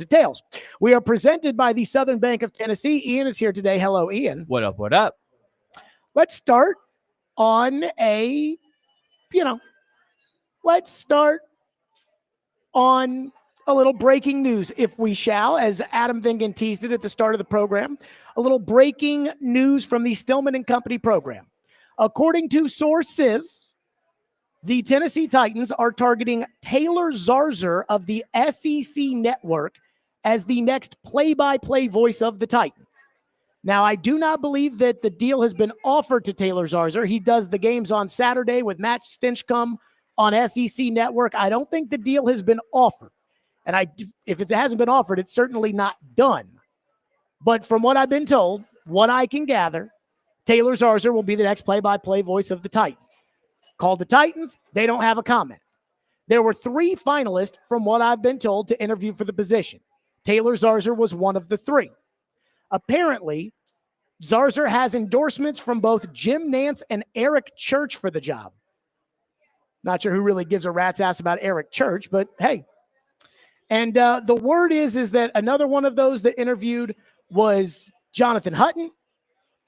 Details. We are presented by the Southern Bank of Tennessee. Ian is here today. Hello, Ian. What up, what up? Let's start on a, let's start on a little breaking news, if we shall, as Adam Vingan teased it at the start of the program. A little breaking news from the Stillman and Company program. According to sources, the Tennessee Titans are targeting Taylor Zarzour of the SEC Network as the next play-by-play voice of the Titans. Now, I do not believe that the deal has been offered to Taylor Zarzour. He does the games on Saturday with Matt Stinchcomb on SEC Network. I don't think the deal has been offered. And if it hasn't been offered, it's certainly not done. But from what I've been told, what I can gather, Taylor Zarzour will be the next play-by-play voice of the Titans. Called the Titans, they don't have a comment. There were 3 finalists, from what I've been told, to interview for the position. Taylor Zarzour was one of the 3. Apparently, Zarzour has endorsements from both Jim Nantz and Eric Church for the job. Not sure who really gives a rat's ass about Eric Church, but hey. And the word is that another one of those that interviewed was Jonathan Hutton,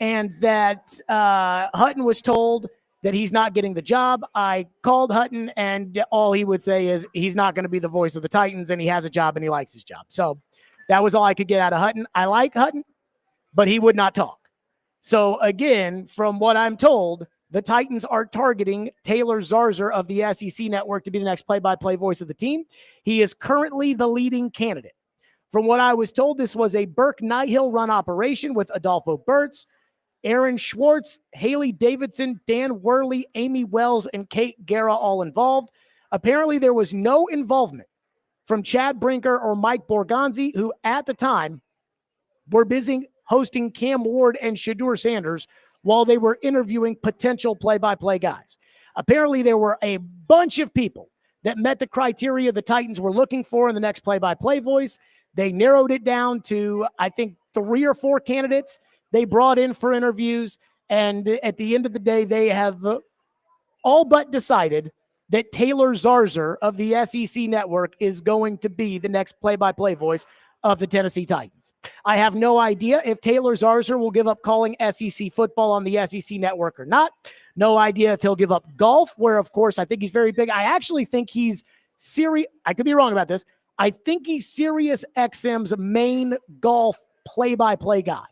and that Hutton was told that he's not getting the job. I called Hutton, and all he would say is he's not going to be the voice of the Titans, and he has a job, and he likes his job. So that was all I could get out of Hutton. I like Hutton, but he would not talk. So again, from what I'm told, the Titans are targeting Taylor Zarzour of the SEC Network to be the next play-by-play voice of the team. He is currently the leading candidate. From what I was told, this was a Burke-Nihill run operation with Adolfo Burtz, Aaron Schwartz, Haley Davidson, Dan Worley, Amy Wells, and Kate Guerra all involved. Apparently, there was no involvement from Chad Brinker or Mike Borgonzi, who at the time were busy hosting Cam Ward and Shadur Sanders while they were interviewing potential play-by-play guys. Apparently, there were a bunch of people that met the criteria the Titans were looking for in the next play-by-play voice. They narrowed it down to, I think, 3 or 4 candidates they brought in for interviews, and at the end of the day, they have all but decided that Taylor Zarzour of the SEC Network is going to be the next play-by-play voice of the Tennessee Titans. I have no idea if Taylor Zarzour will give up calling SEC football on the SEC Network or not. No idea if he'll give up golf, where, of course, I think he's very big. I actually think he's serious. I could be wrong about this. I think he's Sirius XM's main golf play-by-play guy,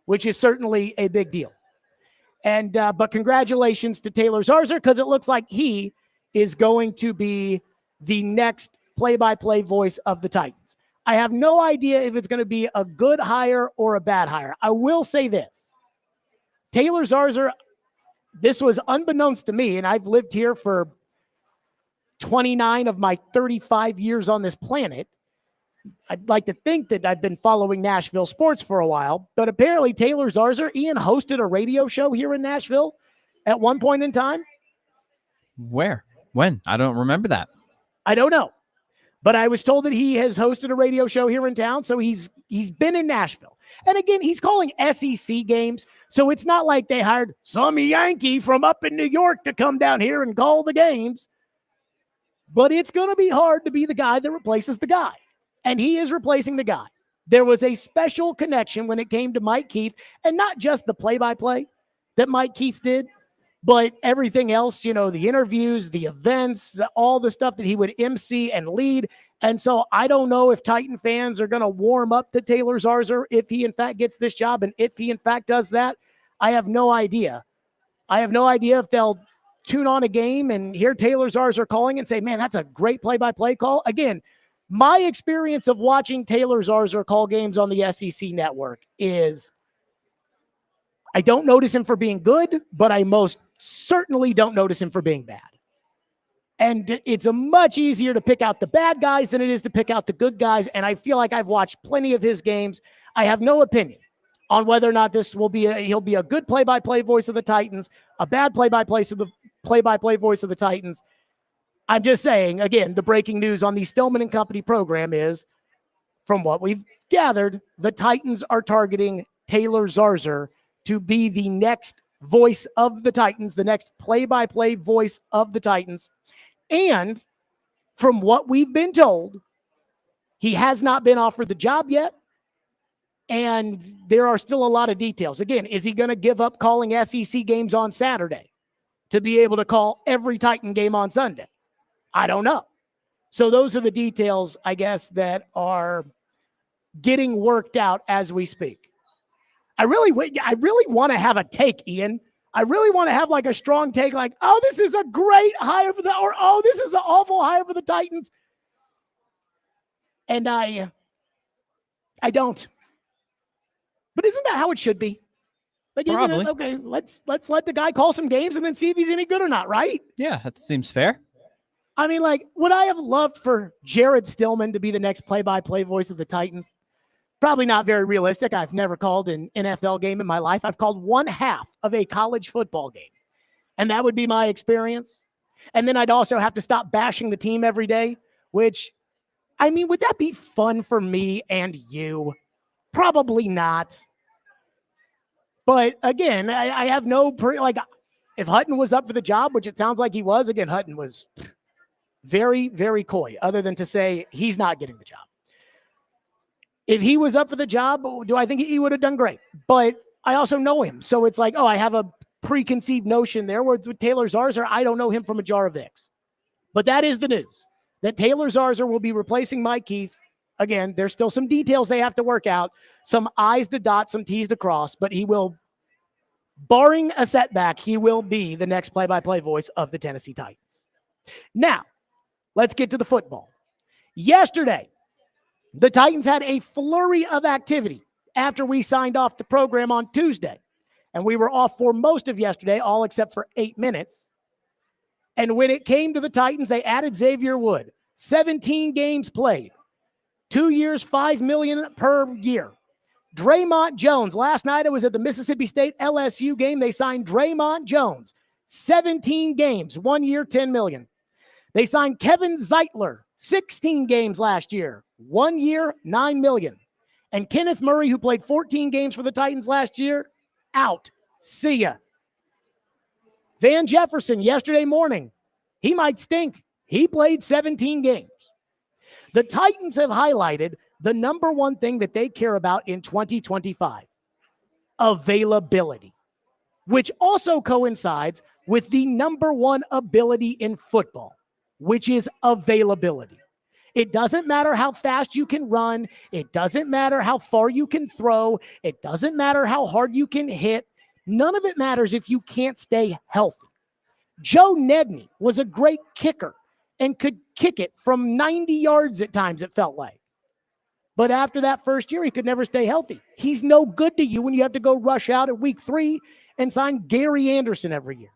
which is certainly a big deal. And but congratulations to Taylor Zarzour, because it looks like he is going to be the next play-by-play voice of the Titans. I have no idea if it's going to be a good hire or a bad hire. I will say this. Taylor Zarzour, this was unbeknownst to me, and I've lived here for 29 of my 35 years on this planet. I'd like to think that I've been following Nashville sports for a while, but apparently Taylor Zarzour, Ian, hosted a radio show here in Nashville at one point in time. Where? When? I don't remember that. I don't know, but I was told that he has hosted a radio show here in town, so he's been in Nashville. And again, he's calling SEC games, so it's not like they hired some Yankee from up in New York to come down here and call the games. But it's going to be hard to be the guy that replaces the guy. And he is replacing the guy. There was a special connection when it came to Mike Keith, and not just the play-by-play that Mike Keith did, but everything else, the interviews, the events, all the stuff that he would MC and lead. And so I don't know if Titan fans are going to warm up to Taylor Zarzour if he in fact gets this job, and if he in fact does that. I have no idea. I have no idea if they'll tune on a game and hear Taylor Zarzour calling and say, man, that's a great play-by-play call. Again, my experience of watching Taylor Zarzour call games on the SEC Network is I don't notice him for being good, but I most certainly don't notice him for being bad. And it's a much easier to pick out the bad guys than it is to pick out the good guys. And I feel like I've watched plenty of his games. I have no opinion on whether or not this will be he'll be a good play-by-play voice of the Titans, a bad play-by-play voice of the Titans. I'm just saying, again, the breaking news on the Stillman and Company program is, from what we've gathered, the Titans are targeting Taylor Zarzour to be the next voice of the Titans, the next play-by-play voice of the Titans. And from what we've been told, He has not been offered the job yet. And there are still a lot of details. Again, is he going to give up calling SEC games on Saturday to be able to call every Titan game on Sunday? I don't know. So those are the details, I guess, that are getting worked out as we speak. I really want to have a take, Ian. I really want to have like a strong take, like, oh, this is a great hire for the, or oh, this is an awful hire for the Titans. And I don't. But isn't that how it should be? Like, isn't it, okay, let's let the guy call some games and then see if he's any good or not, right? Yeah, that seems fair. I mean, like, would I have loved for Jared Stillman to be the next play-by-play voice of the Titans? Probably not very realistic. I've never called an NFL game in my life. I've called one half of a college football game, and that would be my experience. And then I'd also have to stop bashing the team every day, which, I mean, would that be fun for me and you? Probably not. But again, I have no, if Hutton was up for the job, which it sounds like he was, again, Hutton was very, very coy, other than to say he's not getting the job. If he was up for the job, do I think he would have done great? But I also know him. So it's like, oh, I have a preconceived notion there. Where with Taylor Zarzour, I don't know him from a jar of Vicks. But that is the news, that Taylor Zarzour will be replacing Mike Keith. Again, there's still some details they have to work out, some I's to dot, some T's to cross, but he will, barring a setback, he will be the next play-by-play voice of the Tennessee Titans. Now, let's get to the football. Yesterday, the Titans had a flurry of activity after we signed off the program on Tuesday, and we were off for most of yesterday, all except for 8 minutes. And when it came to the Titans, they added Xavier Wood, 17 games played. 2 years, $5 million per year. Draymond Jones. Last night I was at the Mississippi State LSU game. They signed Draymond Jones. 17 games, 1 year, $10 million. They signed Kevin Zeitler. 16 games last year, 1 year, $9 million. And Kenneth Murray, who played 14 games for the Titans last year, out. See ya. Van Jefferson, yesterday morning, he might stink. He played 17 games. The Titans have highlighted the number one thing that they care about in 2025, availability, which also coincides with the number one ability in football, which is availability. It doesn't matter how fast you can run. It doesn't matter how far you can throw. It doesn't matter how hard you can hit. None of it matters if you can't stay healthy. Joe Nedney was a great kicker and could kick it from 90 yards at times, it felt like. But after that first year, he could never stay healthy. He's no good to you when you have to go rush out at week 3 and sign Gary Anderson every year.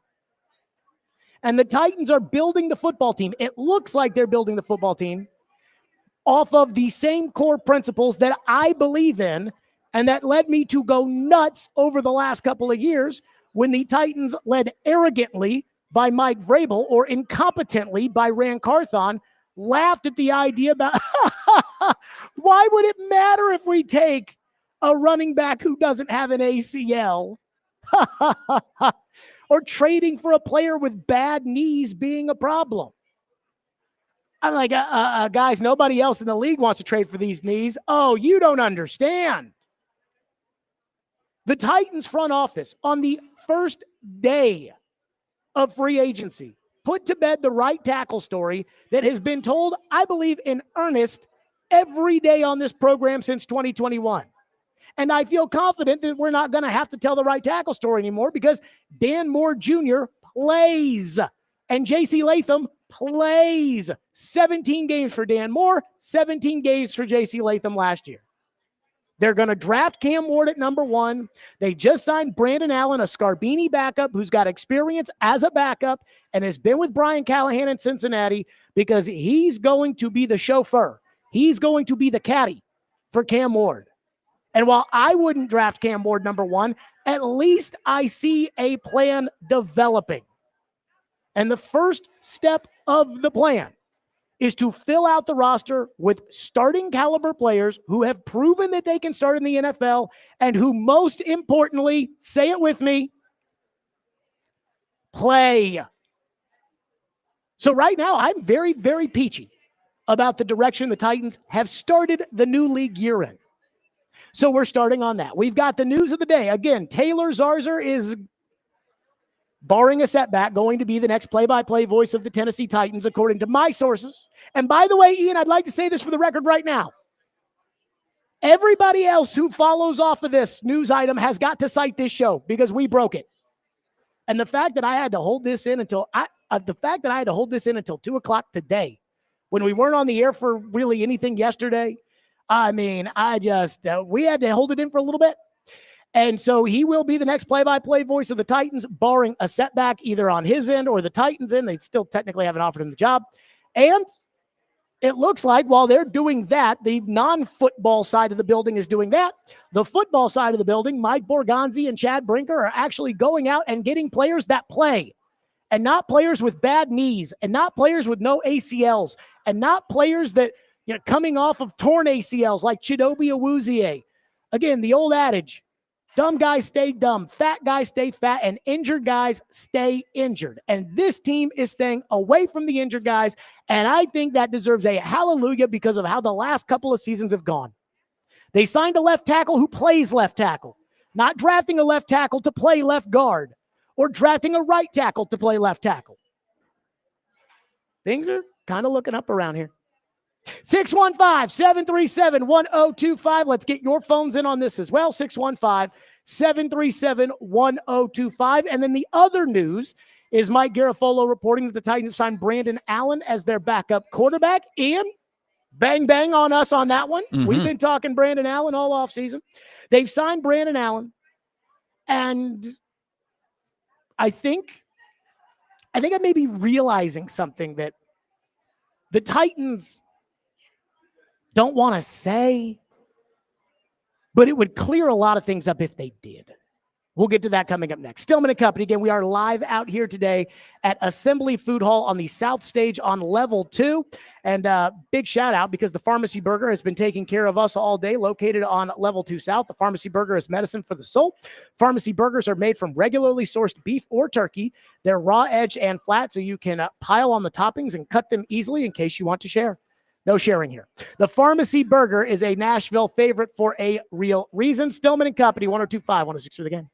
And the Titans are building the football team. It looks like they're building the football team off of the same core principles that I believe in and that led me to go nuts over the last couple of years when the Titans, led arrogantly by Mike Vrabel or incompetently by Rand Carthon, laughed at the idea about why would it matter if we take a running back who doesn't have an ACL or trading for a player with bad knees being a problem. I'm like, guys, nobody else in the league wants to trade for these knees. Oh, you don't understand. The Titans front office on the first day of free agency put to bed the right tackle story that has been told, I believe, in earnest every day on this program since 2021. And I feel confident that we're not going to have to tell the right tackle story anymore because Dan Moore Jr. plays and J.C. Latham plays. 17 games for Dan Moore, 17 games for J.C. Latham last year. They're going to draft Cam Ward at number 1. They just signed Brandon Allen, a Scarbini backup who's got experience as a backup and has been with Brian Callahan in Cincinnati because he's going to be the chauffeur. He's going to be the caddy for Cam Ward. And while I wouldn't draft Cam Ward number 1, at least I see a plan developing. And the first step of the plan is to fill out the roster with starting caliber players who have proven that they can start in the NFL and who, most importantly, say it with me, play. So right now, I'm very, very peachy about the direction the Titans have started the new league year in. So we're starting on that. We've got the news of the day. Again, Taylor Zarzour is, barring a setback, going to be the next play-by-play voice of the Tennessee Titans, according to my sources. And by the way, Ian, I'd like to say this for the record right now. Everybody else who follows off of this news item has got to cite this show because we broke it. And the fact that I had to hold this in until 2 o'clock today, when we weren't on the air for really anything yesterday, I mean, we had to hold it in for a little bit. And so he will be the next play-by-play voice of the Titans, barring a setback either on his end or the Titans' end. They still technically haven't offered him the job. And it looks like while they're doing that, the non-football side of the building is doing that. The football side of the building, Mike Borgonzi and Chad Brinker are actually going out and getting players that play, and not players with bad knees, and not players with no ACLs, and not players that, coming off of torn ACLs like Chidobe Awuzie. Again, the old adage, dumb guys stay dumb, fat guys stay fat, and injured guys stay injured. And this team is staying away from the injured guys, and I think that deserves a hallelujah because of how the last couple of seasons have gone. They signed a left tackle who plays left tackle, not drafting a left tackle to play left guard or drafting a right tackle to play left tackle. Things are kind of looking up around here. 615-737-1025. Let's get your phones in on this as well. 615-737-1025. And then the other news is Mike Garafolo reporting that the Titans have signed Brandon Allen as their backup quarterback. Ian, bang, bang on us on that one. Mm-hmm. We've been talking Brandon Allen all offseason. They've signed Brandon Allen. And I think I may be realizing something that the Titans don't want to say, but it would clear a lot of things up if they did. We'll get to that coming up next. Stillman & Company. Again, we are live out here today at Assembly Food Hall on the South Stage on level 2. And big shout out because the Pharmacy Burger has been taking care of us all day, located on level 2 South. The Pharmacy Burger is medicine for the soul. Pharmacy Burgers are made from regularly sourced beef or turkey. They're raw, edge, and flat, so you can pile on the toppings and cut them easily in case you want to share. No sharing here. The Pharmacy Burger is a Nashville favorite for a real reason. Stillman & Company, 102.5, 106 for the game.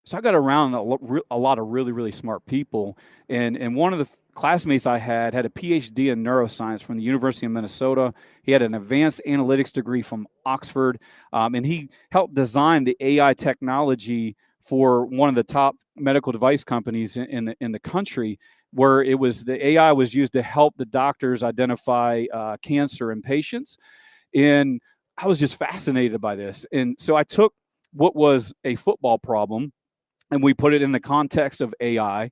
So I got around a lot of really, really smart people. And one of the classmates I had a PhD in neuroscience from the University of Minnesota. He had an advanced analytics degree from Oxford. And he helped design the AI technology for one of the top medical device companies in the country, where the AI was used to help the doctors identify cancer in patients. And I was just fascinated by this. And so I took what was a football problem and we put it in the context of AI.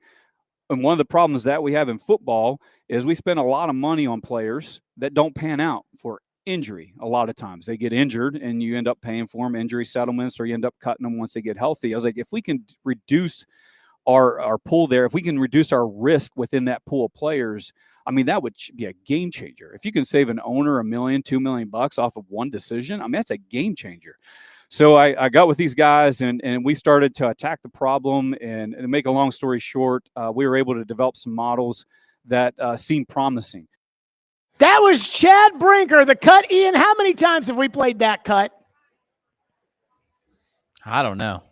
And one of the problems that we have in football is we spend a lot of money on players that don't pan out for injury. A lot of times they get injured and you end up paying for them injury settlements, or you end up cutting them once they get healthy. I was like, if we can reduce our pool there, if we can reduce our risk within that pool of players, I mean, that would be a game changer. If you can save an owner $1 million, $2 million off of one decision, I mean, that's a game changer. So I got with these guys and we started to attack the problem. And to make a long story short, we were able to develop some models that seemed promising. That was Chad Brinker, the cut. Ian, how many times have we played that cut? I don't know.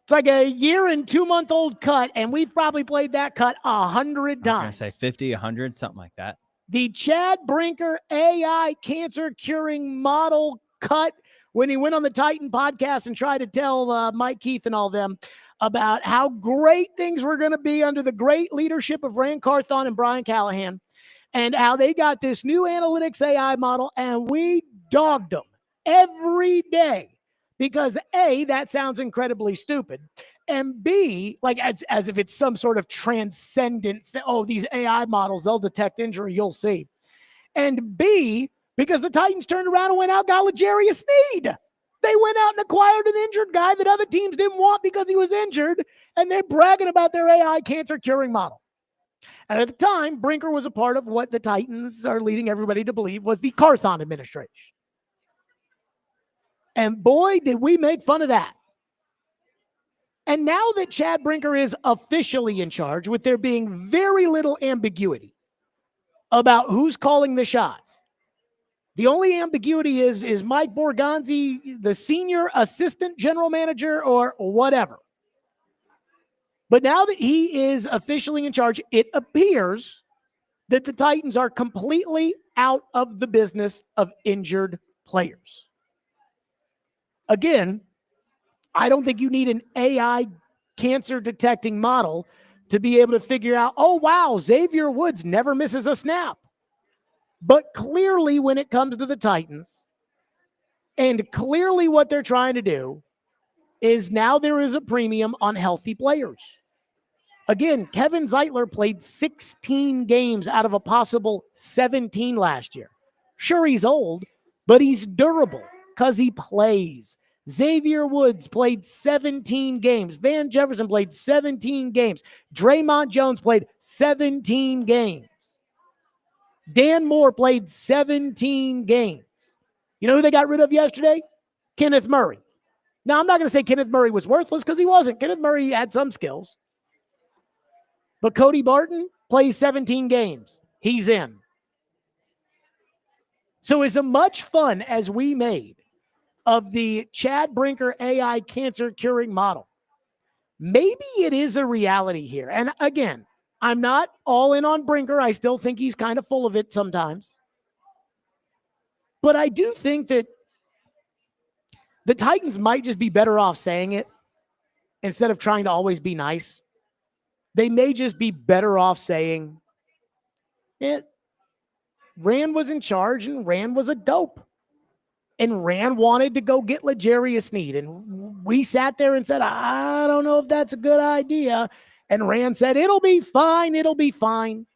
It's like a 1-2-month-old cut, and we've probably played that cut 100 times. I was going to say 50, 100, something like that. The Chad Brinker AI cancer curing model cut, when he went on the Titan podcast and tried to tell Mike Keith and all them about how great things were going to be under the great leadership of Rand Carthon and Brian Callahan, and how they got this new analytics AI model, and we dogged them every day because A, that sounds incredibly stupid, and B, like as if it's some sort of transcendent these AI models, they'll detect injury, you'll see. And B, because the Titans turned around and went out, got L'Jarius Sneed. They went out and acquired an injured guy that other teams didn't want because he was injured, and they're bragging about their AI cancer curing model. And at the time, Brinker was a part of what the Titans are leading everybody to believe was the Carthon administration. And boy, did we make fun of that. And now that Chad Brinker is officially in charge, with there being very little ambiguity about who's calling the shots, the only ambiguity is Mike Borgonzi, the senior assistant general manager, or whatever. But now that he is officially in charge, it appears that the Titans are completely out of the business of injured players. Again, I don't think you need an AI cancer detecting model to be able to figure out, oh, wow, Xavier Woods never misses a snap. But clearly when it comes to the Titans, and clearly what they're trying to do, is now there is a premium on healthy players. Again, Kevin Zeitler played 16 games out of a possible 17 last year. Sure, he's old, but he's durable because he plays. Xavier Woods played 17 games. Van Jefferson played 17 games. Draymond Jones played 17 games. Dan Moore played 17 games. You know who they got rid of yesterday? Kenneth Murray. Now, I'm not going to say Kenneth Murray was worthless because he wasn't. Kenneth Murray had some skills. But Cody Barton plays 17 games. He's in. So as much fun as we made of the Chad Brinker AI cancer curing model, maybe it is a reality here. And again, I'm not all in on Brinker. I still think he's kind of full of it sometimes. But I do think that the Titans might just be better off saying it instead of trying to always be nice. They may just be better off saying it. Rand was in charge and Rand was a dope. And Rand wanted to go get L'Jarius Sneed. And we sat there and said, I don't know if that's a good idea. And Rand said, it'll be fine. It'll be fine.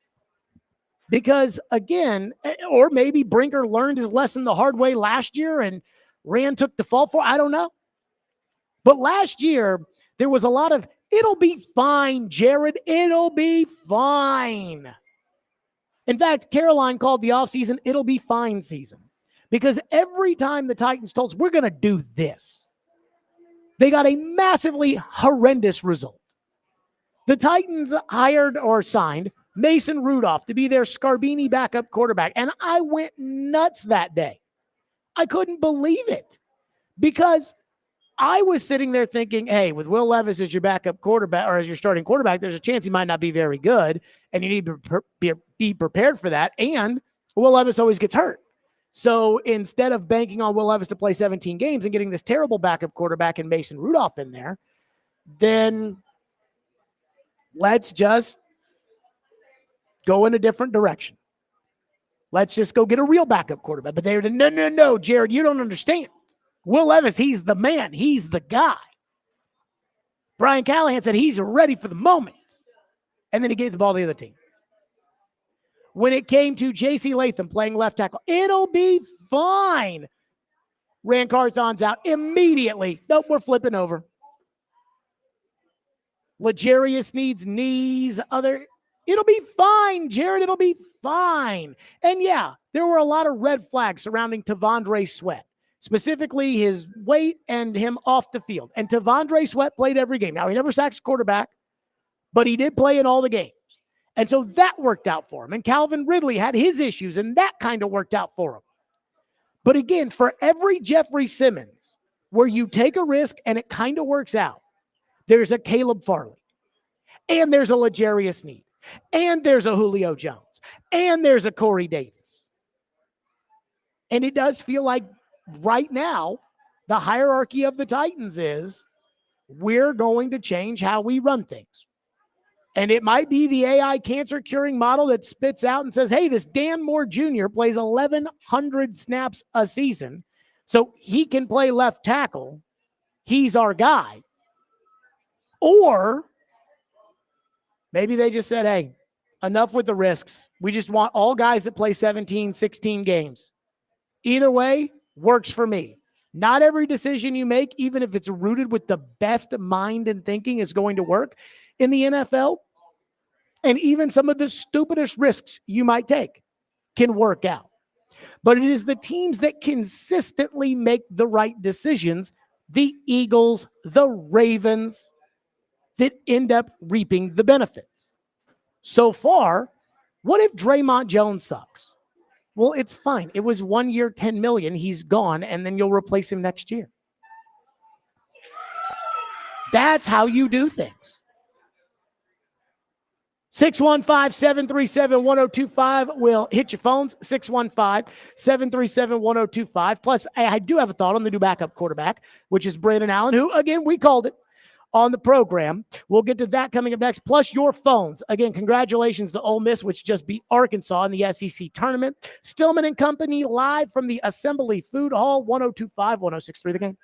Because again, or maybe Brinker learned his lesson the hard way last year and Rand took the fall for it. I don't know. But last year, there was a lot of, it'll be fine, Jared. It'll be fine. In fact, Caroline called the offseason, it'll be fine season. Because every time the Titans told us, we're going to do this, they got a massively horrendous result. The Titans hired or signed Mason Rudolph to be their Scarbini backup quarterback. And I went nuts that day. I couldn't believe it. Because I was sitting there thinking, hey, with Will Levis as your backup quarterback or as your starting quarterback, there's a chance he might not be very good, and you need to be prepared for that. And Will Levis always gets hurt. So instead of banking on Will Levis to play 17 games and getting this terrible backup quarterback and Mason Rudolph in there, then let's just go in a different direction. Let's just go get a real backup quarterback. But they were no, Jared, you don't understand. Will Levis, he's the man. He's the guy. Brian Callahan said he's ready for the moment. And then he gave the ball to the other team. When it came to J.C. Latham playing left tackle, it'll be fine. Ran Carthon's out immediately. Nope, we're flipping over. L'Jarius needs knees. It'll be fine, Jared. It'll be fine. And yeah, there were a lot of red flags surrounding Tavondre Sweat, specifically his weight and him off the field. And Tavondre Sweat played every game. Now, he never sacks a quarterback, but he did play in all the games. And so that worked out for him. And Calvin Ridley had his issues, and that kind of worked out for him. But again, for every Jeffrey Simmons where you take a risk and it kind of works out, there's a Caleb Farley, and there's a L'Jarius Sneed, and there's a Julio Jones, and there's a Corey Davis. And it does feel like right now, the hierarchy of the Titans is we're going to change how we run things. And it might be the AI cancer curing model that spits out and says, hey, this Dan Moore Jr. plays 1,100 snaps a season, so he can play left tackle. He's our guy. Or maybe they just said, hey, enough with the risks. We just want all guys that play 17, 16 games. Either way, works for me. Not every decision you make, even if it's rooted with the best mind and thinking, is going to work in the NFL. And even some of the stupidest risks you might take can work out. But it is the teams that consistently make the right decisions, the Eagles, the Ravens, that end up reaping the benefits. So far, what if Draymond Jones sucks? Well, it's fine. It was 1 year, $10 million. He's gone, and then you'll replace him next year. That's how you do things. 615-737-1025 will hit your phones, 615-737-1025. Plus, I do have a thought on the new backup quarterback, which is Brandon Allen, who, again, we called it on the program. We'll get to that coming up next, plus your phones. Again, congratulations to Ole Miss, which just beat Arkansas in the SEC tournament. Stillman and Company live from the Assembly Food Hall, 102.5, 106.3 The Game.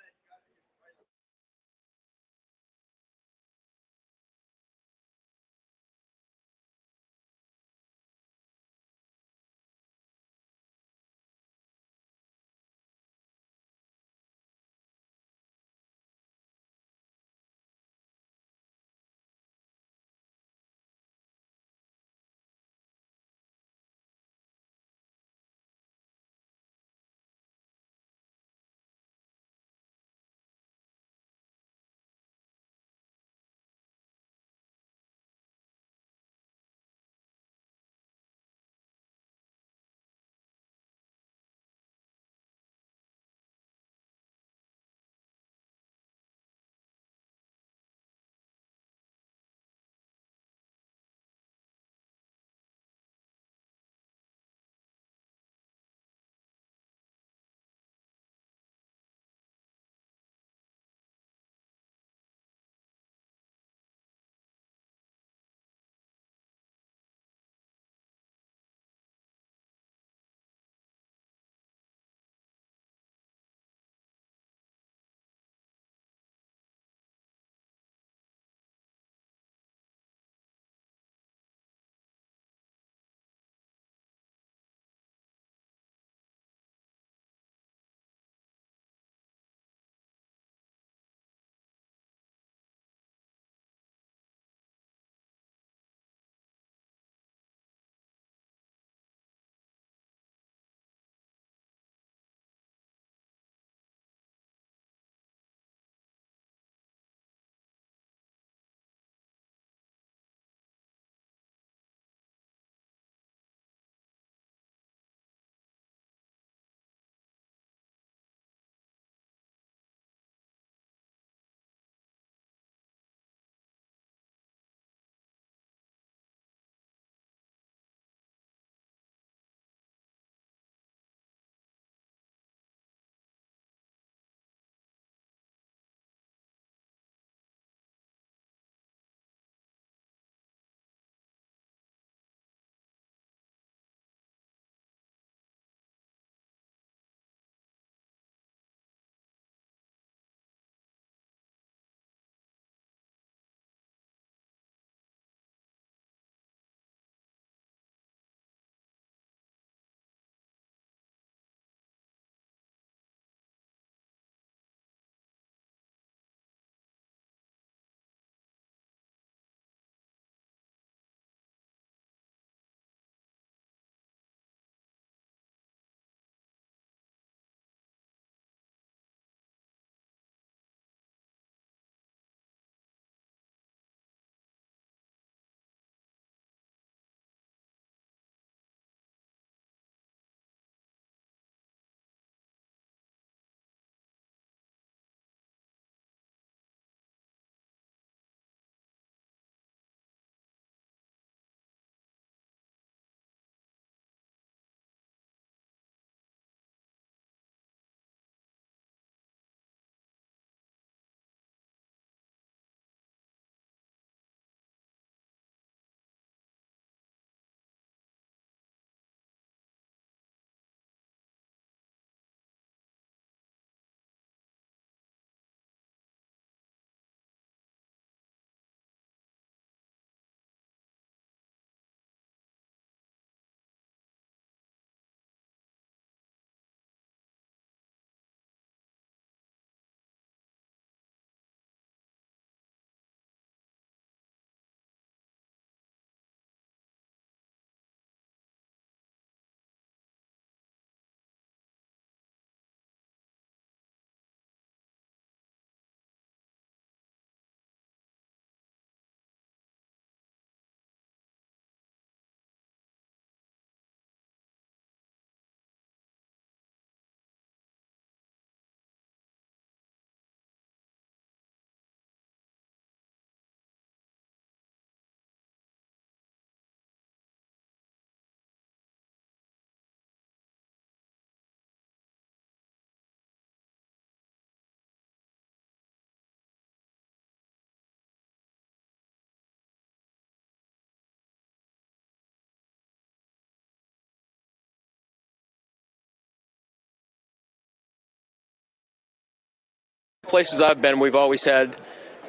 places I've been, we've always had,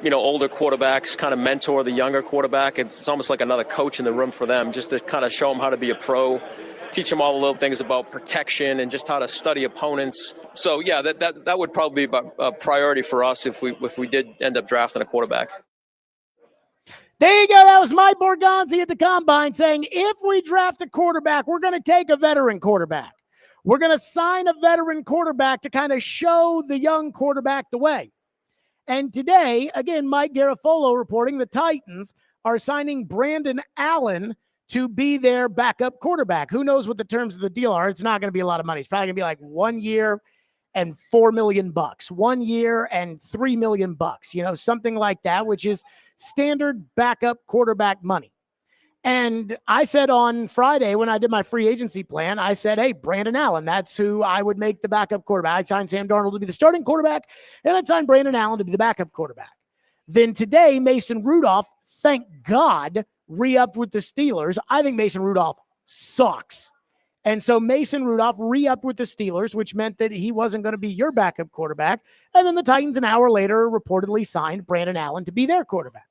older quarterbacks kind of mentor the younger quarterback. It's almost like another coach in the room for them, just to kind of show them how to be a pro, teach them all the little things about protection and just how to study opponents. So yeah, that would probably be a priority for us if we did end up drafting a quarterback. There you go. That was Mike Borgonzi at the Combine saying, if we draft a quarterback, we're going to take a veteran quarterback. We're going to sign a veteran quarterback to kind of show the young quarterback the way. And today, again, Mike Garafolo reporting the Titans are signing Brandon Allen to be their backup quarterback. Who knows what the terms of the deal are? It's not going to be a lot of money. It's probably going to be like 1 year and $4 million, 1 year and $3 million, something like that, which is standard backup quarterback money. And I said on Friday when I did my free agency plan, I said, hey, Brandon Allen, that's who I would make the backup quarterback. I'd sign Sam Darnold to be the starting quarterback, and I'd sign Brandon Allen to be the backup quarterback. Then today, Mason Rudolph, thank God, re-upped with the Steelers. I think Mason Rudolph sucks. And so Mason Rudolph re-upped with the Steelers, which meant that he wasn't going to be your backup quarterback. And then the Titans an hour later reportedly signed Brandon Allen to be their quarterback.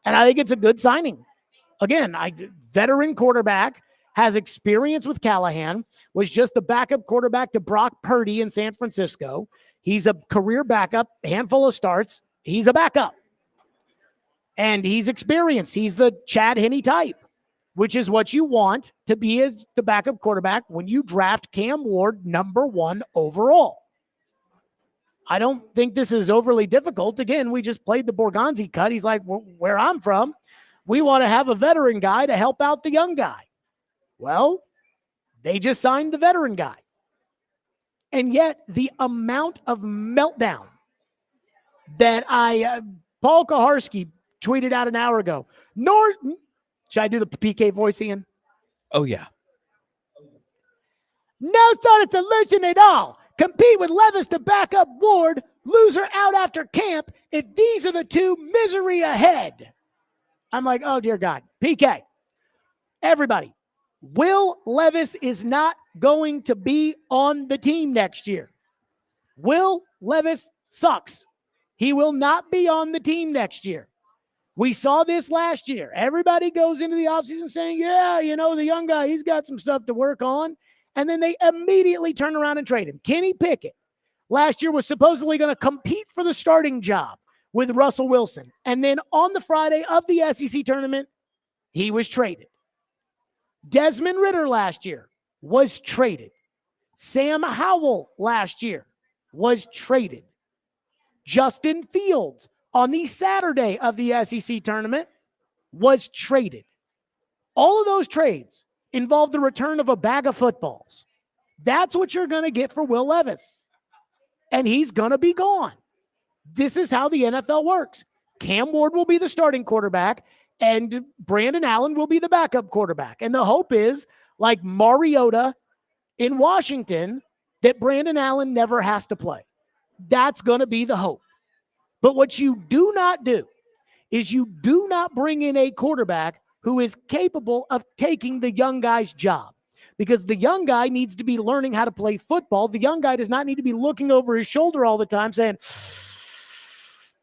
And I think it's a good signing. Again, veteran quarterback, has experience with Callahan, was just the backup quarterback to Brock Purdy in San Francisco. He's a career backup, handful of starts. He's a backup. And he's experienced. He's the Chad Henne type, which is what you want to be as the backup quarterback when you draft Cam Ward #1 overall. I don't think this is overly difficult. Again, we just played the Borgonzi cut. He's like, where I'm from, we want to have a veteran guy to help out the young guy. Well, they just signed the veteran guy. And yet the amount of meltdown that Paul Kaharski tweeted out an hour ago. Norton, should I do the PK voice, Ian? Oh, yeah. No sort of solution at all. Compete with Levis to back up Ward. Loser out after camp. If these are the two, misery ahead. I'm like, oh, dear God. PK, everybody, Will Levis is not going to be on the team next year. Will Levis sucks. He will not be on the team next year. We saw this last year. Everybody goes into the offseason saying, yeah, the young guy, he's got some stuff to work on. And then they immediately turn around and trade him. Kenny Pickett last year was supposedly going to compete for the starting job with Russell Wilson. And then on the Friday of the SEC tournament, he was traded. Desmond Ridder last year was traded. Sam Howell last year was traded. Justin Fields on the Saturday of the SEC tournament was traded. All of those trades involved the return of a bag of footballs. That's what you're going to get for Will Levis. And he's going to be gone. This is how the NFL works. Cam Ward will be the starting quarterback, and Brandon Allen will be the backup quarterback. And the hope is, like Mariota in Washington, that Brandon Allen never has to play. That's going to be the hope. But what you do not do is you do not bring in a quarterback who is capable of taking the young guy's job, because the young guy needs to be learning how to play football. The young guy does not need to be looking over his shoulder all the time saying,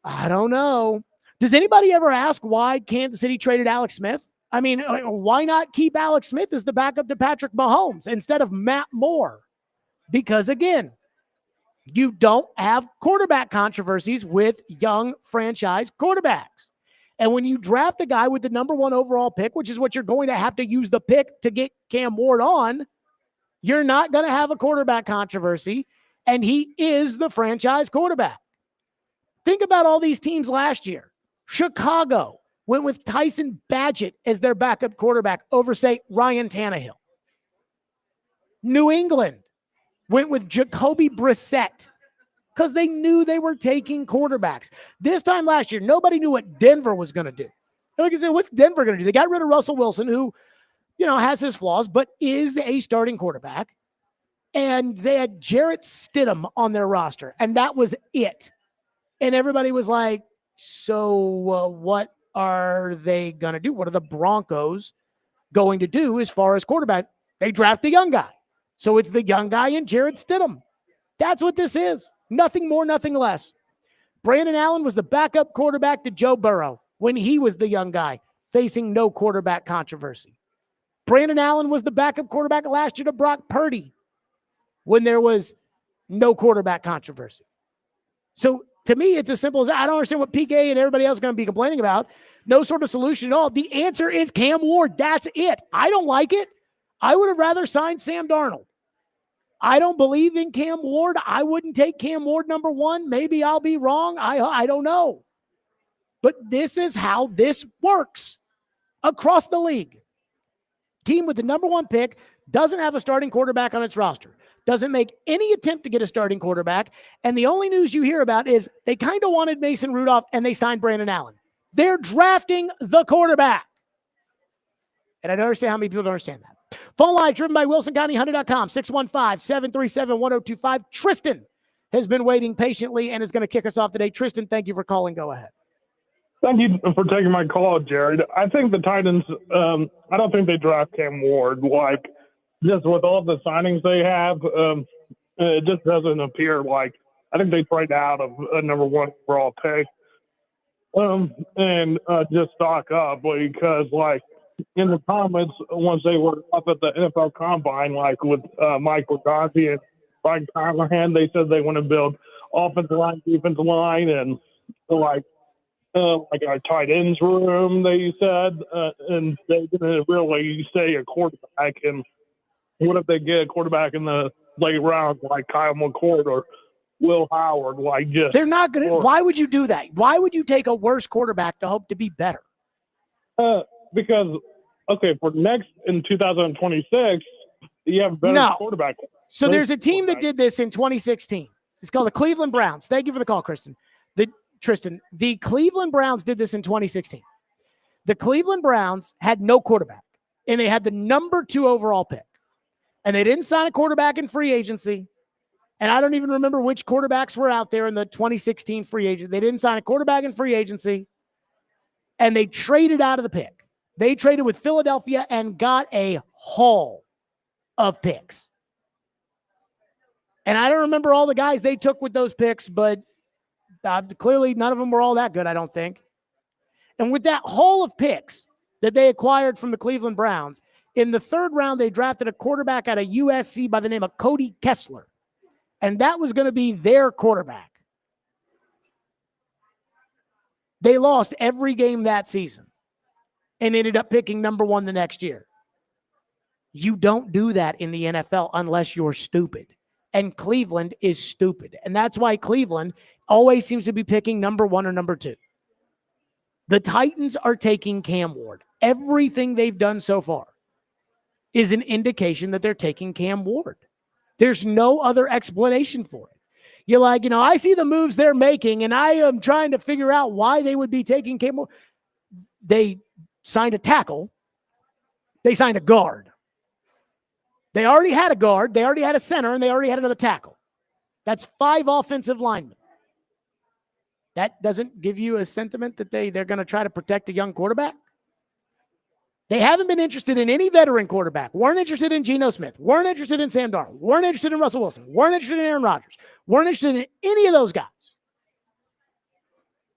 I don't know. Does anybody ever ask why Kansas City traded Alex Smith? I mean, why not keep Alex Smith as the backup to Patrick Mahomes instead of Matt Moore? Because again, you don't have quarterback controversies with young franchise quarterbacks. And when you draft a guy with the #1 overall pick, which is what you're going to have to use the pick to get Cam Ward on, you're not going to have a quarterback controversy, and he is the franchise quarterback. Think about all these teams last year. Chicago went with Tyson Badgett as their backup quarterback over, say, Ryan Tannehill. New England went with Jacoby Brissett because they knew they were taking quarterbacks. This time last year, nobody knew what Denver was going to do. Nobody could say, what's Denver going to do? They got rid of Russell Wilson, who, has his flaws, but is a starting quarterback. And they had Jarrett Stidham on their roster, and that was it. And everybody was like, so what are they going to do? What are the Broncos going to do as far as quarterbacks? They draft the young guy. So it's the young guy and Jarrett Stidham. That's what this is. Nothing more, nothing less. Brandon Allen was the backup quarterback to Joe Burrow when he was the young guy facing no quarterback controversy. Brandon Allen was the backup quarterback last year to Brock Purdy when there was no quarterback controversy. So to me, it's as simple as I don't understand what PK and everybody else is going to be complaining about. No sort of solution at all. The answer is Cam Ward. That's it. I don't like it. I would have rather signed Sam Darnold. I don't believe in Cam Ward. I wouldn't take Cam Ward number one. Maybe I'll be wrong. I don't know. But this is how this works across the league. Team with the number one pick doesn't have a starting quarterback on its roster, doesn't make any attempt to get a starting quarterback, and the only news you hear about is they kind of wanted Mason Rudolph and they signed Brandon Allen. They're drafting the quarterback. And I don't understand how many people don't understand that. Phone line driven by WilsonCountyHunter.com, 615-737-1025. Tristan has been waiting patiently and is going to kick us off today. Tristan, thank you for calling. Go ahead. Thank you for taking my call, Jared. I think the Titans, I don't think they draft Cam Ward. Like, just with all the signings they have, it just doesn't appear like, I think they trade out of a number one overall pick and just stock up because, like, in the comments, once they were up at the NFL Combine, like with Mike Wisconsin and Mike Callahan, they said they want to build offensive line, defensive line, and like our tight ends room, they said, and they didn't really say a quarterback. And what if they get a quarterback in the late rounds like Kyle McCord or Will Howard? Like, just they're not going to. Why would you do that? Why would you take a worse quarterback to hope to be better? Because, okay, for next in 2026, you have better quarterback. So there's a team that did this in 2016. It's called the Cleveland Browns. Thank you for the call, Tristan. The Cleveland Browns did this in 2016. The Cleveland Browns had no quarterback, and they had the number 2 overall pick. And they didn't sign a quarterback in free agency. And I don't even remember which quarterbacks were out there in the 2016 free agent. They didn't sign a quarterback in free agency. And they traded out of the pick. They traded with Philadelphia and got a haul of picks. And I don't remember all the guys they took with those picks, but clearly none of them were all that good, I don't think. And with that haul of picks that they acquired from the Cleveland Browns, in the 3rd round, they drafted a quarterback out of USC by the name of Cody Kessler. And that was going to be their quarterback. They lost every game that season and ended up picking number 1 the next year. You don't do that in the NFL unless you're stupid. And Cleveland is stupid. And that's why Cleveland always seems to be picking number 1 or number 2. The Titans are taking Cam Ward. Everything they've done so far is an indication that they're taking Cam Ward. There's no other explanation for it. You're like, I see the moves they're making, and I am trying to figure out why they would be taking Cam Ward. They signed a tackle. They signed a guard. They already had a guard. They already had a center, and they already had another tackle. That's 5 offensive linemen. That doesn't give you a sentiment that they're going to try to protect a young quarterback? They haven't been interested in any veteran quarterback. Weren't interested in Geno Smith. Weren't interested in Sam Darnold. Weren't interested in Russell Wilson. Weren't interested in Aaron Rodgers. Weren't interested in any of those guys.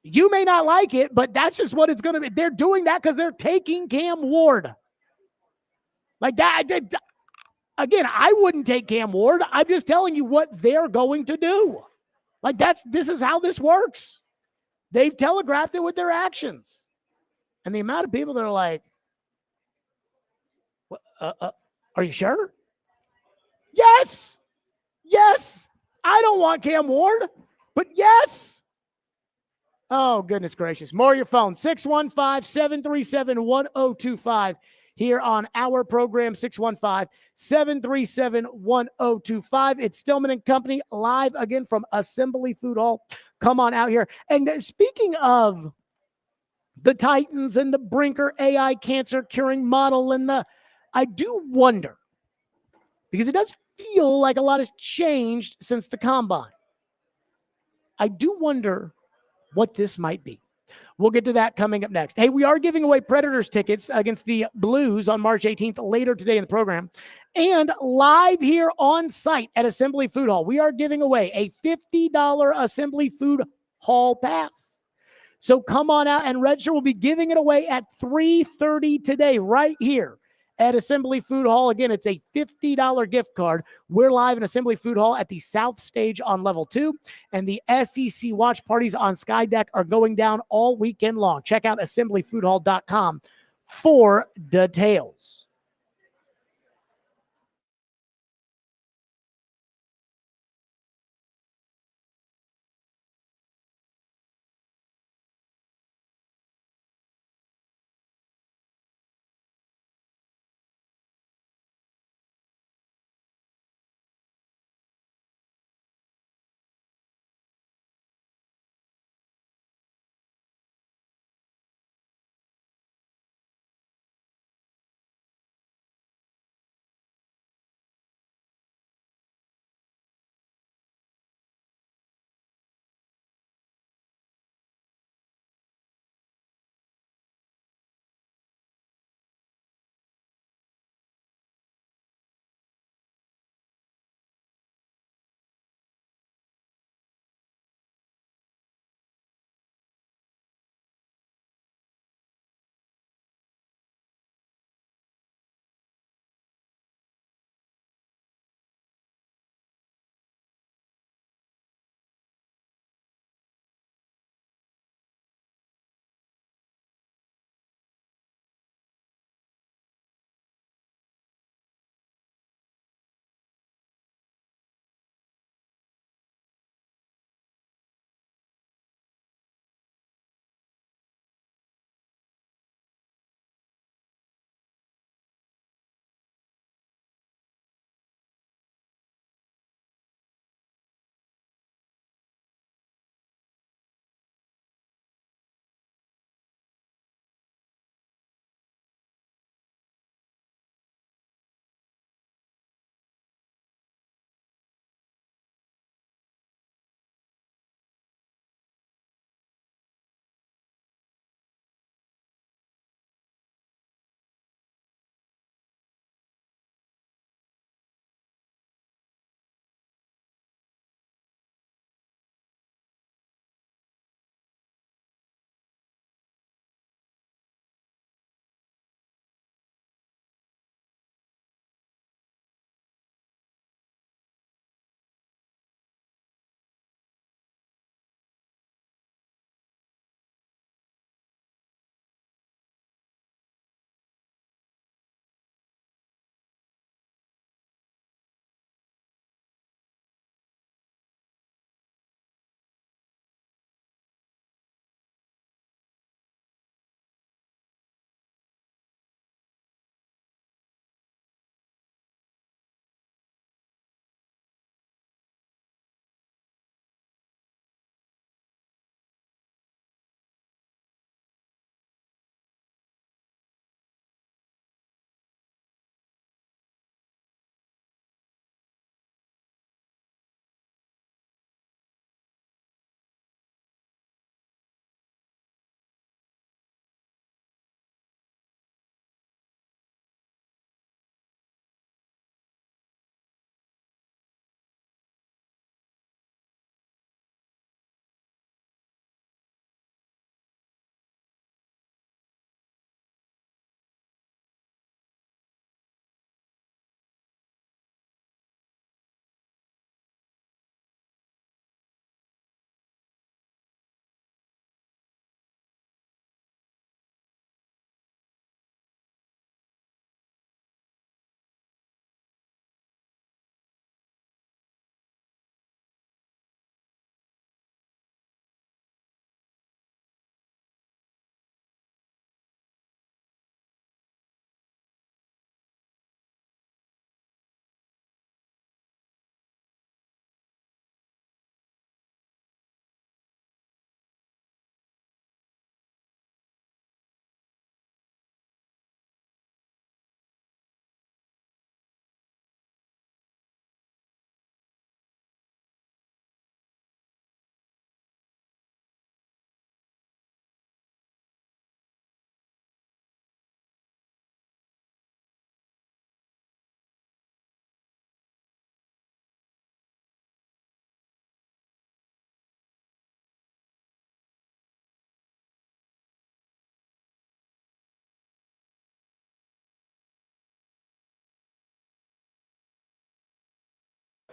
You may not like it, but that's just what it's going to be. They're doing that because they're taking Cam Ward. Like that. Again, I wouldn't take Cam Ward. I'm just telling you what they're going to do. Like this is how this works. They've telegraphed it with their actions. And the amount of people that are like, are you sure? Yes. Yes. I don't want Cam Ward, but yes. Oh, goodness gracious. More of your phone. 615-737-1025 here on our program, 615-737-1025. It's Stillman and Company live again from Assembly Food Hall. Come on out here. And speaking of the Titans and the Brinker AI cancer curing model and I do wonder, because it does feel like a lot has changed since the Combine. I do wonder what this might be. We'll get to that coming up next. Hey, we are giving away Predators tickets against the Blues on March 18th later today in the program. And live here on site at Assembly Food Hall, we are giving away a $50 Assembly Food Hall pass. So come on out and register. We'll be giving it away at 3:30 today right here at Assembly Food Hall. Again, it's a $50 gift card. We're live in Assembly Food Hall at the South Stage on level 2, and the SEC watch parties on Sky Deck are going down all weekend long. Check out assemblyfoodhall.com for details.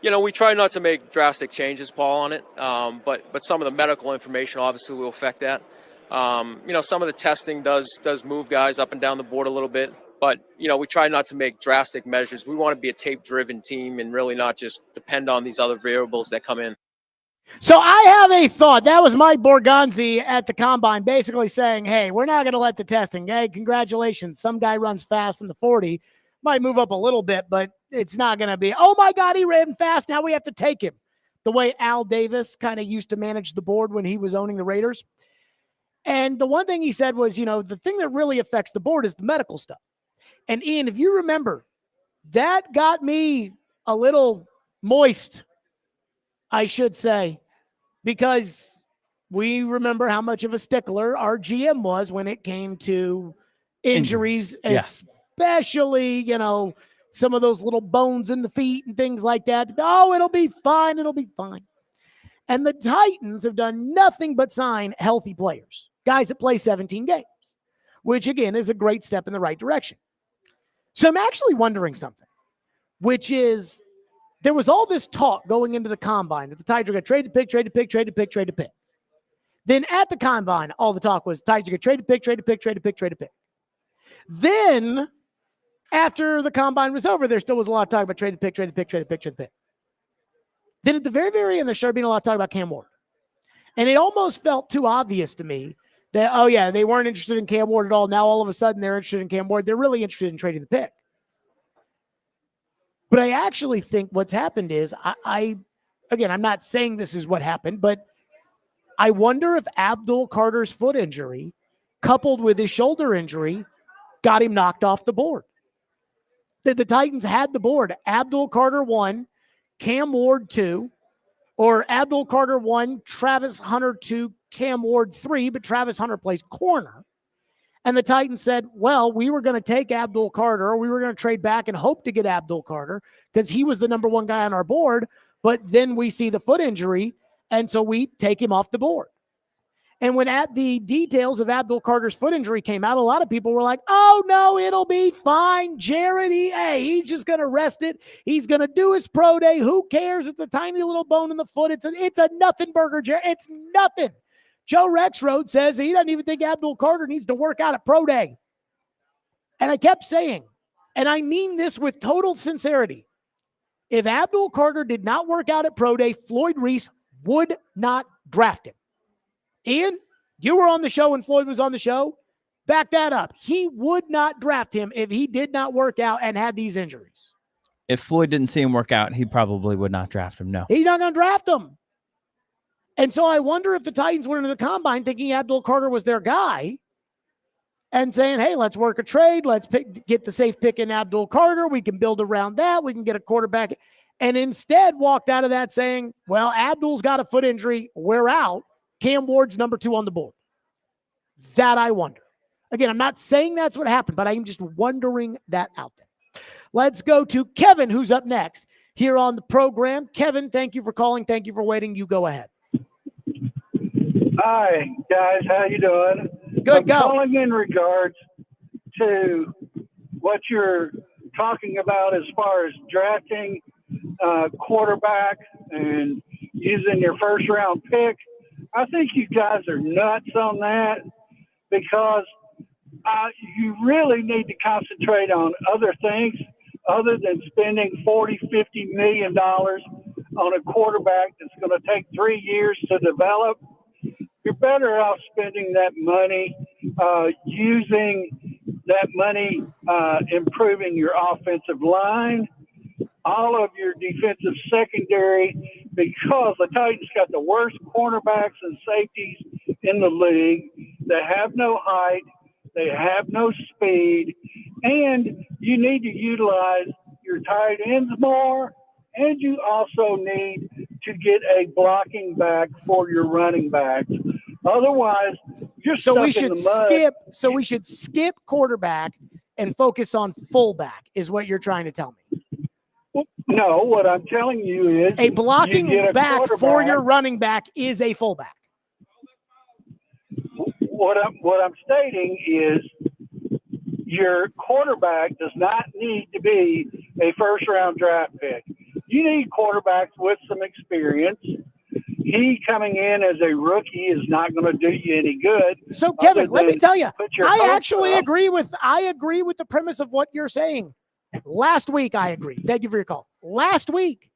We try not to make drastic changes, Paul, on it, but some of the medical information obviously will affect that. Some of the testing does move guys up and down the board a little bit, but we try not to make drastic measures. We want to be a tape-driven team and really not just depend on these other variables that come in. So I have a thought. That was Mike Borgonzi at the Combine basically saying, hey, we're not going to let the testing. Hey, congratulations. Some guy runs fast in the 40. Might move up a little bit, but it's not going to be, oh, my God, he ran fast. Now we have to take him. The way Al Davis kind of used to manage the board when he was owning the Raiders. And the one thing he said was, the thing that really affects the board is the medical stuff. And Ian, if you remember, that got me a little moist, I should say, because we remember how much of a stickler our GM was when it came to injuries, especially, some of those little bones in the feet and things like that. Oh, it'll be fine. It'll be fine. And the Titans have done nothing but sign healthy players, guys that play 17 games, which, again, is a great step in the right direction. So I'm actually wondering something, which is there was all this talk going into the Combine that the Titans were going to trade the pick, trade the pick, trade the pick, trade the pick. Then at the Combine, all the talk was Titans are going to trade the pick, trade the pick, trade the pick, trade the pick. Then after the Combine was over, there still was a lot of talk about trade the pick, trade the pick, trade the pick, trade the pick. Then at the very, very end, there started being a lot of talk about Cam Ward. And it almost felt too obvious to me that, oh, yeah, they weren't interested in Cam Ward at all. Now all of a sudden they're interested in Cam Ward. They're really interested in trading the pick. But I actually think what's happened is, again, I'm not saying this is what happened, but I wonder if Abdul Carter's foot injury, coupled with his shoulder injury, got him knocked off the board. The Titans had the board. Abdul Carter 1, Cam Ward 2, or Abdul Carter 1, Travis Hunter 2, Cam Ward 3, but Travis Hunter plays corner. And the Titans said, well, we were going to take Abdul Carter, or we were going to trade back and hope to get Abdul Carter because he was the number one guy on our board. But then we see the foot injury, and so we take him off the board. And when the details of Abdul Carter's foot injury came out, a lot of people were like, oh, no, it'll be fine. Jared, he's just going to rest it. He's going to do his pro day. Who cares? It's a tiny little bone in the foot. It's a nothing burger, Jared. It's nothing. Joe Rexroad says he doesn't even think Abdul Carter needs to work out at pro day. And I kept saying, and I mean this with total sincerity, if Abdul Carter did not work out at pro day, Floyd Reese would not draft him. Ian, you were on the show when Floyd was on the show. Back that up. He would not draft him if he did not work out and had these injuries. If Floyd didn't see him work out, he probably would not draft him. No. He's not going to draft him. And so I wonder if the Titans went into the Combine thinking Abdul Carter was their guy and saying, hey, let's work a trade. Let's get the safe pick in Abdul Carter. We can build around that. We can get a quarterback. And instead walked out of that saying, well, Abdul's got a foot injury. We're out. Cam Ward's number 2 on the board. That I wonder. Again, I'm not saying that's what happened, but I'm just wondering that out there. Let's go to Kevin, who's up next here on the program. Kevin, thank you for calling. Thank you for waiting. You go ahead. Hi, guys. How you doing? Good, go. I'm calling in regards to what you're talking about as far as drafting quarterback and using your first-round pick. I think you guys are nuts on that because you really need to concentrate on other things other than spending $40, $50 million on a quarterback that's going to take 3 years to develop. You're better off spending that money, using that money, improving your offensive line, all of your defensive secondary, because the Titans got the worst cornerbacks and safeties in the league. They have no height. They have no speed. And you need to utilize your tight ends more. And you also need to get a blocking back for your running backs. Otherwise, you're stuck in the mud. We should skip quarterback and focus on fullback is what you're trying to tell me. No, what I'm telling you is a blocking back for your running back is a fullback. What I'm stating is your quarterback does not need to be a first-round draft pick. You need quarterbacks with some experience. He coming in as a rookie is not going to do you any good. So Kevin, let me tell you, I hopes actually up. agree with the premise of what you're saying. Last week, I agree. Thank you for your call. Last week,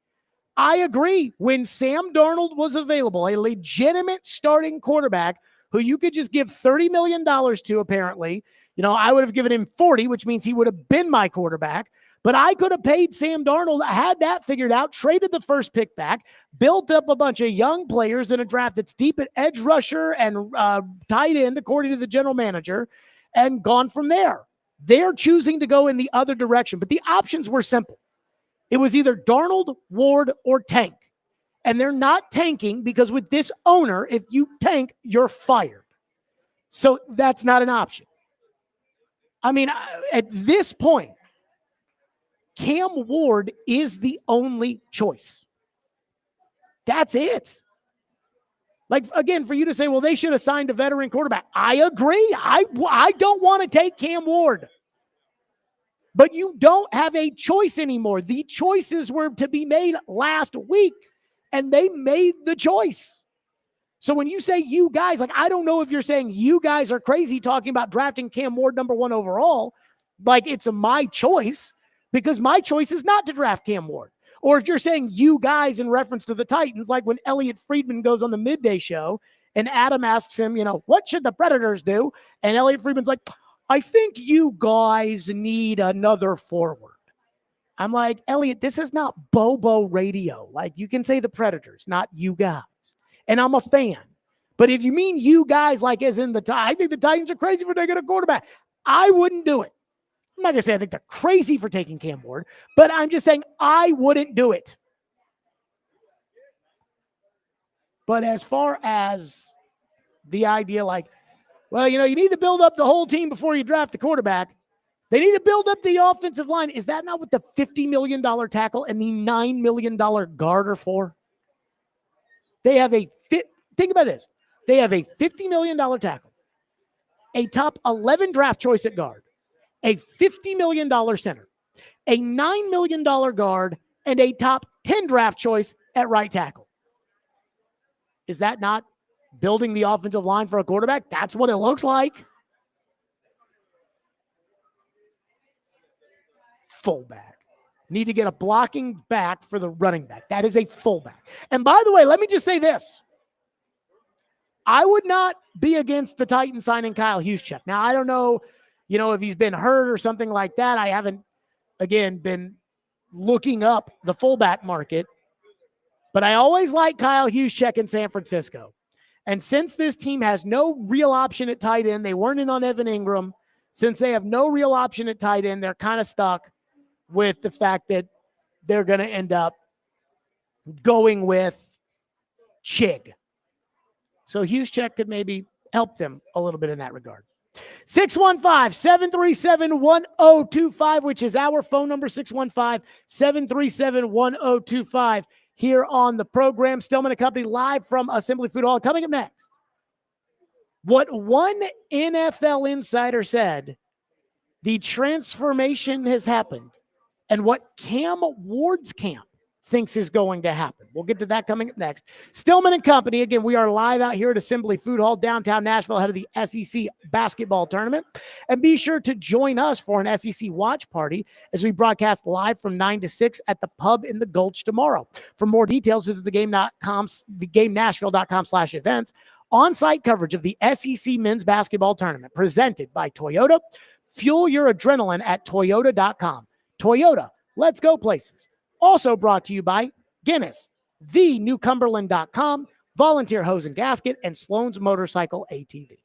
I agree. When Sam Darnold was available, a legitimate starting quarterback who you could just give $30 million to, apparently, I would have given him 40, which means he would have been my quarterback. But I could have paid Sam Darnold, had that figured out, traded the first pick back, built up a bunch of young players in a draft that's deep at edge rusher and tight end, according to the general manager, and gone from there. They're choosing to go in the other direction. But the options were simple. It was either Darnold, Ward, or tank. And they're not tanking because with this owner, if you tank, you're fired. So that's not an option. I mean, at this point, Cam Ward is the only choice. That's it. Like, again, for you to say, well, they should have signed a veteran quarterback. I agree. I don't want to take Cam Ward. But you don't have a choice anymore. The choices were to be made last week, and they made the choice. So when you say you guys, like, I don't know if you're saying you guys are crazy talking about drafting Cam Ward number 1 overall, like it's my choice, because my choice is not to draft Cam Ward. Or if you're saying you guys in reference to the Titans, like when Elliot Friedman goes on the midday show and Adam asks him, what should the Predators do? And Elliot Friedman's like, I think you guys need another forward. I'm like, Elliot, this is not Bobo radio. Like, you can say the Predators, not you guys. And I'm a fan. But if you mean you guys, like as in I think the Titans are crazy for taking a quarterback. I wouldn't do it. I'm not going to say I think they're crazy for taking Cam Ward, but I'm just saying I wouldn't do it. But as far as the idea, like, well, you need to build up the whole team before you draft the quarterback. They need to build up the offensive line. Is that not what the $50 million tackle and the $9 million guard are for? They have think about this. They have a $50 million tackle, a top 11 draft choice at guard, a $50 million center, a $9 million guard, and a top 10 draft choice at right tackle. Is that not building the offensive line for a quarterback? That's what it looks like. Fullback. Need to get a blocking back for the running back. That is a fullback. And by the way, let me just say this. I would not be against the Titans signing Kyle Juszczyk. Now, I don't know, if he's been hurt or something like that. I haven't, again, been looking up the fullback market. But I always like Kyle Juszczyk in San Francisco. And since this team has no real option at tight end, they weren't in on Evan Ingram. Since they have no real option at tight end, they're kind of stuck with the fact that they're going to end up going with Chig. So Juszczyk could maybe help them a little bit in that regard. 615-737-1025, which is our phone number, 615-737-1025 here on the program. Stillman and Company live from Assembly Food Hall. Coming up next, what one NFL insider said, the transformation has happened, and what Cam Ward's camp thinks is going to happen. We'll get to that coming up next. Stillman and Company. Again, we are live out here at Assembly Food Hall, downtown Nashville, ahead of the SEC basketball tournament. And be sure to join us for an SEC watch party as we broadcast live from 9 to 6 at the pub in the Gulch tomorrow. For more details, visit thegamenashville.com/events. On-site coverage of the SEC men's basketball tournament presented by Toyota. Fuel your adrenaline at Toyota.com. Toyota, let's go places. Also brought to you by Guinness, thenewcumberland.com, Volunteer Hose and Gasket, and Sloan's Motorcycle ATV.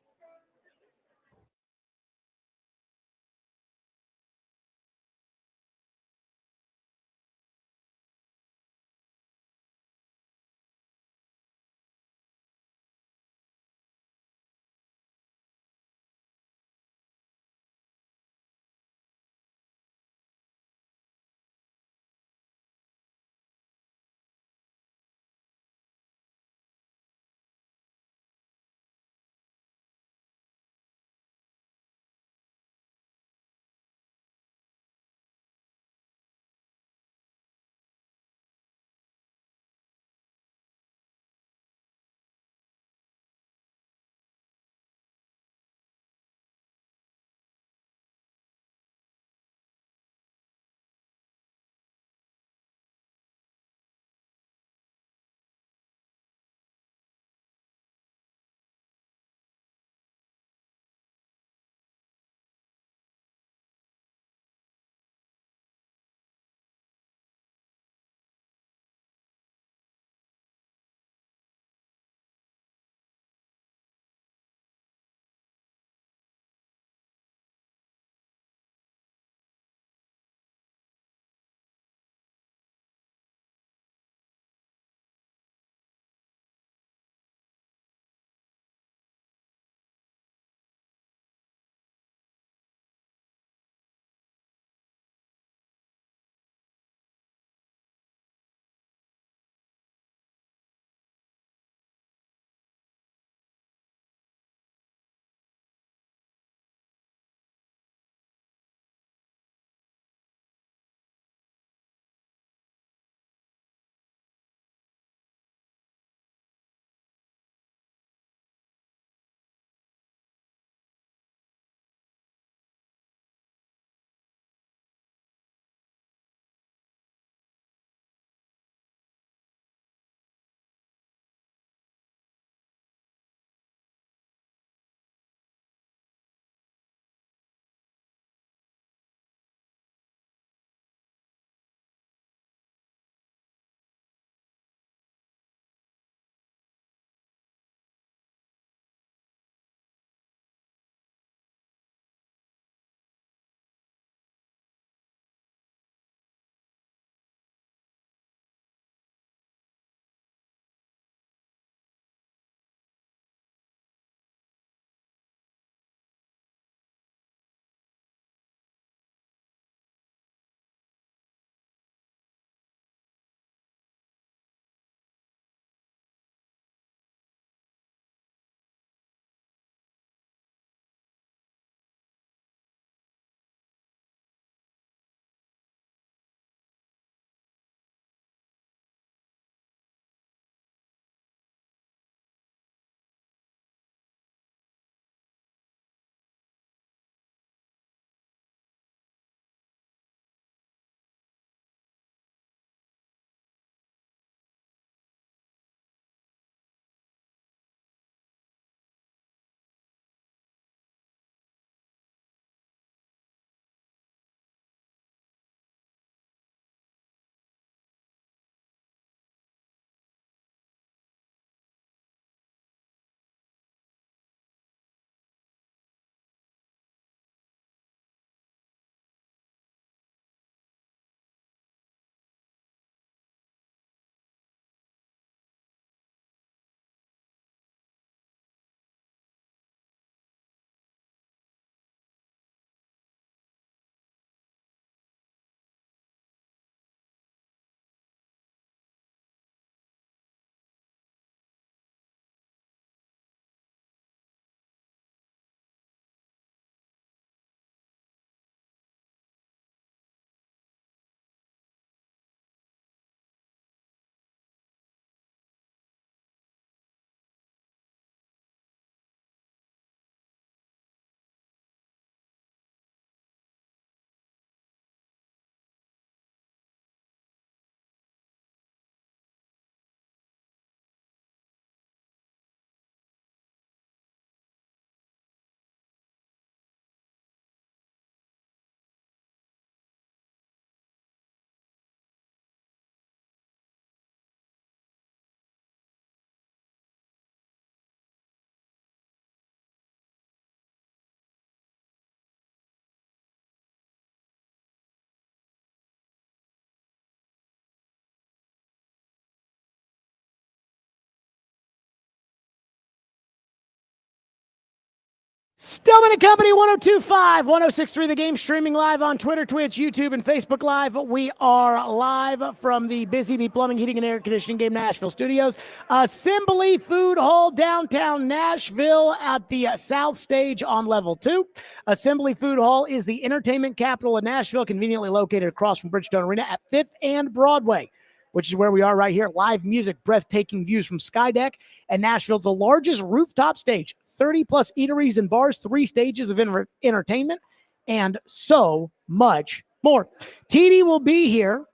Stillman and Company, 102.5, 106.3 The Game, streaming live on Twitter, Twitch, YouTube, and Facebook Live. We are live from the Busy Bee Plumbing, Heating, and Air Conditioning Game Nashville studios. Assembly Food Hall, downtown Nashville at the South Stage on level 2. Assembly Food Hall is the entertainment capital of Nashville, conveniently located across from Bridgestone Arena at 5th and Broadway, which is where we are right here. Live music, breathtaking views from Skydeck, and Nashville's the largest rooftop stage. 30-plus eateries and bars, 3 stages of entertainment, and so much more. TD will be here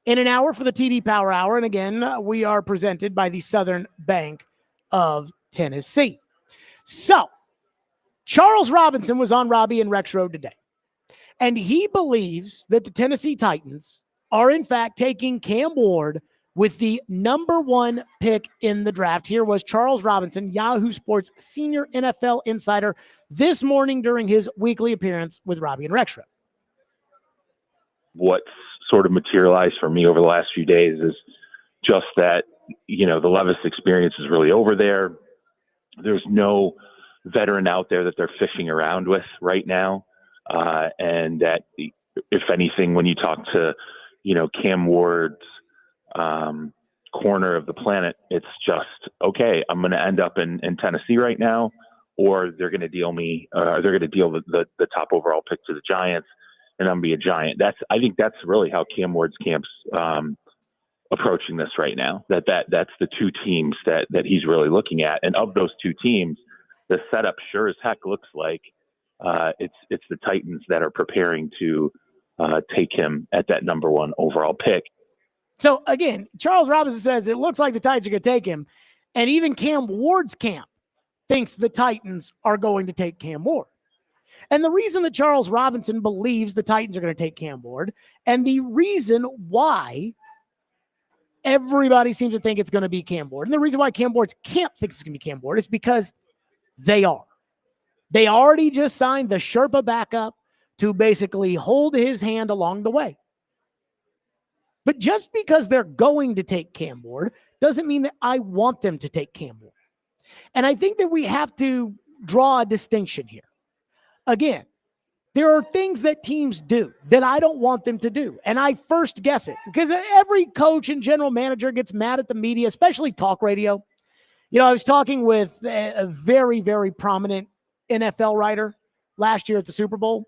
in an hour for the TD Power Hour, and again, we are presented by the Southern Bank of Tennessee. So, Charles Robinson was on Robbie and Rex Road today, and he believes that the Tennessee Titans are, in fact, taking Cam Ward with the number 1 pick in the draft. Here was Charles Robinson, Yahoo Sports senior NFL insider, this morning during his weekly appearance with Robbie and Rextra. What's sort of materialized for me over the last few days is just that, the Levis experience is really over there. There's no veteran out there that they're fishing around with right now. And that, if anything, when you talk to, Cam Ward's corner of the planet, it's just, okay, I'm going to end up in Tennessee right now, or they're going to deal me, they're going to deal the top overall pick to the Giants, and I'm going to be a Giant. I think that's really how Cam Ward's camp's approaching this right now. That's the 2 teams that he's really looking at. And of those 2 teams, the setup sure as heck looks like it's the Titans that are preparing to take him at that number 1 overall pick. So, again, Charles Robinson says it looks like the Titans are going to take him, and even Cam Ward's camp thinks the Titans are going to take Cam Ward. And the reason that Charles Robinson believes the Titans are going to take Cam Ward, and the reason why everybody seems to think it's going to be Cam Ward, and the reason why Cam Ward's camp thinks it's going to be Cam Ward is because they are. They already just signed the Sherpa backup to basically hold his hand along the way. But just because they're going to take Cam Ward doesn't mean that I want them to take Cam Ward. And I think that we have to draw a distinction here. Again, there are things that teams do that I don't want them to do. And I first guess it because every coach and general manager gets mad at the media, especially talk radio. I was talking with a very, very prominent NFL writer last year at the Super Bowl.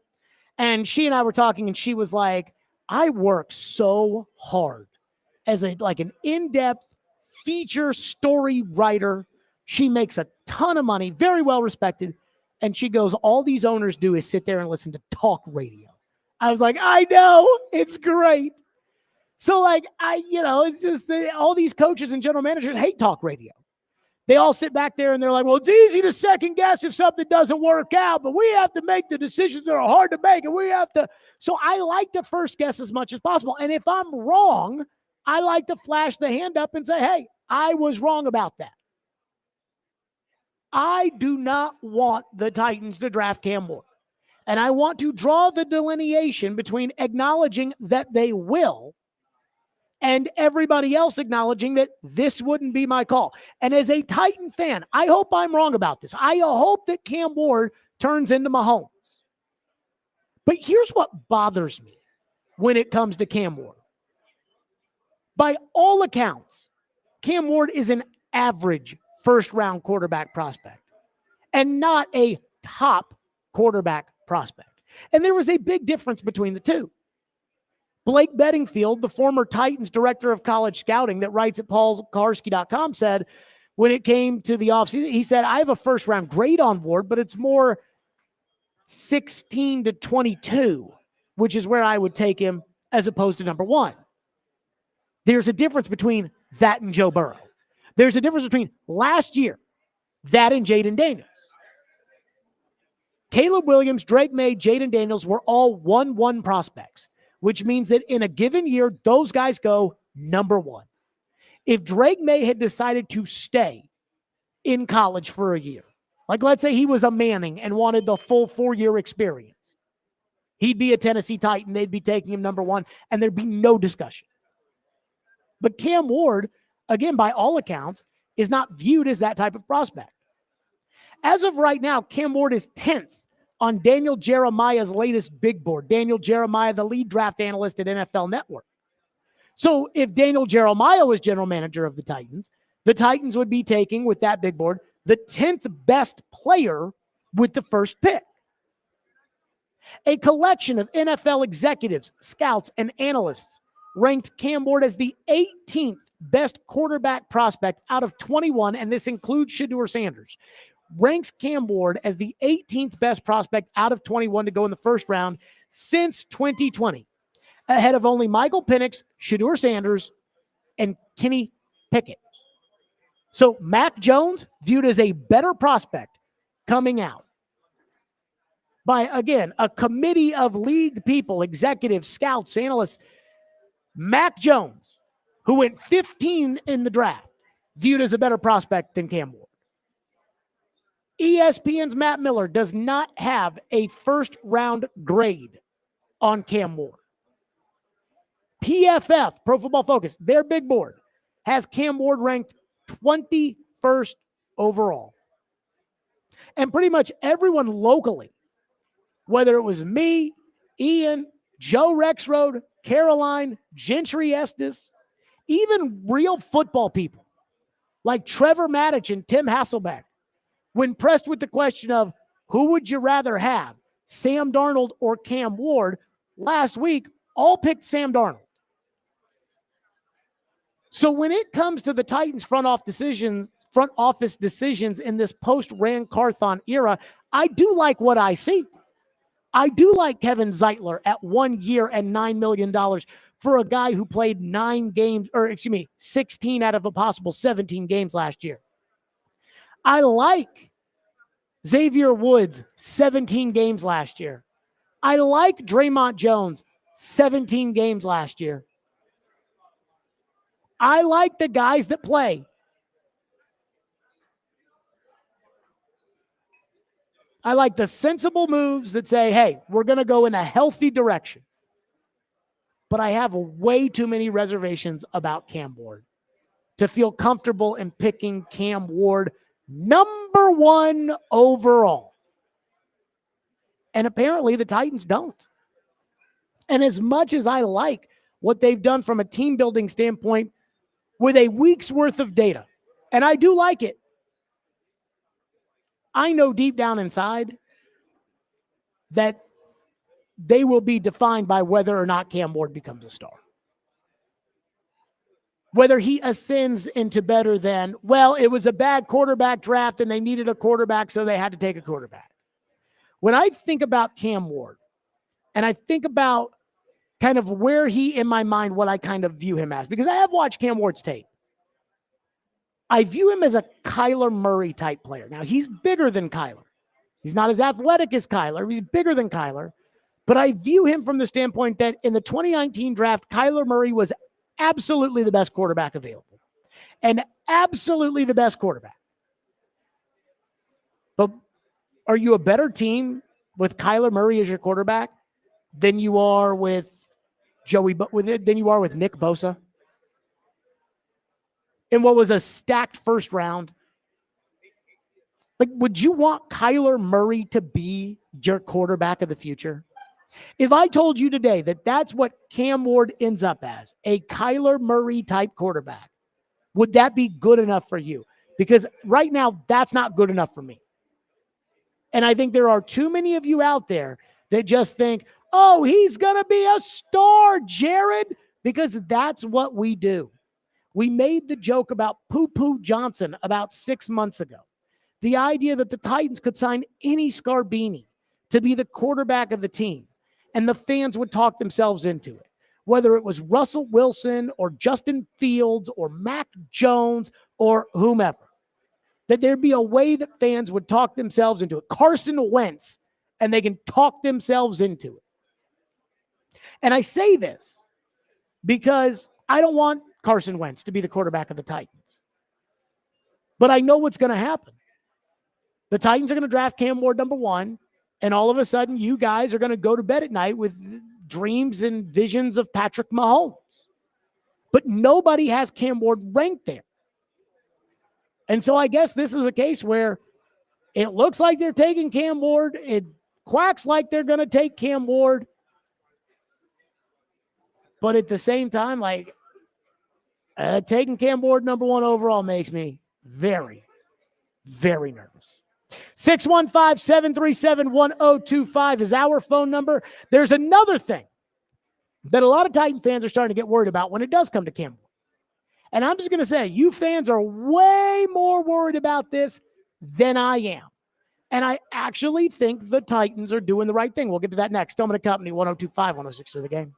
And she and I were talking, and she was like, I work so hard as an in-depth feature story writer. She makes a ton of money, very well respected. And she goes, all these owners do is sit there and listen to talk radio. I was like, I know, it's great. So it's just all these coaches and general managers hate talk radio. They all sit back there and they're like, well, it's easy to second guess if something doesn't work out, but we have to make the decisions that are hard to make, and we have to. So I like to first guess as much as possible. And if I'm wrong, I like to flash the hand up and say, hey, I was wrong about that. I do not want the Titans to draft Cam Ward. And I want to draw the delineation between acknowledging that they will and everybody else acknowledging that this wouldn't be my call. And as a Titan fan, I hope I'm wrong about this. I hope that Cam Ward turns into Mahomes. But here's what bothers me when it comes to Cam Ward. By all accounts, Cam Ward is an average first-round quarterback prospect and not a top quarterback prospect. And there was a big difference between the two. Blake Bedingfield, the former Titans director of college scouting that writes at paulkarski.com, said when it came to the offseason, he said, I have a first-round grade on Ward, but it's more 16 to 22, which is where I would take him as opposed to number 1. There's a difference between that and Joe Burrow. There's a difference between last year, that and Jaden Daniels. Caleb Williams, Drake May, Jaden Daniels were all 1-1 prospects, which means that in a given year, those guys go number 1. If Drake May had decided to stay in college for a year, like let's say he was a Manning and wanted the full 4-year experience, he'd be a Tennessee Titan. They'd be taking him number 1, and there'd be no discussion. But Cam Ward, again, by all accounts, is not viewed as that type of prospect. As of right now, Cam Ward is 10th on Daniel Jeremiah's latest big board. Daniel Jeremiah, the lead draft analyst at NFL Network. So if Daniel Jeremiah was general manager of the Titans would be taking, with that big board, the 10th best player with the first pick. A collection of NFL executives, scouts, and analysts ranked Cam Ward as the 18th best quarterback prospect out of 21, and this includes Shedeur Sanders. Ranks Cam Ward as the 18th best prospect out of 21 to go in the first round since 2020, ahead of only Michael Penix, Shedeur Sanders, and Kenny Pickett. So Mac Jones viewed as a better prospect coming out by, again, a committee of league people, executives, scouts, analysts. Mac Jones, who went 15 in the draft, viewed as a better prospect than Cam Ward. ESPN's Matt Miller does not have a first-round grade on Cam Ward. PFF, Pro Football Focus, their big board, has Cam Ward ranked 21st overall. And pretty much everyone locally, whether it was me, Ian, Joe Rexroad, Caroline, Gentry Estes, even real football people like Trevor Maddich and Tim Hasselbeck, when pressed with the question of who would you rather have, Sam Darnold or Cam Ward, last week, all picked Sam Darnold. So when it comes to the Titans front office decisions in this post-Rand Carthon era, I do like what I see. I do like Kevin Zeitler at 1 year and $9 million for a guy who played 16 out of a possible 17 games last year. I like Xavier Woods, 17 games last year. I like Draymond Jones, 17 games last year. I like the guys that play. I like the sensible moves that say, hey, we're going to go in a healthy direction. But I have way too many reservations about Cam Ward to feel comfortable in picking Cam Ward number 1 overall. And apparently the Titans don't. And as much as I like what they've done from a team building standpoint with a week's worth of data, and I do like it, I know deep down inside that they will be defined by whether or not Cam Ward becomes a star. Whether he ascends into better than, well, it was a bad quarterback draft and they needed a quarterback, so they had to take a quarterback. When I think about Cam Ward, and I think about kind of where he, in my mind, what I kind of view him as, because I have watched Cam Ward's tape. I view him as a Kyler Murray type player. Now, he's bigger than Kyler. He's not as athletic as Kyler. He's bigger than Kyler. But I view him from the standpoint that in the 2019 draft, Kyler Murray was absolutely the best quarterback available. And absolutely the best quarterback. But are you a better team with Kyler Murray as your quarterback than you are with than you are with Nick Bosa? In what was a stacked first round? Like, would you want Kyler Murray to be your quarterback of the future? If I told you today that that's what Cam Ward ends up as, a Kyler Murray type quarterback, would that be good enough for you? Because right now, that's not good enough for me. And I think there are too many of you out there that just think, oh, he's going to be a star, Jared, because that's what we do. We made the joke about Poo-Poo Johnson about 6 months ago. The idea that the Titans could sign any Scarbini to be the quarterback of the team, and the fans would talk themselves into it. Whether it was Russell Wilson or Justin Fields or Mac Jones or whomever, that there'd be a way that fans would talk themselves into it. Carson Wentz, and they can talk themselves into it. And I say this because I don't want Carson Wentz to be the quarterback of the Titans. But I know what's going to happen. The Titans are going to draft Cam Ward number 1, and all of a sudden you guys are going to go to bed at night with dreams and visions of Patrick Mahomes. But nobody has Cam Ward ranked there. And so I guess this is a case where It looks like they're taking Cam Ward. It quacks like they're going to take Cam Ward. But at the same time, like, taking Cam Ward number 1 overall makes me very, very nervous. 615-737-1025 is our phone number. There's another thing that a lot of Titan fans are starting to get worried about when it does come to Cam Ward. And I'm just going to say, you fans are way more worried about this than I am. And I actually think the Titans are doing the right thing. We'll get to that next. Stillman & Company, 102.5, 106 through the game.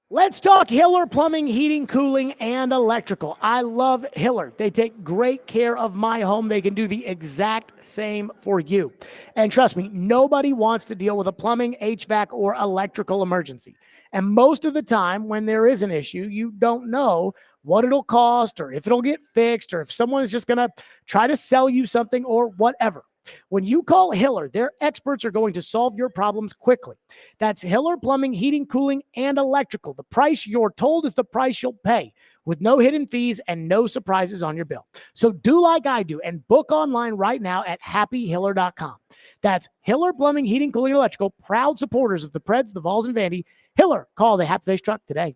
Let's talk Hiller Plumbing, Heating, Cooling, and Electrical. I love Hiller. They take great care of my home. They can do the exact same for you. And trust me, nobody wants to deal with a plumbing, HVAC, or electrical emergency. And most of the time when there is an issue, you don't know what it'll cost or if it'll get fixed or if someone is just going to try to sell you something or whatever. When you call Hiller, their experts are going to solve your problems quickly. That's Hiller Plumbing, Heating, Cooling, and Electrical. The price you're told is the price you'll pay with no hidden fees and no surprises on your bill. So do like I do and book online right now at happyhiller.com. That's Hiller Plumbing, Heating, Cooling, and Electrical, proud supporters of the Preds, the Vols, and Vandy. Hiller, call the Happy Face Truck today.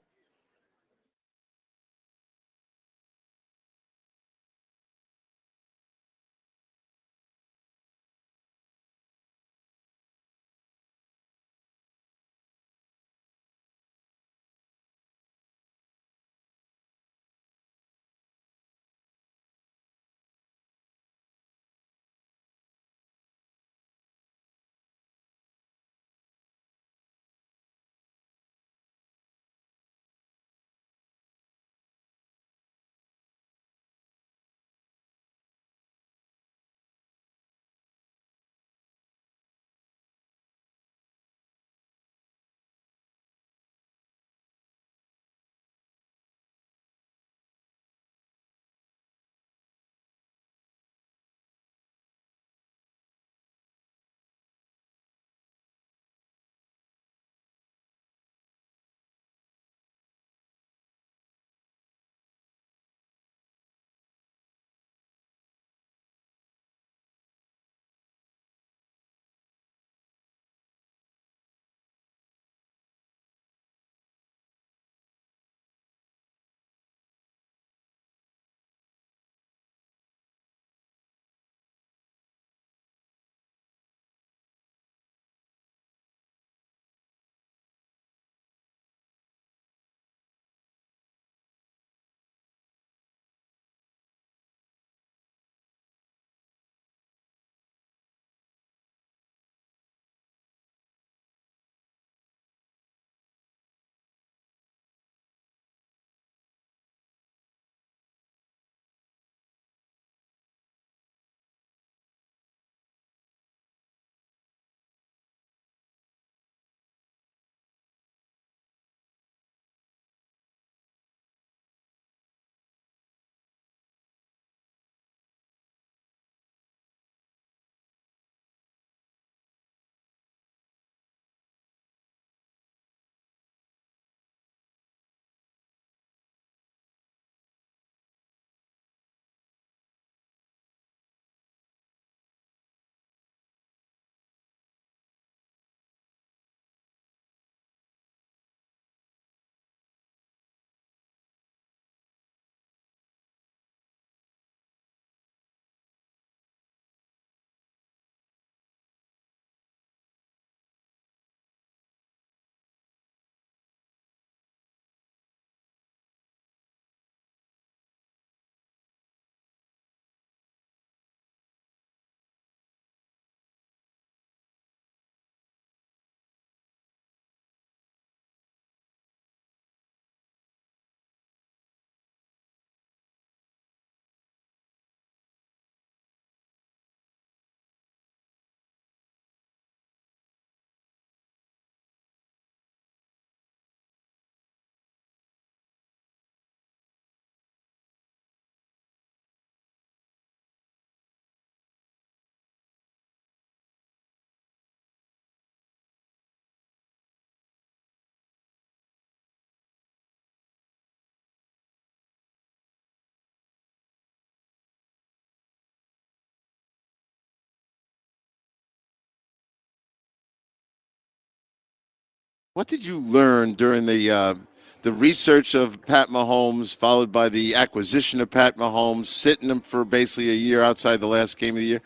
What did you learn during the research of Pat Mahomes, followed by the acquisition of Pat Mahomes, sitting him for basically a year outside the last game of the year,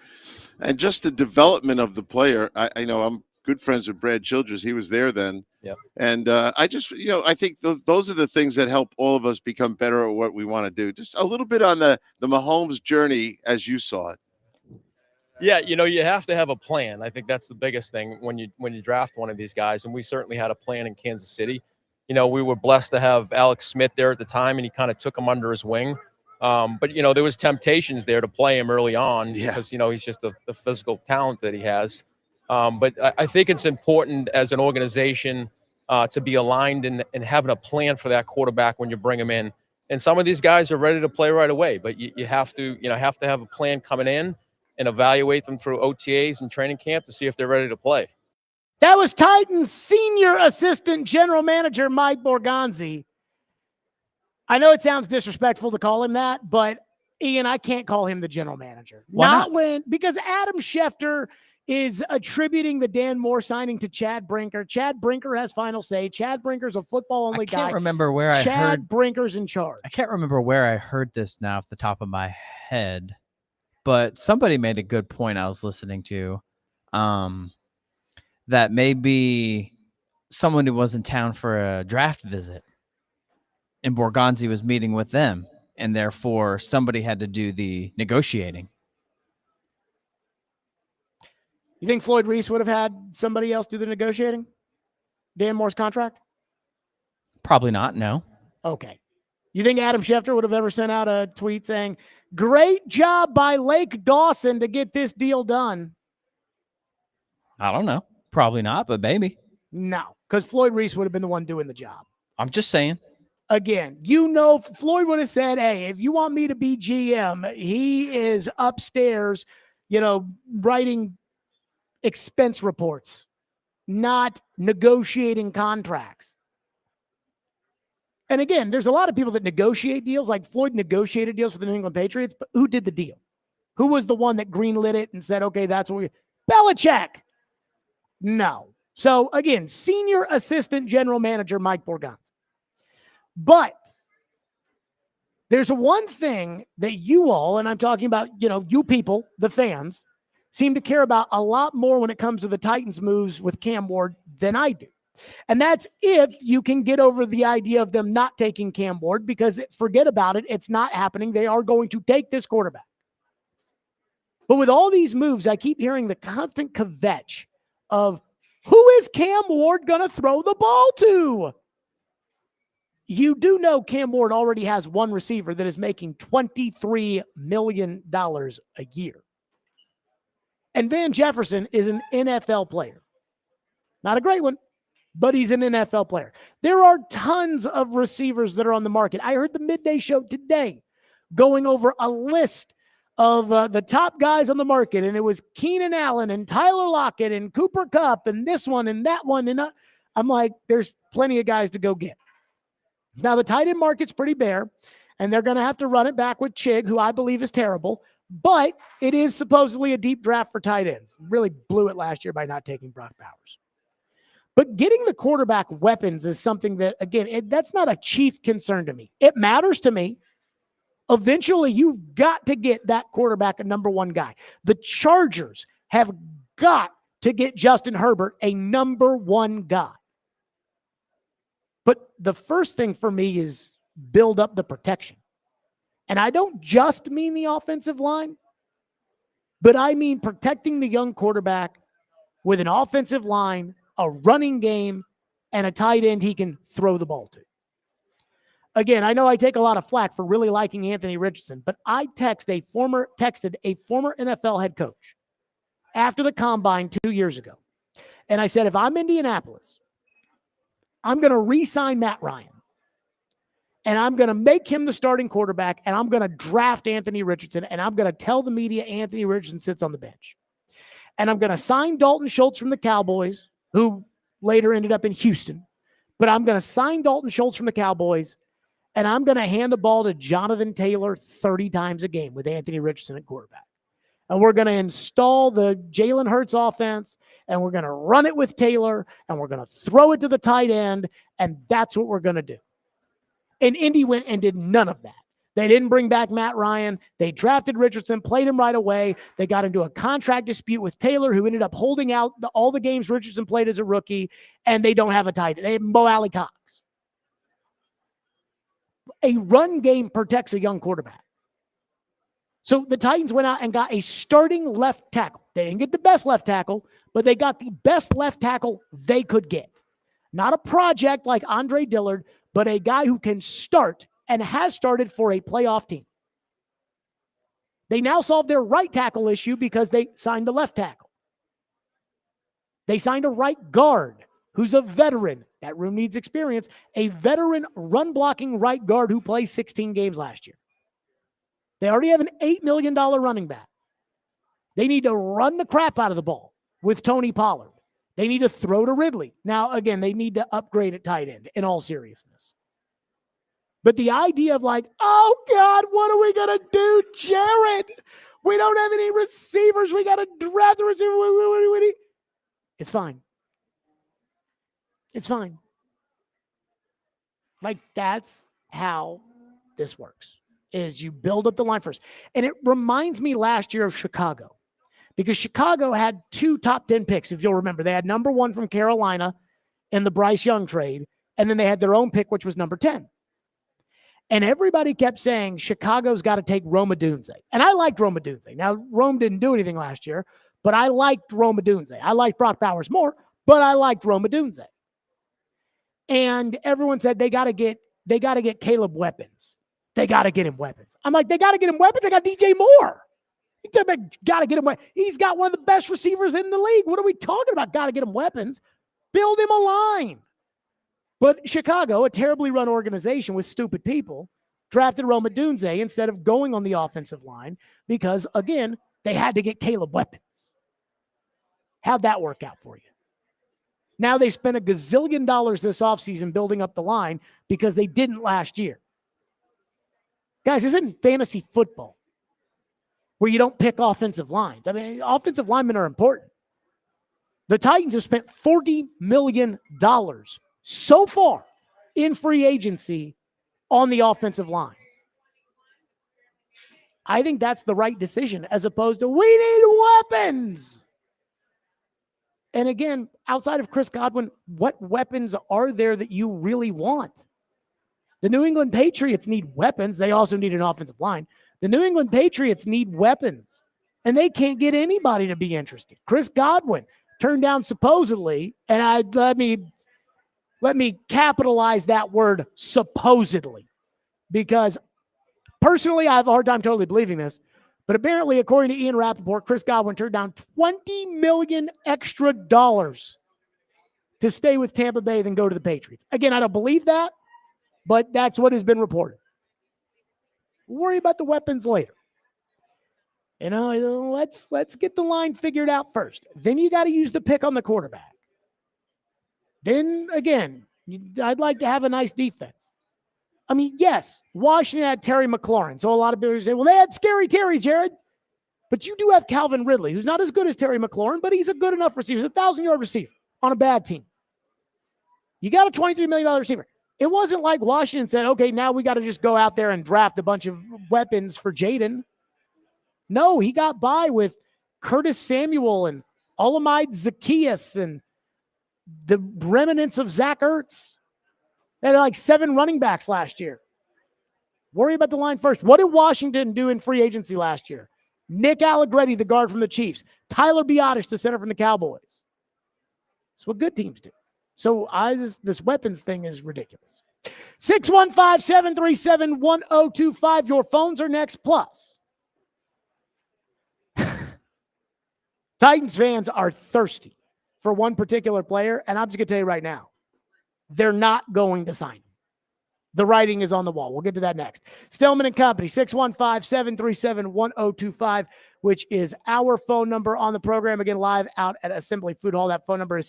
and just the development of the player? I know I'm good friends with Brad Childress. He was there then. Yep. And I just, I think those are the things that help all of us become better at what we want to do. Just a little bit on the Mahomes journey as you saw it. Yeah, you have to have a plan. I think that's the biggest thing when you draft one of these guys, and we certainly had a plan in Kansas City. We were blessed to have Alex Smith there at the time, and he kind of took him under his wing. But there was temptations there to play him early on because he's just the physical talent that he has. But I think it's important as an organization to be aligned and having a plan for that quarterback when you bring him in. And some of these guys are ready to play right away, but you have to have a plan coming in and evaluate them through OTAs and training camp to see if they're ready to play. That was Titans senior assistant general manager Mike Borgonzi. I know it sounds disrespectful to call him that, but Ian, I can't call him the general manager. Why not? Because Adam Schefter is attributing the Dan Moore signing to Chad Brinker. Chad Brinker has final say. Chad Brinker's a football-only guy. I can't remember where I Chad heard. Brinker's in charge. I can't remember where I heard this now off the top of my head, but somebody made a good point I was listening to, that maybe someone who was in town for a draft visit and Borgonzi was meeting with them, and therefore somebody had to do the negotiating. You think Floyd Reese would have had somebody else do the negotiating? Dan Moore's contract? Probably not, no. Okay. You think Adam Schefter would have ever sent out a tweet saying, "Great job by Lake Dawson to get this deal done"? I don't know. Probably not, but maybe. No, because Floyd Reese would have been the one doing the job. I'm just saying. Again, Floyd would have said, "Hey, if you want me to be GM, he is upstairs, writing expense reports, not negotiating contracts." And again, there's a lot of people that negotiate deals, like Floyd negotiated deals for the New England Patriots, but who did the deal? Who was the one that greenlit it and said, "Okay, that's what Belichick"? No. So again, senior assistant general manager Mike Borgonzi. But there's one thing that you all, and I'm talking about, you people, the fans, seem to care about a lot more when it comes to the Titans moves with Cam Ward than I do. And that's if you can get over the idea of them not taking Cam Ward, because forget about it. It's not happening. They are going to take this quarterback. But with all these moves, I keep hearing the constant kvetch of who is Cam Ward going to throw the ball to? You do know Cam Ward already has one receiver that is making $23 million a year. And Van Jefferson is an NFL player. Not a great one, but he's an NFL player. There are tons of receivers that are on the market. I heard the midday show today going over a list of the top guys on the market, and it was Keenan Allen and Tyler Lockett and Cooper Kupp and this one and that one. And I'm like, there's plenty of guys to go get. Now, the tight end market's pretty bare, and they're going to have to run it back with Chig, who I believe is terrible, but it is supposedly a deep draft for tight ends. Really blew it last year by not taking Brock Bowers. But getting the quarterback weapons is something that, again, that's not a chief concern to me. It matters to me. Eventually, you've got to get that quarterback a number one guy. The Chargers have got to get Justin Herbert a number one guy. But the first thing for me is build up the protection. And I don't just mean the offensive line, but I mean protecting the young quarterback with an offensive line, a running game, and a tight end he can throw the ball to. Again, I know I take a lot of flack for really liking Anthony Richardson, but I texted a former NFL head coach after the combine 2 years ago. And I said, if I'm Indianapolis, I'm going to re-sign Matt Ryan. And I'm going to make him the starting quarterback, and I'm going to draft Anthony Richardson, and I'm going to tell the media Anthony Richardson sits on the bench. And I'm going to sign Dalton Schultz from the Cowboys, who later ended up in Houston. But I'm going to sign Dalton Schultz from the Cowboys, and I'm going to hand the ball to Jonathan Taylor 30 times a game with Anthony Richardson at quarterback. and we're going to install the Jalen Hurts offense, and we're going to run it with Taylor, and we're going to throw it to the tight end, and that's what we're going to do. And Indy went and did none of that. They didn't bring back Matt Ryan. They drafted Richardson, played him right away. They got into a contract dispute with Taylor, who ended up holding out all the games Richardson played as a rookie, and they don't have a tight end. They have Mo Alley Cox. A run game protects a young quarterback. So the Titans went out and got a starting left tackle. They didn't get the best left tackle, but they got the best left tackle they could get. Not a project like Andre Dillard, but a guy who can start and has started for a playoff team. They now solved their right tackle issue because they signed the left tackle. They signed a right guard who's a veteran. That room needs experience. A veteran run-blocking right guard who plays 16 games last year. They already have an $8 million running back. They need to run the crap out of the ball with Tony Pollard. They need to throw to Ridley. Now, again, they need to upgrade at tight end, in all seriousness. But the idea of like, oh, God, what are we going to do, Jared? We don't have any receivers. We got to draft the receiver. It's fine. It's fine. Like, that's how this works, is you build up the line first. And it reminds me last year of Chicago, because Chicago had 2 top 10 picks, if you'll remember. They had number 1 from Carolina in the Bryce Young trade, and then they had their own pick, which was number 10. And everybody kept saying Chicago's got to take Rome Odunze. And I liked Rome Odunze. Now, Rome didn't do anything last year, but I liked Rome Odunze. I liked Brock Bowers more, but I liked Rome Odunze. And everyone said they got to get Caleb weapons. They got to get him weapons. I'm like, they got to get him weapons. They got DJ Moore. Got to get him. He's got one of the best receivers in the league. What are we talking about? Got to get him weapons. Build him a line. But Chicago, a terribly run organization with stupid people, drafted Rome Odunze instead of going on the offensive line because, again, they had to get Caleb weapons. How'd that work out for you? Now they spent $1 gazillion this offseason building up the line because they didn't last year. Guys, this isn't fantasy football where you don't pick offensive lines. I mean, offensive linemen are important. The Titans have spent $40 million so far in free agency on the offensive line. I think that's the right decision as opposed to we need weapons. And again, outside of Chris Godwin, what weapons are there that you really want? The New England Patriots need weapons. They also need an offensive line. The New England Patriots need weapons, and they can't get anybody to be interested. Chris Godwin turned down supposedly, and let me capitalize that word supposedly, because personally I have a hard time totally believing this, but apparently according to Ian Rappaport, Chris Godwin turned down $20 million extra to stay with Tampa Bay than go to the Patriots. Again, I don't believe that, but that's what has been reported. We'll worry about the weapons later. You know, let's get the line figured out first. Then you got to use the pick on the quarterback. Then, again, I'd like to have a nice defense. I mean, yes, Washington had Terry McLaurin. So a lot of people say, well, they had Scary Terry, Jared. But you do have Calvin Ridley, who's not as good as Terry McLaurin, but he's a good enough receiver. He's a 1,000-yard receiver on a bad team. You got a $23 million receiver. It wasn't like Washington said, okay, now we got to just go out there and draft a bunch of weapons for Jaden. No, he got by with Curtis Samuel and Olamide Zacchaeus and the remnants of Zach Ertz. They had like 7 running backs last year. Worry about the line first. What did Washington do in free agency last year? Nick Allegretti, the guard from the Chiefs. Tyler Biotish, the center from the Cowboys. That's what good teams do. So this weapons thing is ridiculous. 615-737-1025. Your phones are next. Plus, Titans fans are thirsty for one particular player, and I'm just going to tell you right now, they're not going to sign him. The writing is on the wall. We'll get to that next. Stillman and Company, 615-737-1025, which is our phone number on the program. Again, live out at Assembly Food Hall. That phone number is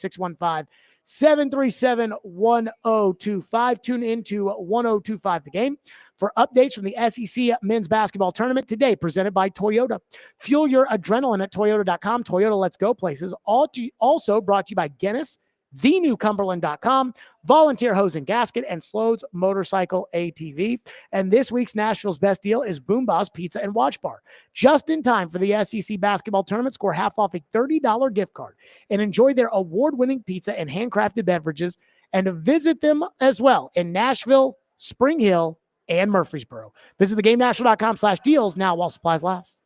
737-1025. Tune into 1025 The Game for updates from the SEC men's basketball tournament today, presented by Toyota. Fuel your adrenaline at Toyota.com. Toyota, let's go places. Also brought to you by Guinness, thenewcumberland.com, Volunteer Hose and Gasket, and Slode's Motorcycle ATV. And this week's Nashville's best deal is Boom Boss Pizza and Watch Bar. Just in time for the SEC basketball tournament, score half off a $30 gift card and enjoy their award-winning pizza and handcrafted beverages, and to visit them as well in Nashville, Spring Hill, and Murfreesboro. Visit theGameNashville.com/deals now while supplies last.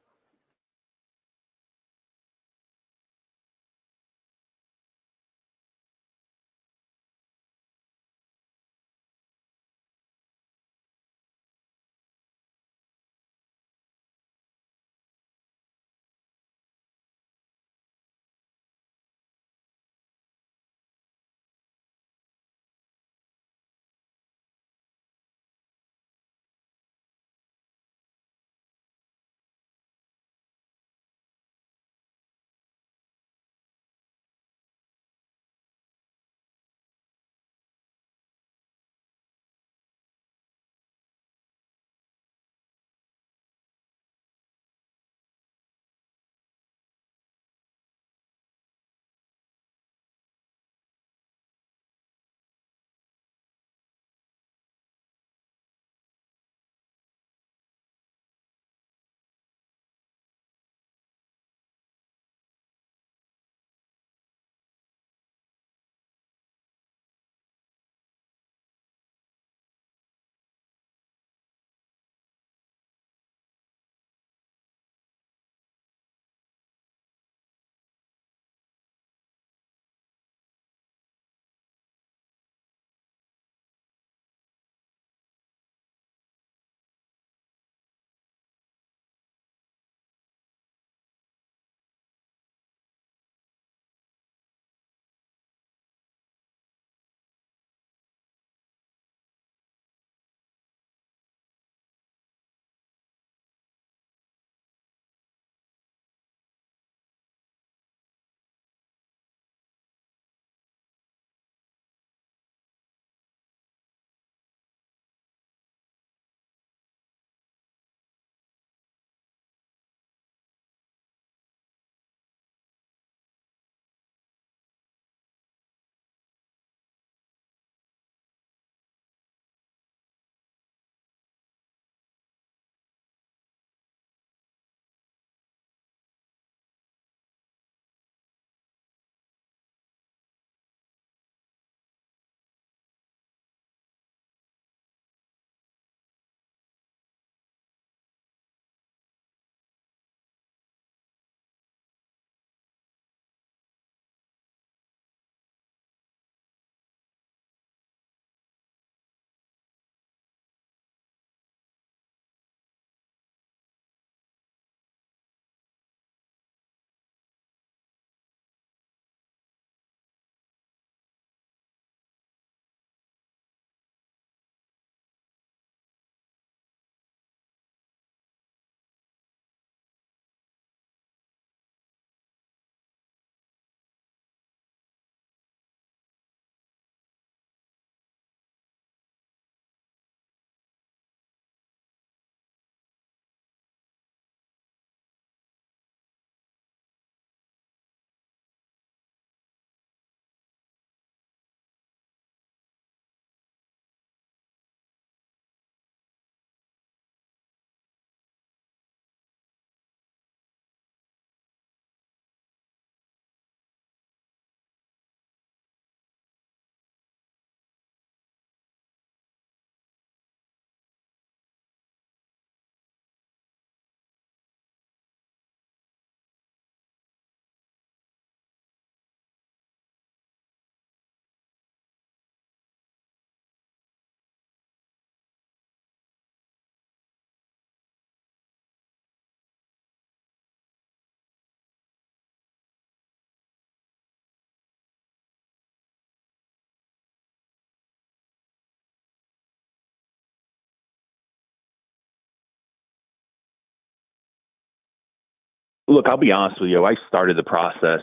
Look, I'll be honest with you. I started the process.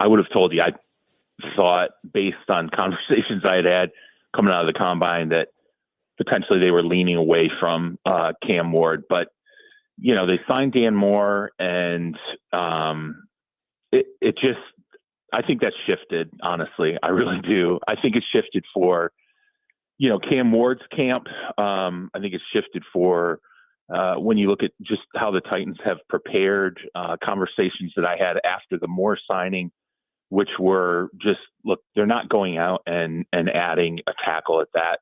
I would have told you thought, based on conversations I had coming out of the combine, that potentially they were leaning away from Cam Ward. But, you know, they signed Dan Moore, and it just, I think that's shifted, honestly. I really do. I think it's shifted for, you know, Cam Ward's camp. I think it's shifted for when you look at just how the Titans have prepared, conversations that I had after the Moore signing, which were just, look, they're not going out and adding a tackle at that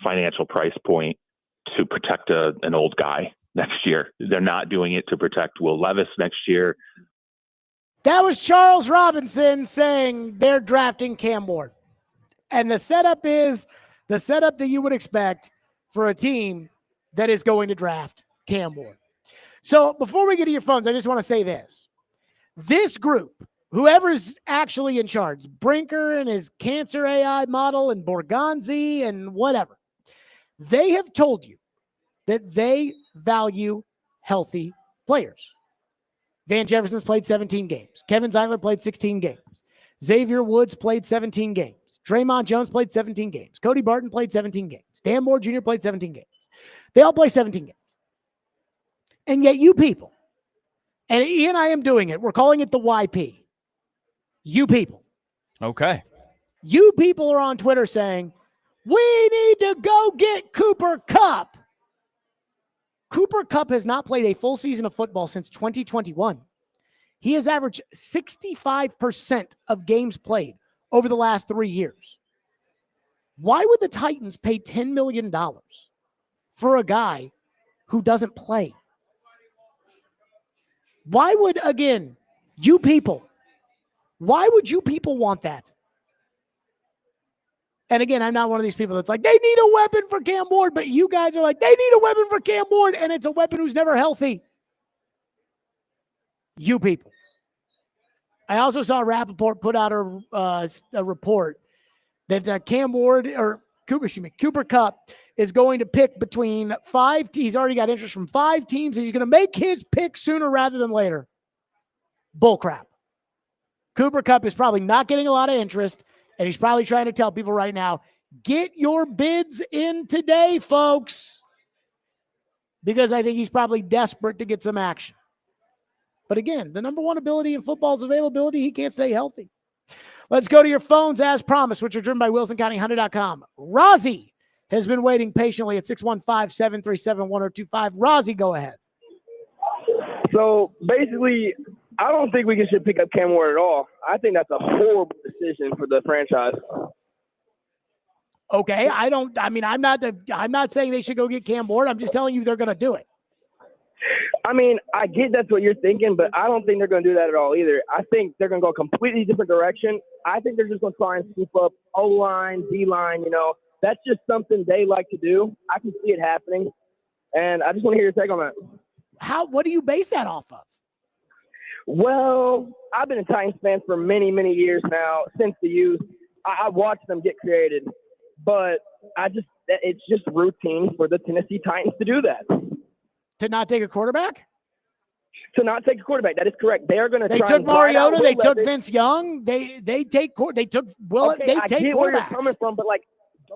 financial price point to protect an old guy next year. They're not doing it to protect Will Levis next year. That was Charles Robinson saying they're drafting Cam Ward. And the setup is the setup that you would expect for a team that is going to draft Cam Ward. So before we get to your phones, I just want to say this. This group, whoever's actually in charge, Brinker and his cancer AI model and Borgonzi and whatever, they have told you that they value healthy players. Van Jefferson's played 17 games. Kevin Zeitler played 16 games. Xavier Woods played 17 games. Draymond Jones played 17 games. Cody Barton played 17 games. Dan Moore Jr. played 17 games. They all play 17 games. And yet you people, and Ian and I am doing it, we're calling it the YP. You people. Okay. You people are on Twitter saying, we need to go get Cooper Kupp. Cooper Kupp has not played a full season of football since 2021. He has averaged 65% of games played over the last 3 years. Why would the Titans pay $10 million for a guy who doesn't play? Why would, again, you people, why would you people want that? And again, I'm not one of these people that's like, they need a weapon for Cam Ward, but you guys are like, they need a weapon for Cam Ward, and it's a weapon who's never healthy. You people. I also saw Rappaport put out a report that Cam Ward, or Cooper Kupp is going to pick between 5 teams. He's already got interest from 5 teams, and he's going to make his pick sooner rather than later. Bullcrap. Cooper Kupp is probably not getting a lot of interest, and he's probably trying to tell people right now, get your bids in today, folks, because I think he's probably desperate to get some action. But again, the number one ability in football is availability. He can't stay healthy. Let's go to your phones as promised, which are driven by WilsonCountyHunter.com. Rozzy has been waiting patiently at 615-737-1025. Rozzy, go ahead. So basically, I don't think we should pick up Cam Ward at all. I think that's a horrible decision for the franchise. Okay, I'm not saying they should go get Cam Ward. I'm just telling you they're going to do it. I mean, I get that's what you're thinking, but I don't think they're going to do that at all either. I think they're going to go a completely different direction. I think they're just going to try and scoop up O-line, D-line, That's just something they like to do. I can see it happening, and I just want to hear your take on that. What do you base that off of? Well, I've been a Titans fan for many, many years now, since the youth. I watched them get created, but it's just routine for the Tennessee Titans to do that. To not take a quarterback? To not take a quarterback. That is correct. They are going to try. They took Mariota. They took Levis. Vince Young. They take Will. Okay, they I take get quarterbacks. where you're coming from, but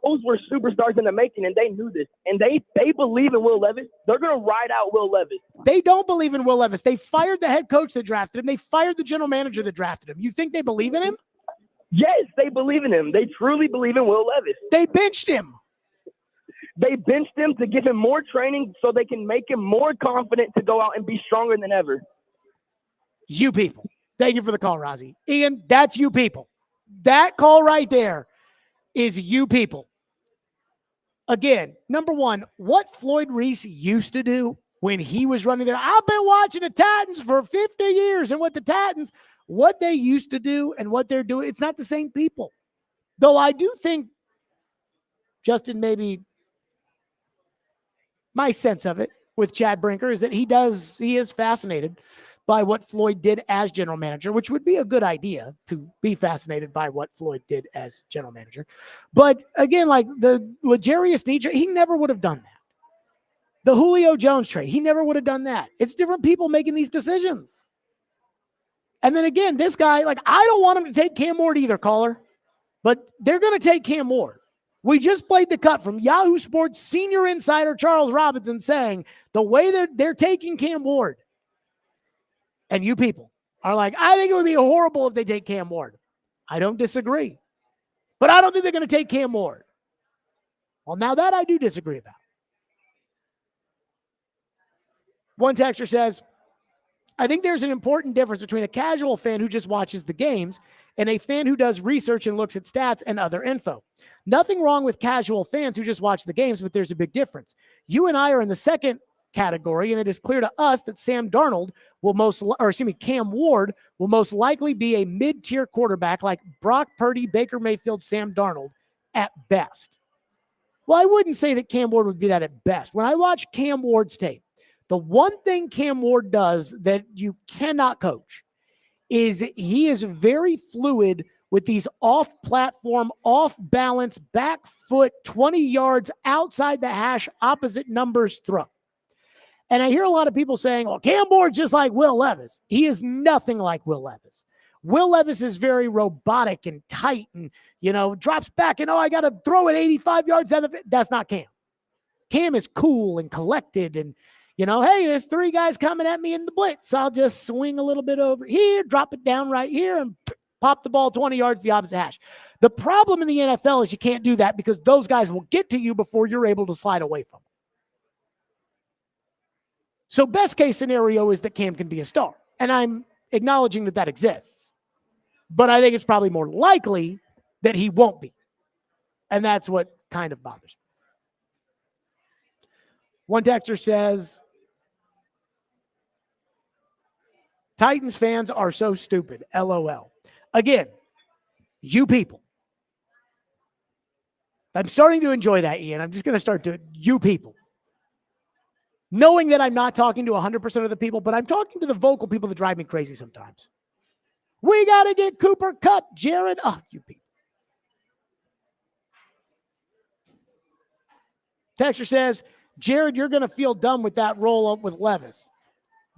those were superstars in the making, and they knew this. And they believe in Will Levis. They're going to ride out Will Levis. They don't believe in Will Levis. They fired the head coach that drafted him. They fired the general manager that drafted him. You think they believe in him? Yes, they believe in him. They truly believe in Will Levis. They benched him. They benched him to give him more training so they can make him more confident to go out and be stronger than ever. You people. Thank you for the call, Rozzy. Ian, that's you people. That call right there is you people. Again, number one, what Floyd Reese used to do when he was running there. I've been watching the Titans for 50 years, and what they used to do and what they're doing, it's not the same people. Though I do think, Justin, maybe my sense of it with Chad Brinker is that he is fascinated by what Floyd did as general manager, which would be a good idea to be fascinated by what Floyd did as general manager. But again, the L'Jarius Sneed trade, he never would have done that. The Julio Jones trade, he never would have done that. It's different people making these decisions. And then again, this guy, I don't want him to take Cam Ward either, caller. But they're going to take Cam Ward. We just played the cut from Yahoo Sports senior insider Charles Robinson saying the way they're taking Cam Ward. And you people are like, I think it would be horrible if they take Cam Ward. I don't disagree. But I don't think they're going to take Cam Ward. Well, now that I do disagree about. One texter says, I think there's an important difference between a casual fan who just watches the games and a fan who does research and looks at stats and other info. Nothing wrong with casual fans who just watch the games, but there's a big difference. You and I are in the second category, and it is clear to us that Cam Ward will most likely be a mid-tier quarterback like Brock Purdy, Baker Mayfield, Sam Darnold at best. Well, I wouldn't say that Cam Ward would be that at best. When I watch Cam Ward's tape, the one thing Cam Ward does that you cannot coach is he is very fluid with these off-platform, off-balance, back foot, 20 yards outside the hash, opposite numbers throw. And I hear a lot of people saying, well, Cam Ward's just like Will Levis. He is nothing like Will Levis. Will Levis is very robotic and tight and, drops back and, I got to throw it 85 yards out of it. That's not Cam. Cam is cool and collected and, hey, there's 3 guys coming at me in the blitz. I'll just swing a little bit over here, drop it down right here, and pop the ball 20 yards the opposite hash. The problem in the NFL is you can't do that because those guys will get to you before you're able to slide away from them. So best case scenario is that Cam can be a star. And I'm acknowledging that that exists. But I think it's probably more likely that he won't be. And that's what kind of bothers me. One texter says, Titans fans are so stupid. LOL. Again, you people. I'm starting to enjoy that, Ian. I'm just going to start to you people. Knowing that I'm not talking to 100% of the people, but I'm talking to the vocal people that drive me crazy sometimes. We got to get Cooper Kupp, Jared. Oh, you people. Texture says, Jared, you're going to feel dumb with that roll up with Levis.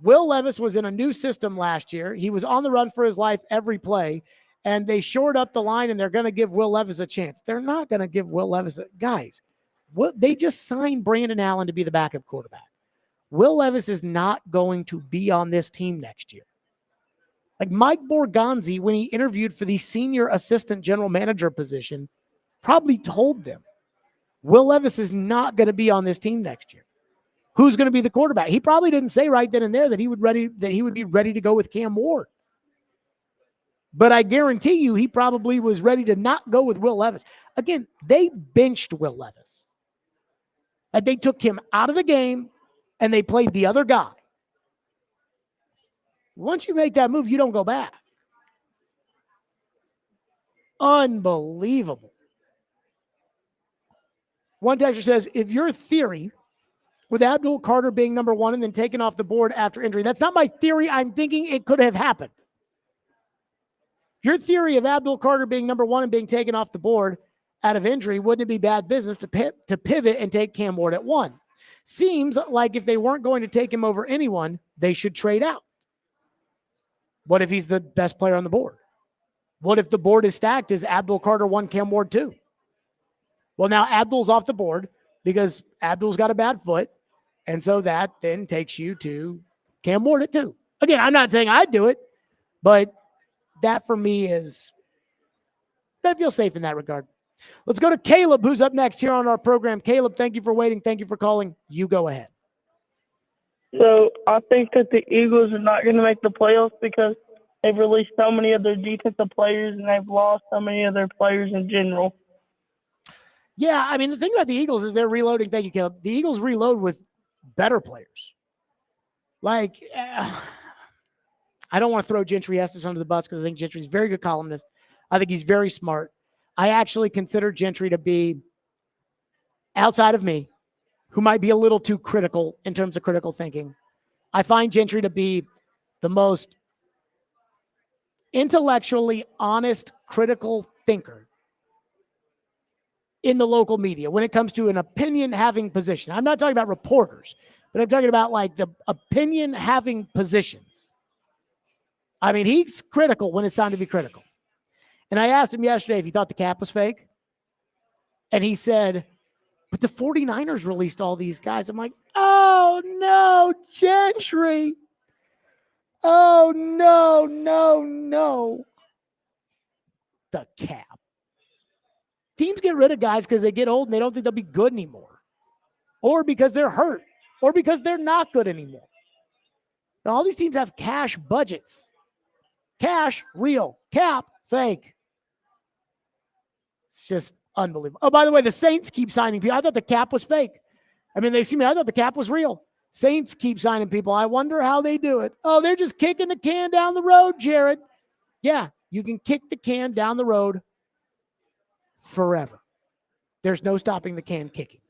Will Levis was in a new system last year. He was on the run for his life every play, and they shored up the line, and they're going to give Will Levis a chance. They're not going to give Will Levis guys. They just signed Brandon Allen to be the backup quarterback. Will Levis is not going to be on this team next year. Like Mike Borgonzi, when he interviewed for the senior assistant general manager position, probably told them, Will Levis is not going to be on this team next year. Who's going to be the quarterback? He probably didn't say right then and there that he would be ready to go with Cam Ward. But I guarantee you he probably was ready to not go with Will Levis. Again, they benched Will Levis. And they took him out of the game and they played the other guy. Once you make that move, you don't go back. Unbelievable. One texter says, if your theory with Abdul Carter being number 1 and then taken off the board after injury, that's not my theory. I'm thinking it could have happened. Your theory of Abdul Carter being number 1 and being taken off the board out of injury, wouldn't it be bad business to pivot and take Cam Ward at 1? Seems like if they weren't going to take him over anyone, they should trade out. What if he's the best player on the board? What if the board is stacked as Abdul Carter 1, Cam Ward 2? Well, now Abdul's off the board because Abdul's got a bad foot. And so that then takes you to Cam Ward at 2. Again, I'm not saying I'd do it, but that for me I feel safe in that regard. Let's go to Caleb, who's up next here on our program. Caleb, thank you for waiting. Thank you for calling. You go ahead. So I think that the Eagles are not going to make the playoffs because they've released so many of their defensive players and they've lost so many of their players in general. Yeah, I mean, the thing about the Eagles is they're reloading. Thank you, Caleb. The Eagles reload with better players. Like, I don't want to throw Gentry Estes under the bus because I think Gentry's a very good columnist. I think he's very smart. I actually consider Gentry to be, outside of me, who might be a little too critical in terms of critical thinking. I find Gentry to be the most intellectually honest, critical thinker in the local media when it comes to an opinion-having position. I'm not talking about reporters, but I'm talking about like the opinion-having positions. I mean, he's critical when it's time to be critical. And I asked him yesterday if he thought the cap was fake. And he said, but the 49ers released all these guys. I'm like, oh, no, Gentry. Oh, no, no, no. The cap. Teams get rid of guys because they get old and they don't think they'll be good anymore. Or because they're hurt. Or because they're not good anymore. Now, all these teams have cash budgets. Cash, real. Cap, fake. It's just unbelievable. Oh, by the way, the Saints keep signing people. I thought the cap was fake. I thought the cap was real. Saints keep signing people. I wonder how they do it. Oh, they're just kicking the can down the road, Jared. Yeah, you can kick the can down the road forever. There's no stopping the can kicking.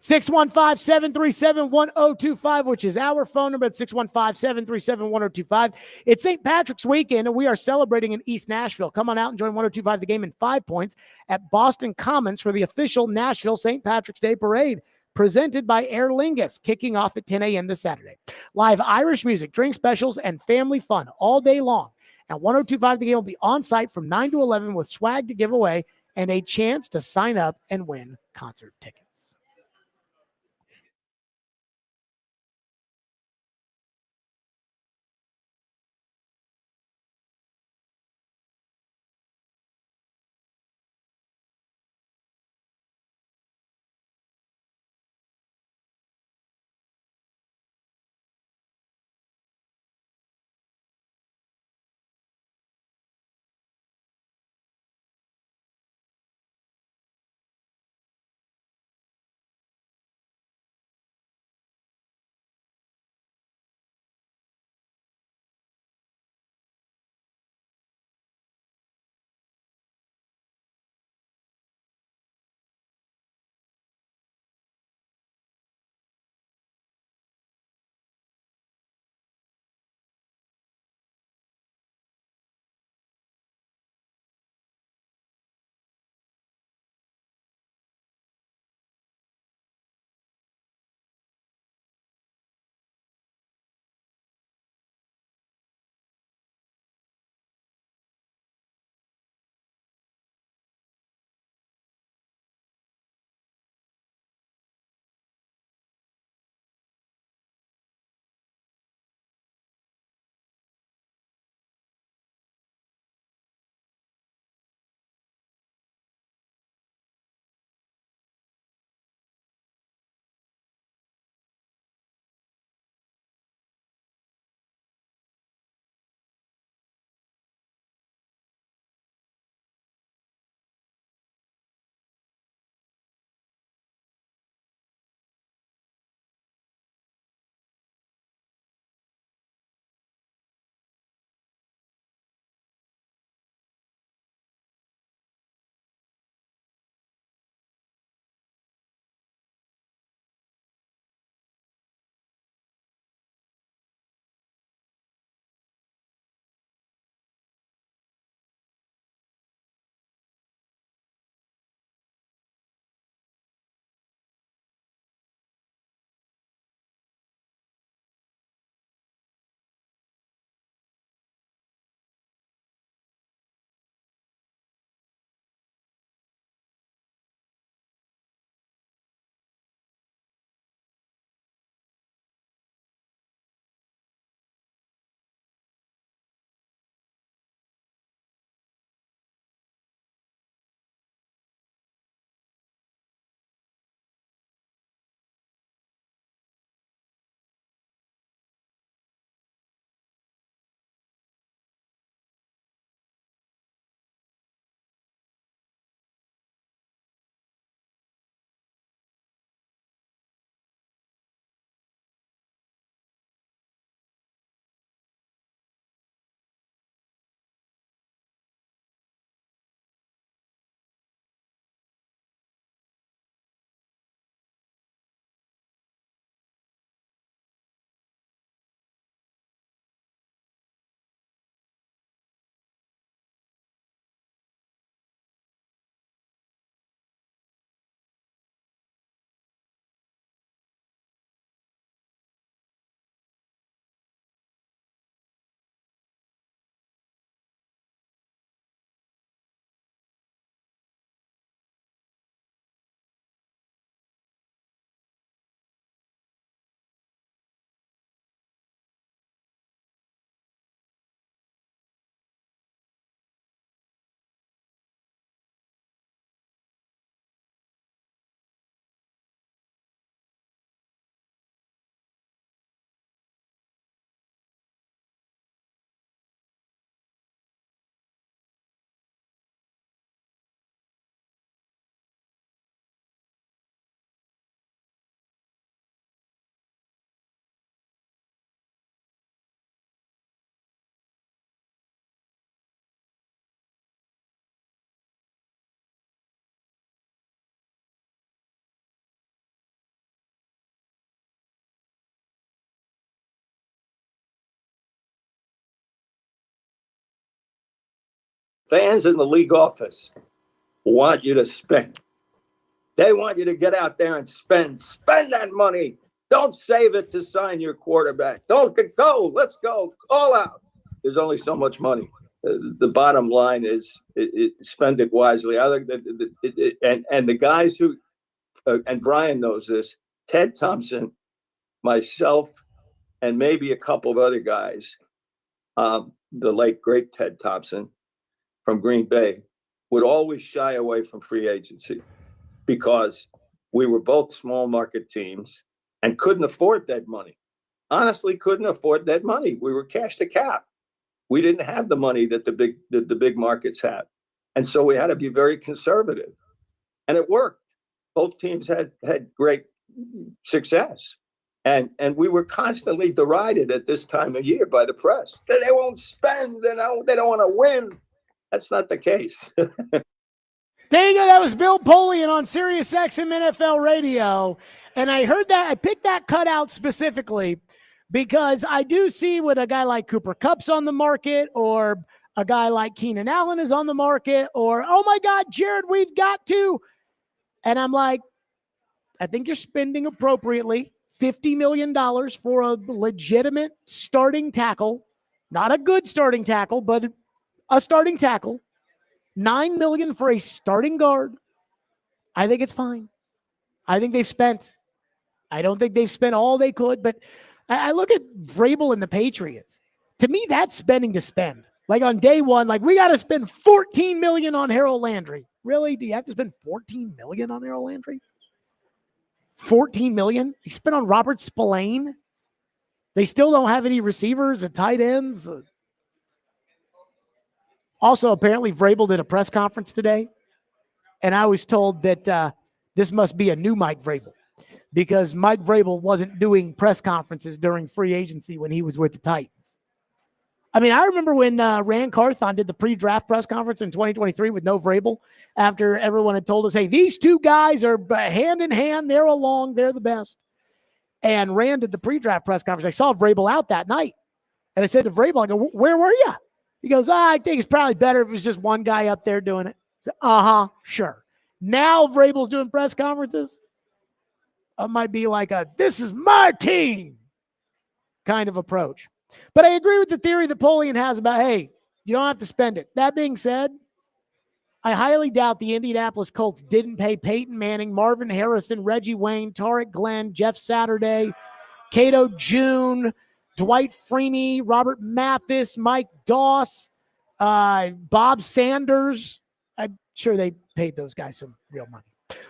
615-737-1025, which is our phone number at 615-737-1025. It's St. Patrick's weekend, and we are celebrating in East Nashville. Come on out and join 1025 The Game in 5 points at Boston Commons for the official Nashville St. Patrick's Day Parade, presented by Aer Lingus, kicking off at 10 a.m. this Saturday. Live Irish music, drink specials, and family fun all day long. And 1025 The Game will be on site from 9 to 11 with swag to give away and a chance to sign up and win concert tickets. fans in the league office want you to spend. They want you to get out there and spend that money. Don't save it to sign your quarterback. Don't go. Let's go. All out. There's only so much money. The bottom line is spend it wisely. I think that and the guys who and Brian knows this. Ted Thompson, myself, and maybe a couple of other guys. The late great Ted Thompson from Green Bay would always shy away from free agency because we were both small market teams and couldn't afford that money. Honestly, couldn't afford that money. We were cash to cap. We didn't have the money that the big markets had. And so we had to be very conservative. And it worked. Both teams had great success. And we were constantly derided at this time of year by the press. They won't spend, and they don't want to win. That's not the case. There you go. That was Bill Polian on Sirius XM NFL Radio. And I heard that. I picked that cut out specifically because I do see when a guy like Cooper Kupp's on the market, or a guy like Keenan Allen is on the market, or, oh my God, Jared, we've got to. And I'm like, I think you're spending appropriately. $50 million for a legitimate starting tackle, not a good starting tackle, but a starting tackle. $9 million for a starting guard. I think it's fine. I think they've spent. I don't think they've spent all they could, but I look at Vrabel and the Patriots. To me, that's spending to spend. Like on day one, like we got to spend $14 million on Harold Landry. Really? Do you have to spend $14 million on Harold Landry? $14 million? They spent on Robert Spillane. They still don't have any receivers and tight ends. Also, apparently, Vrabel did a press conference today, and I was told that this must be a new Mike Vrabel because Mike Vrabel wasn't doing press conferences during free agency when he was with the Titans. I mean, I remember when Rand Carthon did the pre-draft press conference in 2023 with no Vrabel after everyone had told us, hey, these two guys are hand in hand. They're along. They're the best. And Rand did the pre-draft press conference. I saw Vrabel out that night. And I said to Vrabel, I go, where were you? He goes, I think it's probably better if it was just one guy up there doing it. Said, sure. Now Vrabel's doing press conferences. It might be like this is my team kind of approach. But I agree with the theory that Polian has about, hey, you don't have to spend it. That being said, I highly doubt the Indianapolis Colts didn't pay Peyton Manning, Marvin Harrison, Reggie Wayne, Tarek Glenn, Jeff Saturday, Cato June, Dwight Freeney, Robert Mathis, Mike Doss, Bob Sanders. I'm sure they paid those guys some real money.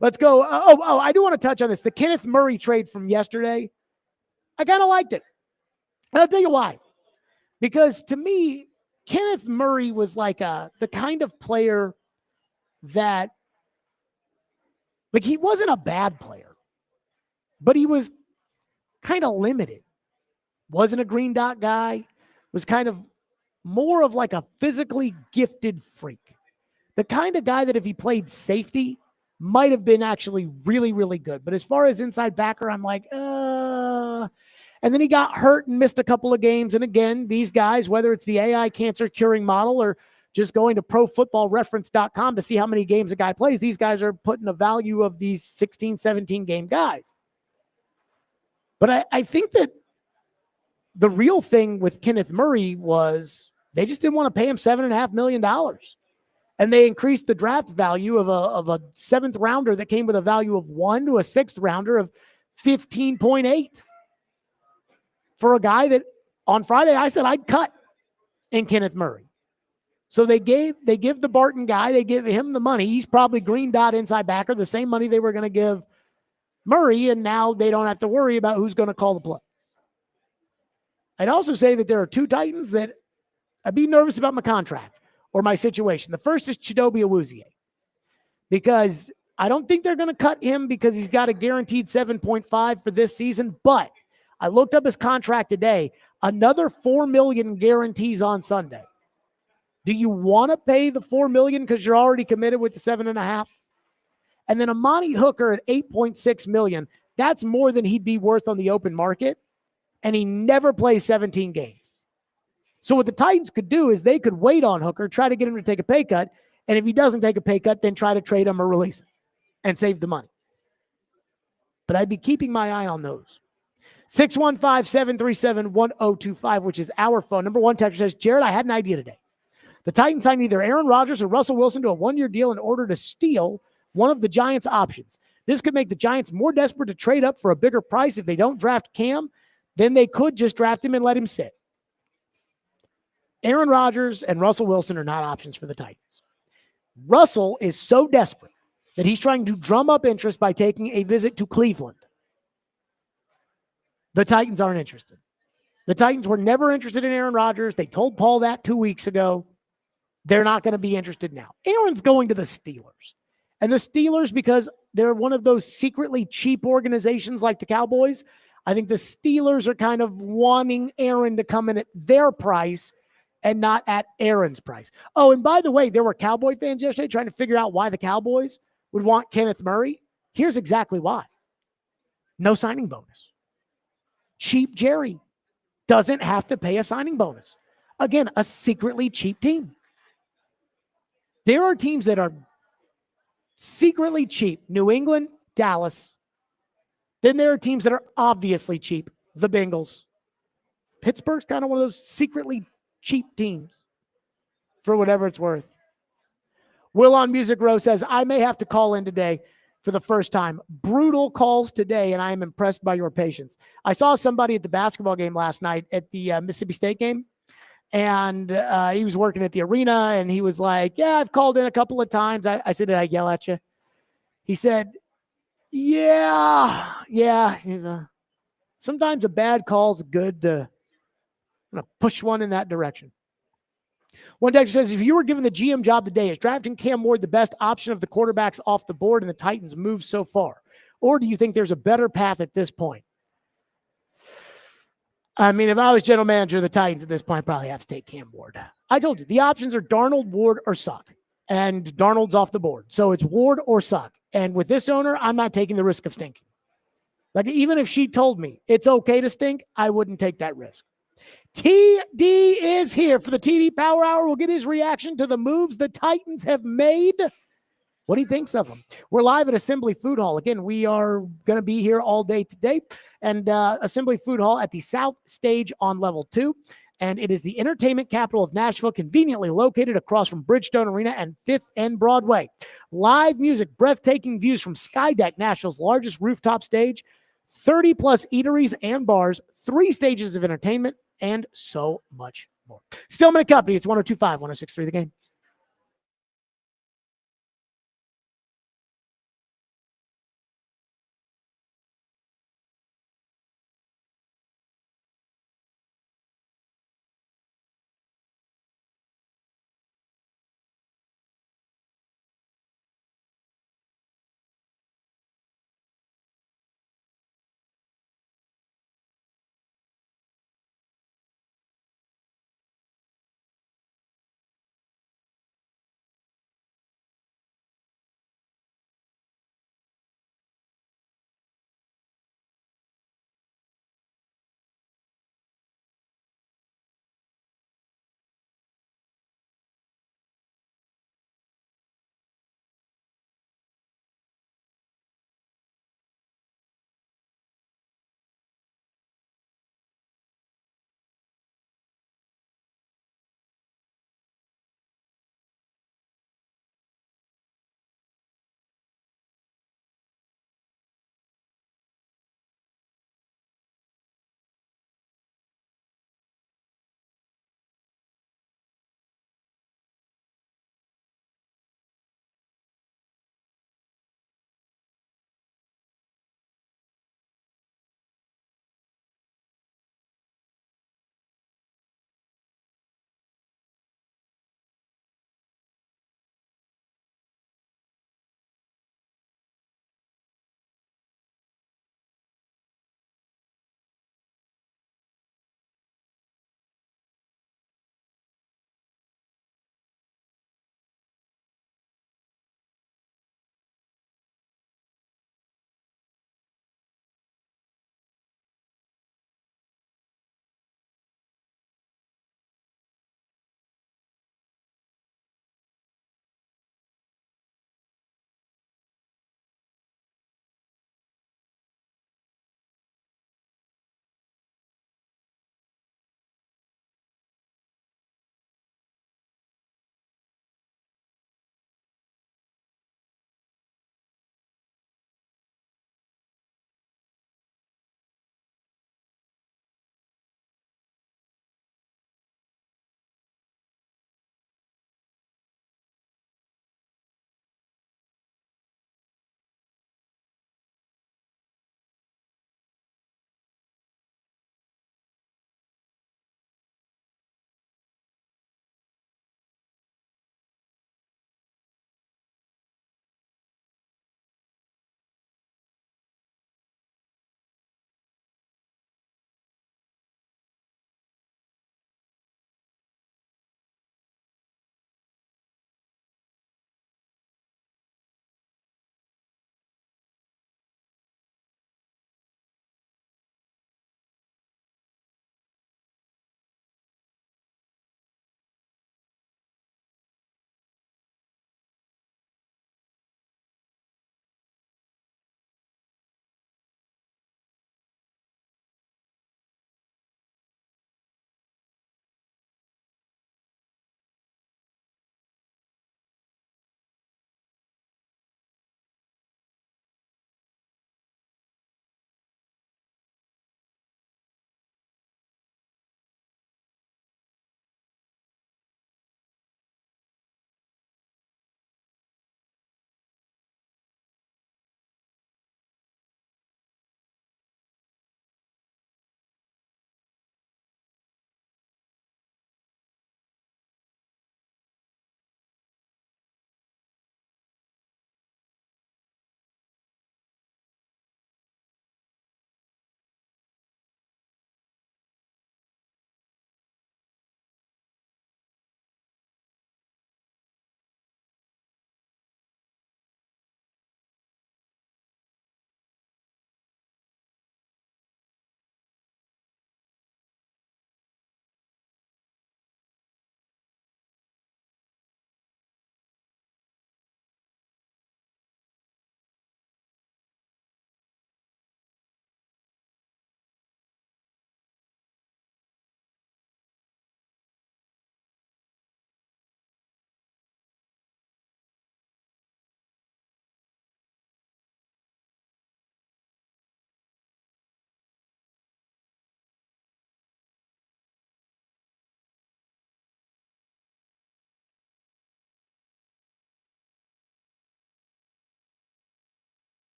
Let's go. I do want to touch on this. The Kenneth Murray trade from yesterday, I kind of liked it. And I'll tell you why. Because to me, Kenneth Murray was like the kind of player that, like, he wasn't a bad player, but he was kind of limited. Wasn't a green dot guy, was kind of more of like a physically gifted freak. The kind of guy that if he played safety might have been actually really, really good. But as far as inside backer, I'm like, And then he got hurt and missed a couple of games. And again, these guys, whether it's the AI cancer curing model or just going to profootballreference.com to see how many games a guy plays, these guys are putting a value of these 16, 17 game guys. But I think that the real thing with Kenneth Murray was they just didn't want to pay him $7.5 million. And they increased the draft value of a seventh rounder that came with a value of 1 to a sixth rounder of 15.8 for a guy that on Friday I said I'd cut in Kenneth Murray. So they give the Barton guy, they give him the money. He's probably green dot inside backer, the same money they were going to give Murray, and now they don't have to worry about who's going to call the play. I'd also say that there are two Titans that I'd be nervous about my contract or my situation. The first is Chidobe Awuzie, because I don't think they're going to cut him because he's got a guaranteed 7.5 for this season. But I looked up his contract today, another $4 million guarantees on Sunday. Do you want to pay the $4 million because you're already committed with the 7.5? And then Amani Hooker at $8.6 million. That's more than he'd be worth on the open market. And he never plays 17 games. So what the Titans could do is they could wait on Hooker, try to get him to take a pay cut, and if he doesn't take a pay cut, then try to trade him or release him and save the money. But I'd be keeping my eye on those. 615-737-1025, which is our phone. Number one texter says, Jared, I had an idea today. The Titans signed either Aaron Rodgers or Russell Wilson to a one-year deal in order to steal one of the Giants' options. This could make the Giants more desperate to trade up for a bigger price. If they don't draft Cam, then they could just draft him and let him sit. Aaron Rodgers and Russell Wilson are not options for the Titans. Russell is so desperate that he's trying to drum up interest by taking a visit to Cleveland. The Titans aren't interested. The Titans were never interested in Aaron Rodgers. They told Paul that 2 weeks ago. They're not going to be interested now. Aaron's going to the Steelers. And the Steelers, because they're one of those secretly cheap organizations like the Cowboys, I think the Steelers are kind of wanting Aaron to come in at their price and not at Aaron's price. Oh, and by the way, there were Cowboy fans yesterday trying to figure out why the Cowboys would want Kenneth Murray. Here's exactly why. No signing bonus. Cheap Jerry doesn't have to pay a signing bonus. Again, a secretly cheap team. There are teams that are secretly cheap. New England, Dallas. Then there are teams that are obviously cheap. The Bengals. Pittsburgh's kind of one of those secretly cheap teams for whatever it's worth. Will on Music Row says, I may have to call in today for the first time. Brutal calls today, and I am impressed by your patience. I saw somebody at the basketball game last night at the Mississippi State game, and he was working at the arena, and he was like, yeah, I've called in a couple of times. I said, did I yell at you? He said, yeah. Sometimes a bad call is good to push one in that direction. One texter says, if you were given the GM job today, is drafting Cam Ward the best option of the quarterbacks off the board and the Titans' moves so far? Or do you think there's a better path at this point? I mean, if I was general manager of the Titans at this point, I'd probably have to take Cam Ward. I told you, the options are Darnold, Ward, or suck. And Darnold's off the board. So it's Ward or suck. And with this owner, I'm not taking the risk of stinking. Like, even if she told me it's okay to stink, I wouldn't take that risk. TD is here for the TD Power Hour. We'll get his reaction to the moves the Titans have made. What he thinks of them. We're live at Assembly Food Hall. Again, we are going to be here all day today. And Assembly Food Hall at the South Stage on level 2. And it is the entertainment capital of Nashville, conveniently located across from Bridgestone Arena and 5th and Broadway. Live music, breathtaking views from Skydeck, Nashville's largest rooftop stage, 30-plus eateries and bars, 3 stages of entertainment, and so much more. Stillman & Company, it's 102.5, 106.3 The Game.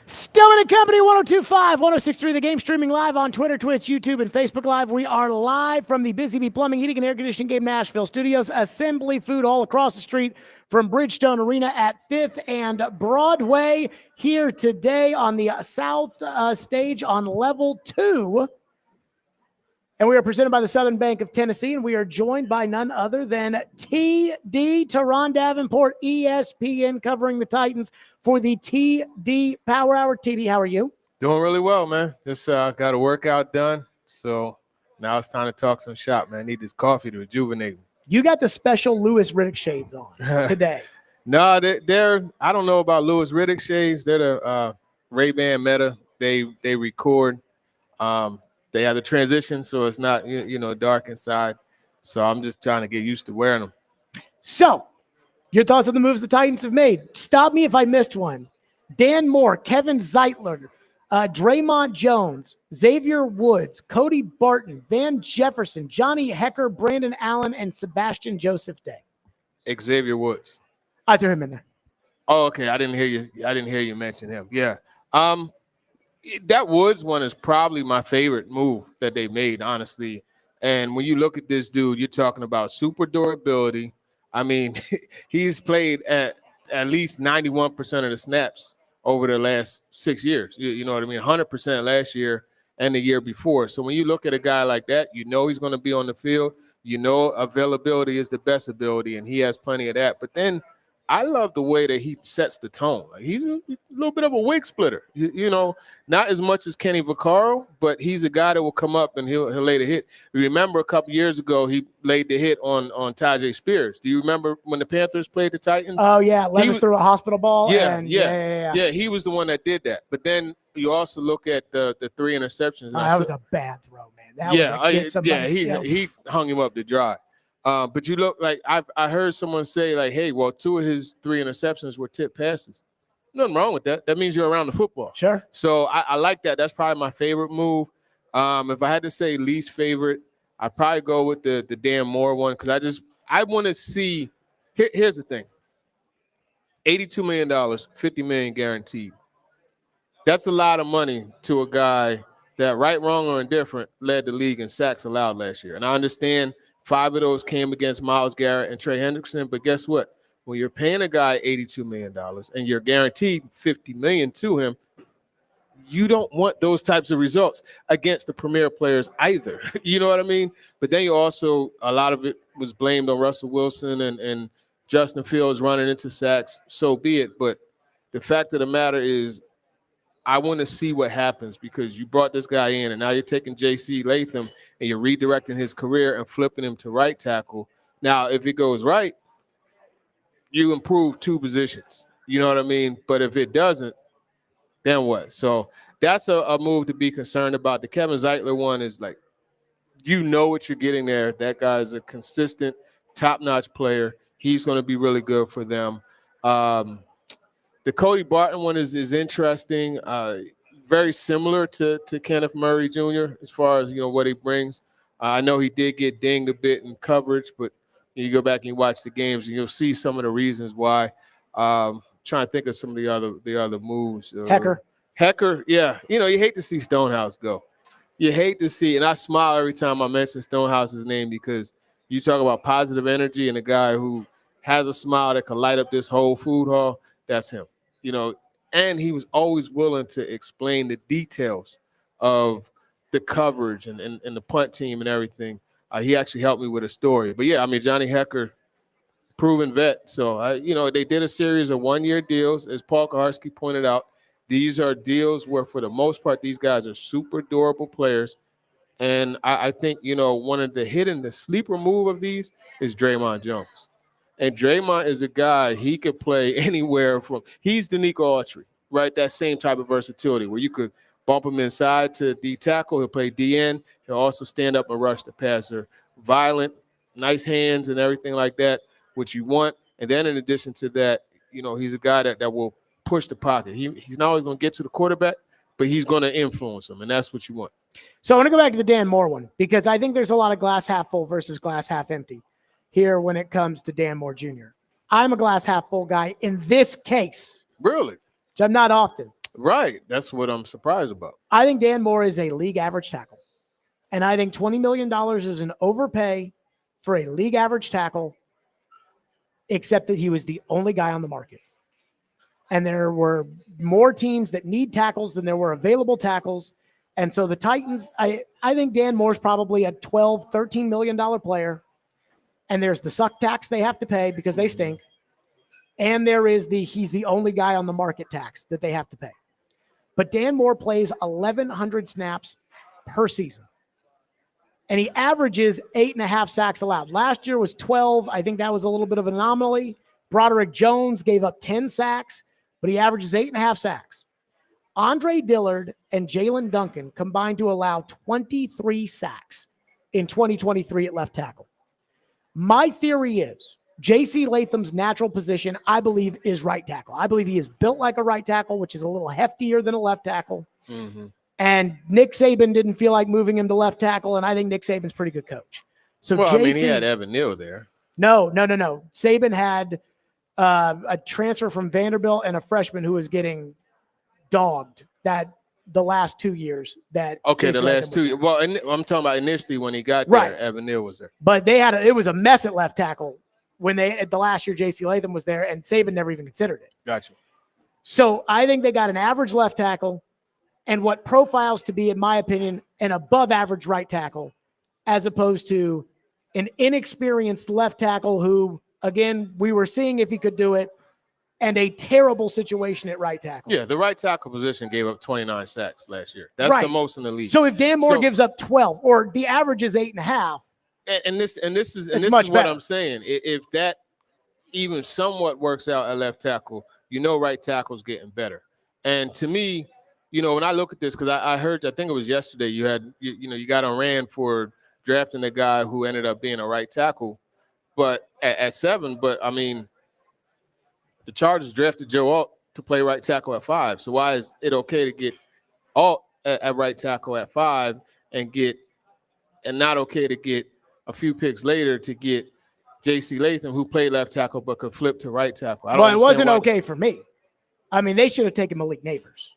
Stillman and Company, 102.5, 106.3, The Game, streaming live on Twitter, Twitch, YouTube, and Facebook Live. We are live from the Busy Bee Plumbing, Heating, and Air Conditioning Game Nashville studios. Assembly Food all across the street from Bridgestone Arena at 5th and Broadway. Here today on the South stage on level 2. And we are presented by the Southern Bank of Tennessee, and we are joined by none other than TD, Teron Davenport, ESPN, covering the Titans for the TD Power Hour. TD, how are you? Doing really well, man. Just got a workout done, so now it's time to talk some shop, man. I need this coffee to rejuvenate me. You got the special Lewis Riddick shades on today. No, they're I don't know about Lewis Riddick shades. They're the Ray-Ban Meta. They record. They have the transition, so it's not dark inside. So I'm just trying to get used to wearing them. So, your thoughts on the moves the Titans have made? Stop me if I missed one. Dan Moore, Kevin Zeitler, Draymond Jones, Xavier Woods, Cody Barton, Van Jefferson, Johnny Hecker, Brandon Allen, and Sebastian Joseph Day. Xavier Woods. I threw him in there. Oh, okay. I didn't hear you mention him. Yeah. That Woods one is probably my favorite move that they made, honestly. And when you look at this dude, you're talking about super durability. I mean, he's played at least 91% of the snaps over the last 6 years. You know what I mean? 100% last year and the year before. So when you look at a guy like that, you know he's going to be on the field. You know availability is the best ability, and he has plenty of that. But then I love the way that he sets the tone. Like he's a little bit of a wig splitter, you know, not as much as Kenny Vaccaro, but he's a guy that will come up and he'll lay the hit. You remember a couple years ago, he laid the hit on Tajay Spears. Do you remember when the Panthers played the Titans? Oh, yeah. Levis threw a hospital ball. Yeah. He was the one that did that. But then you also look at the 3 interceptions. That was a bad throw, man. He hung him up to dry. But you look like I heard someone say like, hey, well, 2 of his 3 interceptions were tip passes. Nothing wrong with that. That means you're around the football. Sure. So I like that. That's probably my favorite move. If I had to say least favorite, I'd probably go with the Dan Moore one because I want to see. Here's the thing. $82 million, $50 million guaranteed. That's a lot of money to a guy that, right, wrong, or indifferent, led the league in sacks allowed last year. And I understand 5 of those came against Myles Garrett and Trey Hendrickson. But guess what? When you're paying a guy $82 million and you're guaranteed $50 million to him, you don't want those types of results against the premier players either. You know what I mean? But then you also, a lot of it was blamed on Russell Wilson and Justin Fields running into sacks. So be it. But the fact of the matter is, I want to see what happens because you brought this guy in and now you're taking J.C. Latham and you're redirecting his career and flipping him to right tackle. Now, if it goes right, you improve 2 positions. You know what I mean? But if it doesn't, then what? So that's a move to be concerned about. The Kevin Zeitler one is like, you know what you're getting there. That guy is a consistent, top-notch player. He's going to be really good for them. The Cody Barton one is interesting. Very similar to Kenneth Murray Jr. as far as, what he brings. I know he did get dinged a bit in coverage, but you go back and you watch the games and you'll see some of the reasons why. Trying to think of some of the other moves. Hecker, yeah. You hate to see Stonehouse go. You hate to see, and I smile every time I mention Stonehouse's name because you talk about positive energy and a guy who has a smile that can light up this whole food hall. That's him. And he was always willing to explain the details of the coverage and the punt team and everything. He actually helped me with a story. But, yeah, I mean, Johnny Hecker, proven vet. So, they did a series of 1-year deals. As Paul Kaharski pointed out, these are deals where, for the most part, these guys are super durable players. And I think, one of the sleeper move of these is Draymond Jones. And Draymond is a guy, he could play anywhere from – he's the Nico Autry, right? That same type of versatility where you could bump him inside to D tackle. He'll play DN. He'll also stand up and rush the passer. Violent, nice hands and everything like that, which you want. And then in addition to that, he's a guy that will push the pocket. He's not always going to get to the quarterback, but he's going to influence him, and that's what you want. So I want to go back to the Dan Moore one because I think there's a lot of glass half full versus glass half empty here when it comes to Dan Moore Jr. I'm a glass half full guy in this case. Really? Which I'm not often. Right. That's what I'm surprised about. I think Dan Moore is a league average tackle. And I think $20 million is an overpay for a league average tackle, except that he was the only guy on the market. And there were more teams that need tackles than there were available tackles. And so the Titans, I think Dan Moore's probably a $12, $13 million player. And there's the suck tax they have to pay because they stink. And there is he's the only guy on the market tax that they have to pay. But Dan Moore plays 1,100 snaps per season. And he averages 8.5 sacks allowed. Last year was 12. I think that was a little bit of an anomaly. Broderick Jones gave up 10 sacks, but he averages 8.5 sacks. Andre Dillard and Jalen Duncan combined to allow 23 sacks in 2023 at left tackle. My theory is J.C. Latham's natural position, I believe, is right tackle. I believe he is built like a right tackle, which is a little heftier than a left tackle. Mm-hmm. And Nick Saban didn't feel like moving him to left tackle, and I think Nick Saban's a pretty good coach. So well, JC, I mean, he had Evan Neal there. No. Saban had a transfer from Vanderbilt and a freshman who was getting dogged the last 2 years. Okay, the last 2 years. Well, I'm talking about initially when he got there, Evan Neal was there. But it was a mess at left tackle when the last year J.C. Latham was there, and Saban never even considered it. Gotcha. So I think they got an average left tackle and what profiles to be, in my opinion, an above average right tackle, as opposed to an inexperienced left tackle who, again, we were seeing if he could do it, and a terrible situation at right tackle. Yeah, the right tackle position gave up 29 sacks last year. That's the most in the league. So if Dan Moore gives up 12, or the average is 8.5, and this is what better. I'm saying. If that even somewhat works out at left tackle, right tackle's getting better. And to me, when I look at this, because I heard, I think it was yesterday, you got on Rand for drafting a guy who ended up being a right tackle, but at 7. But I mean, the Chargers drafted Joe Alt to play right tackle at 5. So why is it okay to get Alt at right tackle at 5 and not okay to get a few picks later to get J.C. Latham, who played left tackle but could flip to right tackle? Well, it wasn't okay for me. I mean, they should have taken Malik Neighbors.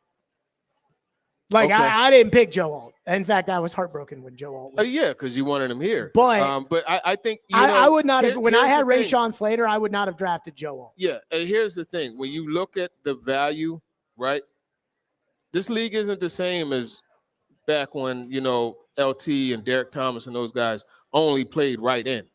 Like, okay. I didn't pick Joe Alt. In fact, I was heartbroken when Joe Alt was. Yeah, because you wanted him here. But I think I would not have. When I had Rashawn Slater, I would not have drafted Joe Alt. Yeah, and here's the thing: when you look at the value, right? This league isn't the same as back when LT and Derek Thomas and those guys only played right in.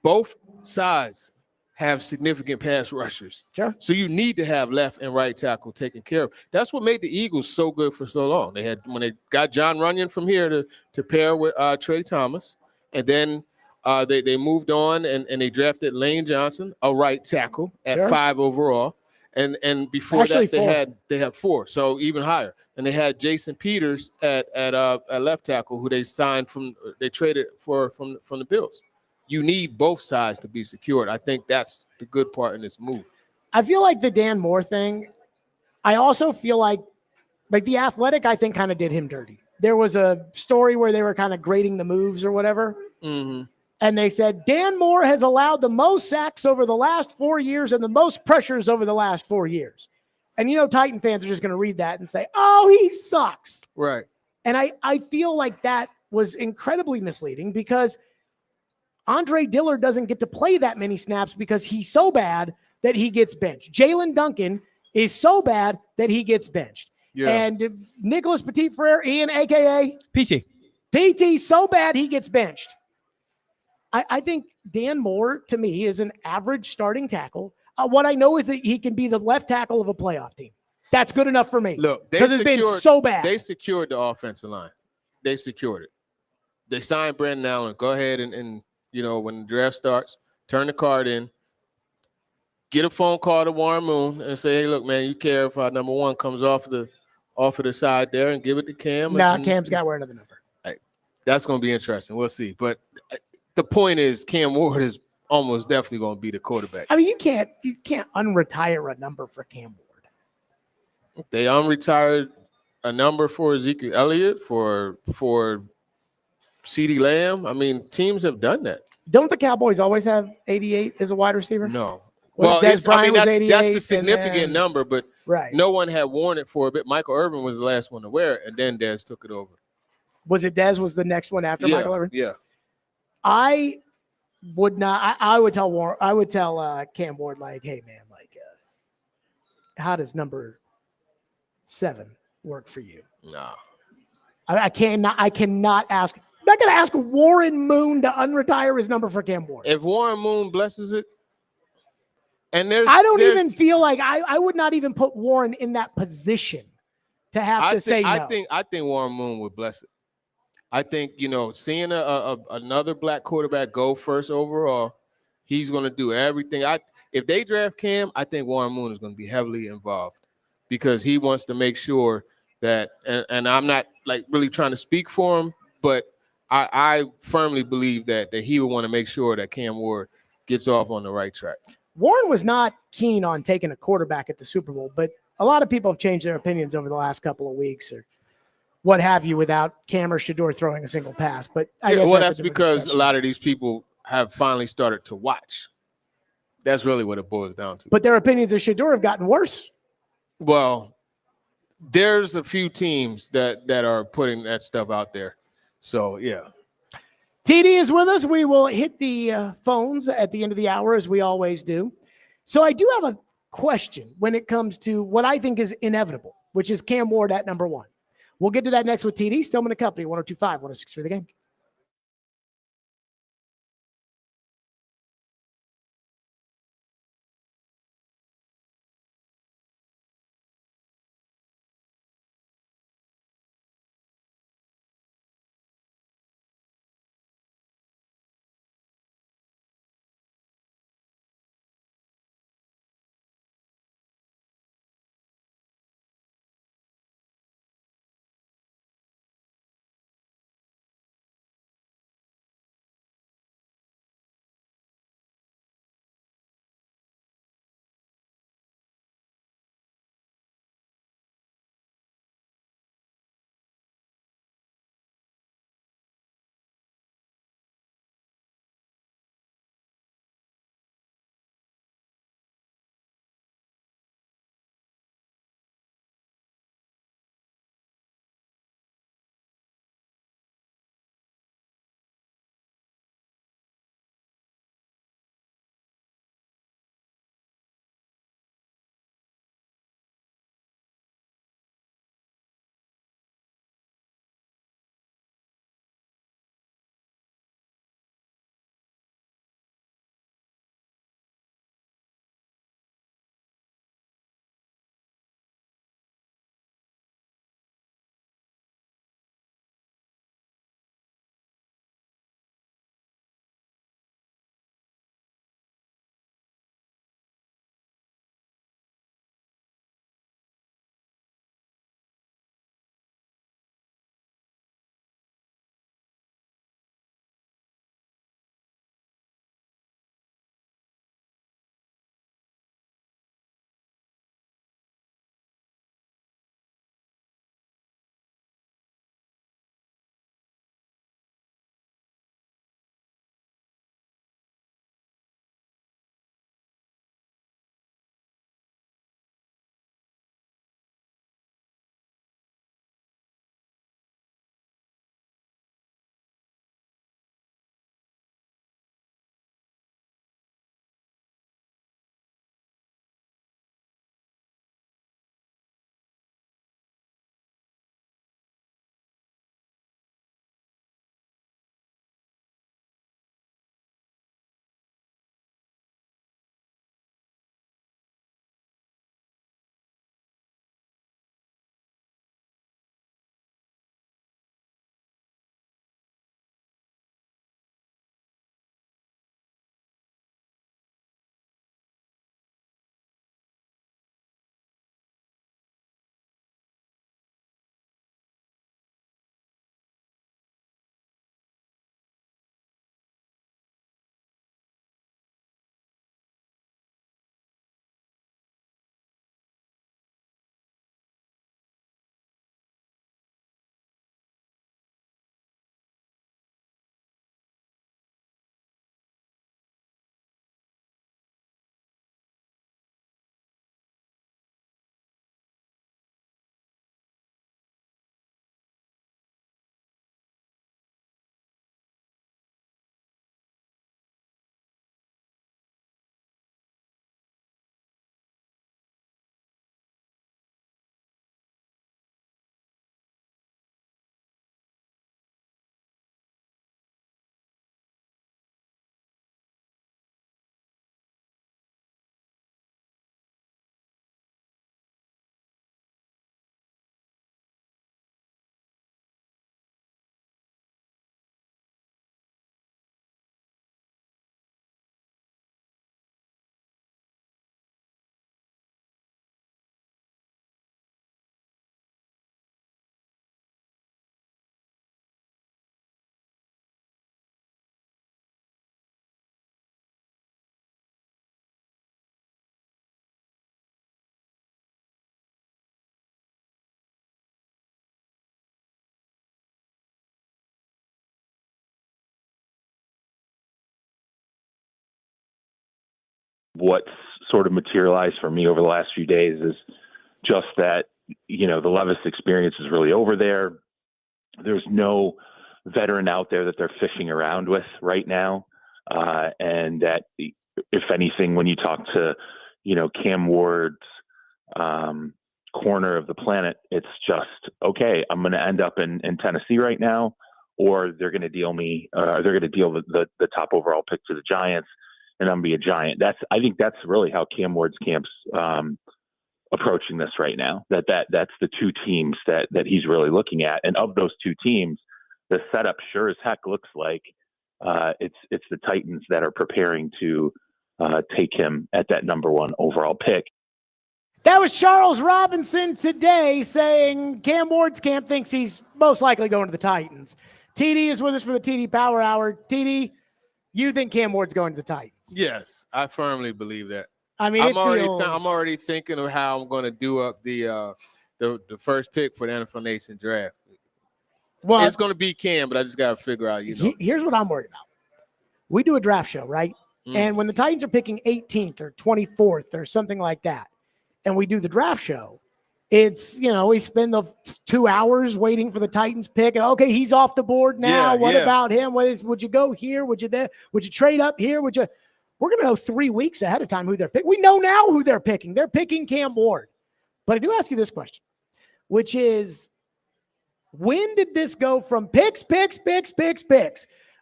Both sides have significant pass rushers. Sure. So you need to have left and right tackle taken care of. That's what made the Eagles so good for so long. They had, when they got John Runyon from here to pair with Trey Thomas, and then they moved on and they drafted Lane Johnson, a right tackle at 5 overall. And before actually that they had 4, so even higher. And they had Jason Peters at left tackle, who they traded from the Bills. You need both sides to be secured. I think that's the good part in this move. I feel like the Dan Moore thing, I also feel like The Athletic, I think, kind of did him dirty. There was a story where they were kind of grading the moves or whatever. Mm-hmm. And they said, Dan Moore has allowed the most sacks over the last 4 years and the most pressures over the last 4 years. And, Titan fans are just going to read that and say, oh, he sucks. Right. And I feel like that was incredibly misleading because Andre Dillard doesn't get to play that many snaps because he's so bad that he gets benched. Jalen Duncan is so bad that he gets benched. Yeah. And Nicholas Petit-Frere, Ian, a.k.a. PT, so bad he gets benched. I think Dan Moore, to me, is an average starting tackle. What I know is that he can be the left tackle of a playoff team. That's good enough for me. Look, because it's been so bad. They secured the offensive line. They secured it. They signed Brandon Allen. Go ahead and when the draft starts, turn the card in, get a phone call to Warren Moon and say, hey, look, man, you care if our number 1 comes off of the side there and give it to Cam? Cam's got to wear another number. That's going to be interesting. We'll see. But the point is, Cam Ward is almost definitely going to be the quarterback. I mean, you can't unretire a number for Cam Ward. They unretired a number for Ezekiel Elliott, for CeeDee Lamb. I mean, teams have done that. Don't the Cowboys always have 88 as a wide receiver? No. Well, Des Bryant was 88. That's the significant number, but Right. No one had worn it for a bit. Michael Irvin was the last one to wear it, and then Dez took it over. Was it Dez was the next one after Michael Irvin? Yeah. I would not. I would tell Warren. I would tell Cam Ward, like, hey man, like, how does number 7 work for you? No. I cannot ask. I'm not going to ask Warren Moon to unretire his number for Cam Ward. If Warren Moon blesses it, and I don't even feel like I would not even put Warren in that position to have to say no. I think Warren Moon would bless it. I think, seeing another black quarterback go first overall, he's going to do everything. If they draft Cam, I think Warren Moon is going to be heavily involved because he wants to make sure that, and I'm not like really trying to speak for him, but I firmly believe that he would want to make sure that Cam Ward gets off on the right track. Warren was not keen on taking a quarterback at the Super Bowl, but a lot of people have changed their opinions over the last couple of weeks or what have you without Cam or Shador throwing a single pass. But I guess that's because a lot of these people have finally started to watch. That's really what it boils down to. But their opinions of Shador have gotten worse. Well, there's a few teams that are putting that stuff out there. So, yeah. TD is with us. We will hit the phones at the end of the hour, as we always do. So I do have a question when it comes to what I think is inevitable, which is Cam Ward at number 1. We'll get to that next with TD. Stillman & Company, 102.5, 106.3 The Game. what's sort of materialized for me over the last few days is just that, the Levis experience is really over there. There's no veteran out there that they're fishing around with right now. And that, if anything, when you talk to, Cam Ward's corner of the planet, it's just, okay, I'm going to end up in Tennessee right now, or they're going to deal the top overall pick to the Giants, and I'm going to be a Giant. I think that's really how Cam Ward's camp's approaching this right now. That's the two teams that he's really looking at. And of those two teams, the setup sure as heck looks like it's the Titans that are preparing to take him at that number 1 overall pick. That was Charles Robinson today saying Cam Ward's camp thinks he's most likely going to the Titans. TD is with us for the TD Power Hour. TD, you think Cam Ward's going to the Titans? Yes, I firmly believe that. I mean, I'm already thinking of how I'm going to do up the first pick for the NFL Nation draft. Well, it's going to be Cam, but I just got to figure out, Here's what I'm worried about. We do a draft show, right? And when the Titans are picking 18th or 24th or something like that, and we do the draft show, it's, we spend the 2 hours waiting for the Titans pick. And, okay, he's off the board now. What about him? Would you go here? Would you there? Would you trade up here? We're going to know 3 weeks ahead of time who they're picking. We know now who they're picking. They're picking Cam Ward. But I do ask you this question, which is, when did this go from picks?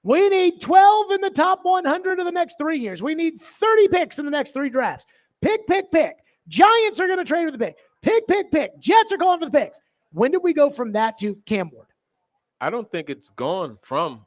We need 12 in the top 100 of the next 3 years. We need 30 picks in the next 3 drafts. Pick. Giants are going to trade with the pick. Pick. Jets are calling for the picks. When did we go from that to Cam Ward? I don't think it's gone from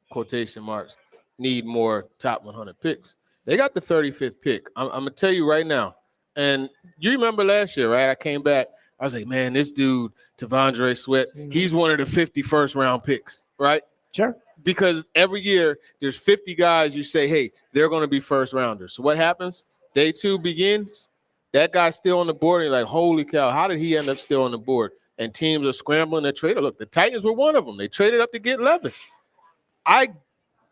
quotation marks, need more top 100 picks. They got the 35th pick. I'm going to tell you right now. And you remember last year, right? I came back. I was like, man, this dude, Tavondre Sweat, he's one of the 50 first-round picks, right? Sure. Because every year there's 50 guys you say, hey, they're going to be first-rounders. So what happens? Day 2 begins. That guy's still on the board. And you're like, holy cow, how did he end up still on the board? And teams are scrambling to trade. Look, the Titans were one of them. They traded up to get Levis. I'm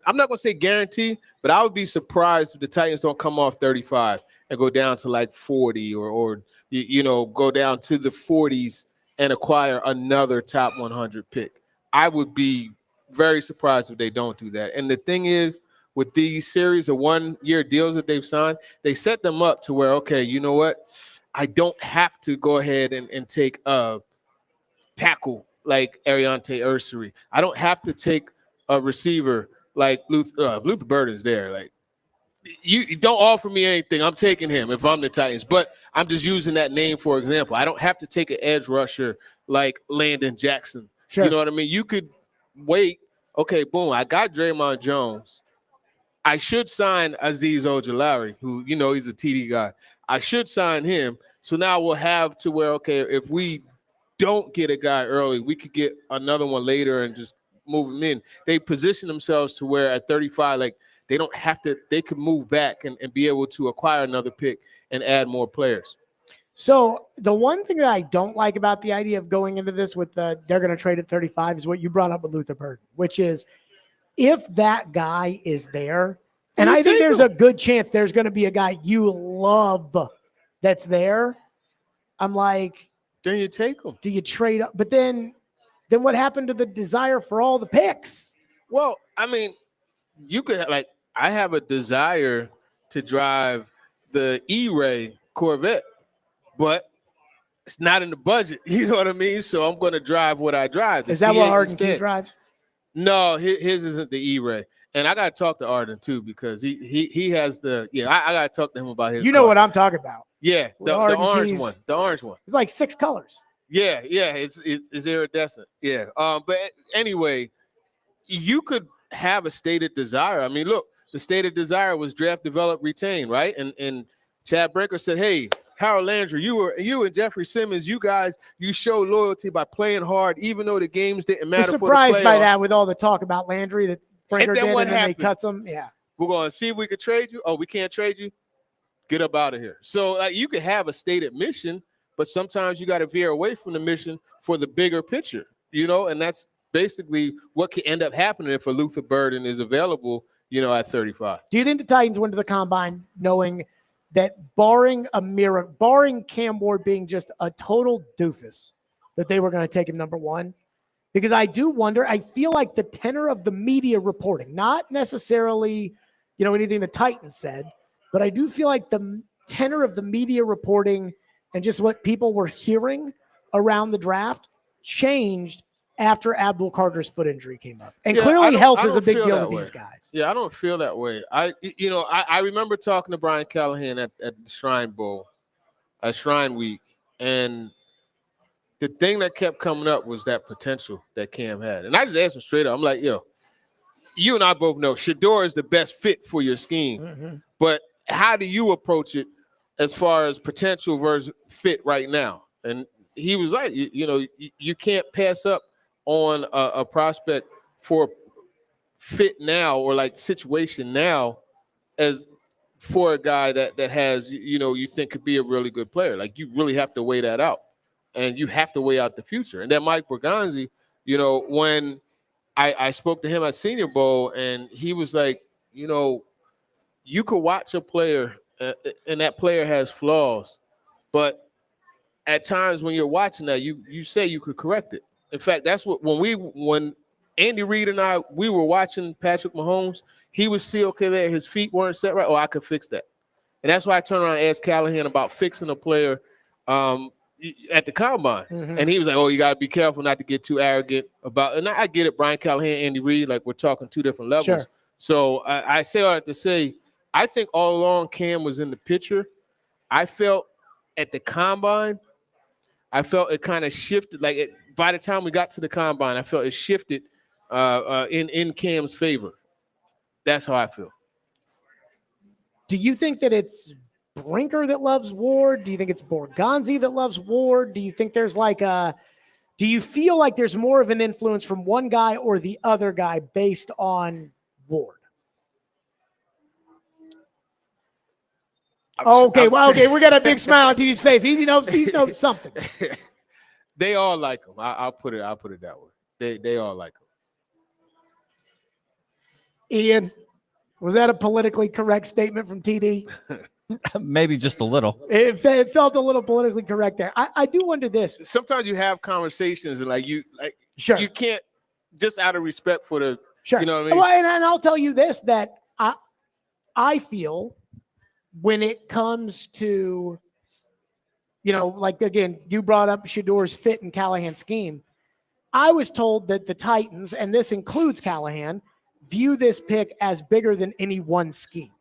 not going to say guarantee, but I would be surprised if the Titans don't come off 35 and go down to like 40 or go down to the 40s and acquire another top 100 pick. I would be very surprised if they don't do that. And the thing is, with these series of 1-year deals that they've signed, they set them up to where, okay, you know what? I don't have to go ahead and take a tackle like Ariante Ursary. I don't have to take a receiver like Luther Burden's there. Like, you don't offer me anything. I'm taking him if I'm the Titans. But I'm just using that name for example. I don't have to take an edge rusher like Landon Jackson. Sure. You know what I mean? You could wait. Okay, boom. I got Draymond Jones. I should sign Azeez Ojulari, who, he's a TD guy. I should sign him. So now we'll have to where, okay, if we don't get a guy early, we could get another one later and just move him in. They position themselves to where at 35, like, they don't have to, they could move back and be able to acquire another pick and add more players. So the one thing that I don't like about the idea of going into this with they're going to trade at 35 is what you brought up with Luther Burden, which is if that guy is there, and I think there's a good chance there's going to be a guy you love that's there. I'm like, then you take him. Do you trade up? But then what happened to the desire for all the picks? Well, I mean, you could I have a desire to drive the E-Ray Corvette, but it's not in the budget. You know what I mean? So I'm going to drive what I drive. Is that what Arden Key drives? No, his isn't the E-Ray. And I got to talk to Arden too, because he has I got to talk to him about his know car. what I'm talking about. Yeah, the orange one. The orange one. It's like 6 colors. Yeah, it's iridescent. Yeah. But anyway, you could have a stated desire. I mean, look, the stated desire was draft, develop, retain, right? And Chad Brinker said, hey, Harold Landry, you and Jeffrey Simmons, you guys, you show loyalty by playing hard, even though the games didn't matter. I'm surprised by that with all the talk about Landry that Brinker did, and then they cuts him. Yeah. We're going to see if we could trade you. Oh, we can't trade you? Get up out of here. So you could have a stated mission, but sometimes you got to veer away from the mission for the bigger picture, and that's basically what could end up happening if a Luther Burden is available at 35. Do you think the Titans went to the combine knowing that barring Cam Ward being just a total doofus, that they were going to take him number one? Because I do wonder, I feel like the tenor of the media reporting, not necessarily, anything the Titans said, but I do feel like the tenor of the media reporting and just what people were hearing around the draft changed after Abdul Carter's foot injury came up. And clearly health is a big deal with these guys. Yeah, I don't feel that way. I remember talking to Brian Callahan at the Shrine Bowl, at Shrine Week, and the thing that kept coming up was that potential that Cam had. And I just asked him straight up, I'm like, yo, you and I both know Shador is the best fit for your scheme. Mm-hmm. But how do you approach it as far as potential versus fit right now? And he was like, you can't pass up on a prospect for fit now or like situation now as for a guy that has, you think could be a really good player. Like, you really have to weigh that out, and you have to weigh out the future. And then Mike Berganzi, when I spoke to him at Senior Bowl, and he was like, you could watch a player and that player has flaws, but at times when you're watching that, you say you could correct it. In fact, that's what when Andy Reid and we were watching Patrick Mahomes, he would see, okay, there his feet weren't set right. Oh, I could fix that. And that's why I turned around and asked Callahan about fixing a player at the combine. Mm-hmm. And he was like, oh, you got to be careful not to get too arrogant about, and I get it, Brian Callahan, Andy Reid, like we're talking two different levels. Sure. So I say all that to say, I think all along Cam was in the picture. I felt at the combine, it kind of shifted. Like by the time we got to the combine, I felt it shifted in Cam's favor. That's how I feel. Do you think that it's Brinker that loves Ward? Do you think it's Borgonzi that loves Ward? Do you think there's do you feel like there's more of an influence from one guy or the other guy based on Ward? Okay, we got a big smile on TD's face. He knows something. They all like him. I'll put it that way. They all like him. Ian, was that a politically correct statement from TD? Maybe just a little. It felt a little politically correct there. I do wonder this. Sometimes you have conversations and sure, you can't, just out of respect for the, sure, you know what I mean? Well, and I'll tell you this, that I feel when it comes to, again, you brought up Shador's fit and Callahan's scheme. I was told that the Titans, and this includes Callahan, view this pick as bigger than any one scheme.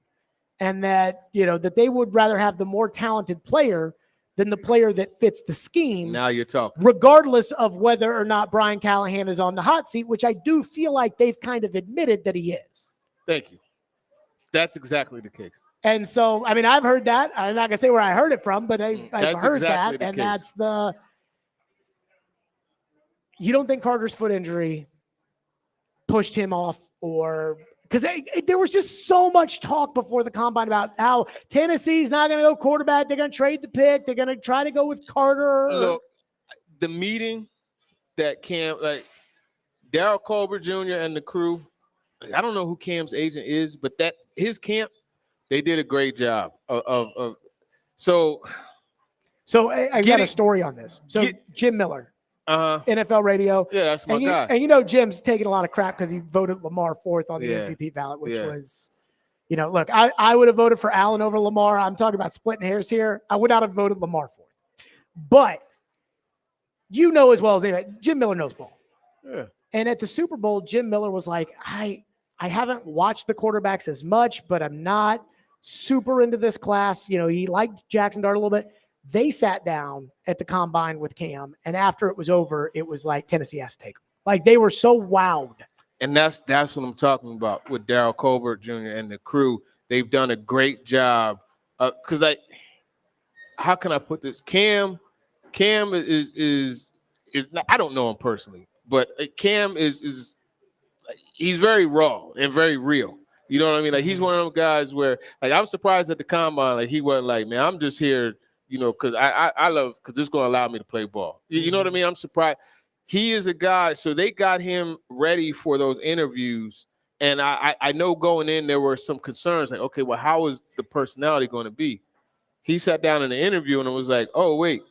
And that, that they would rather have the more talented player than the player that fits the scheme. Now you're talking. Regardless of whether or not Brian Callahan is on the hot seat, which I do feel like they've kind of admitted that he is. Thank you. That's exactly the case. And so, I mean, I've heard that. I'm not going to say where I heard it from, but I've heard exactly that. And case. You don't think Carter's foot injury pushed him off, or because there was just so much talk before the combine about how Tennessee's not going to go quarterback. They're going to trade the pick. They're going to try to go with Carter. Look, the meeting that Cam, Darryl Colbert Jr. and the crew, I don't know who Cam's agent is, but his camp, they did a great job So I got a story on this. So Jim Miller, NFL radio. Yeah, that's my guy. And Jim's taking a lot of crap because he voted Lamar fourth on the MVP ballot, which was, look, I would have voted for Allen over Lamar. I'm talking about splitting hairs here. I would not have voted Lamar fourth. But as well as anybody, Jim Miller knows ball. Yeah. And at the Super Bowl, Jim Miller was like, I haven't watched the quarterbacks as much, but I'm not super into this class. He liked Jackson Dart a little bit. They sat down at the combine with Cam, and after it was over, it was like Tennessee has to take him. Like, they were so wowed. And that's what I'm talking about with Darryl Colbert Jr. and the crew. They've done a great job. Because how can I put this? Cam is not, I don't know him personally, but Cam is he's very raw and very real. You know what I mean? Like, he's one of those guys where, I'm surprised at the combine, he wasn't like, man, I'm just here, because I love, because this is going to allow me to play ball. You know what I mean? I'm surprised. He is a guy, so they got him ready for those interviews, And I know going in there were some concerns like, okay, well, how is the personality going to be? He sat down in the interview and it was like, oh, wait,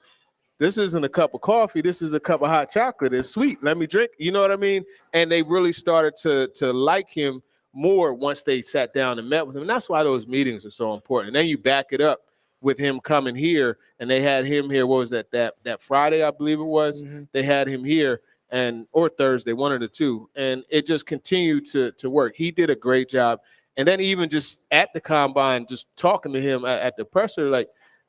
this isn't a cup of coffee. This is a cup of hot chocolate. It's sweet. Let me drink. You know what I mean? And they really started to like him more once they sat down and met with him. And that's why those meetings are so important. And then you back it up with him coming here, and they had him here. What was that Friday, I believe it was? Mm-hmm. They had him here, or Thursday, one of the two. And it just continued to work. He did a great job. And then even just at the combine, just talking to him at the presser, like,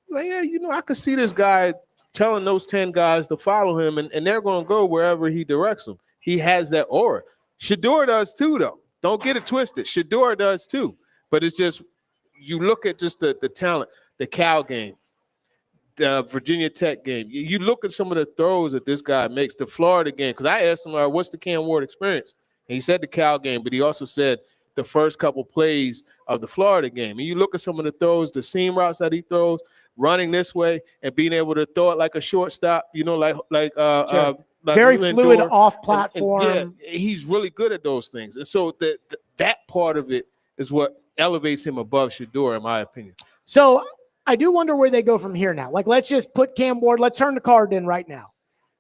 yeah, I could see this guy telling those 10 guys to follow him, and they're going to go wherever he directs them. He has that aura. Shador does too, though. Don't get it twisted. Shador does too. But it's just, you look at just the talent, the Cal game, the Virginia Tech game. You look at some of the throws that this guy makes, the Florida game, because I asked him, what's the Cam Ward experience? And he said the Cal game, but he also said the first couple plays of the Florida game. And you look at some of the throws, the seam routes that he throws, running this way and being able to throw it like a shortstop, like very Lindor. fluid off platform. And he's really good at those things. And so that part of it is what elevates him above Shador, in my opinion. So I do wonder where they go from here now. Like, let's just put Cam Ward. Let's turn the card in right now.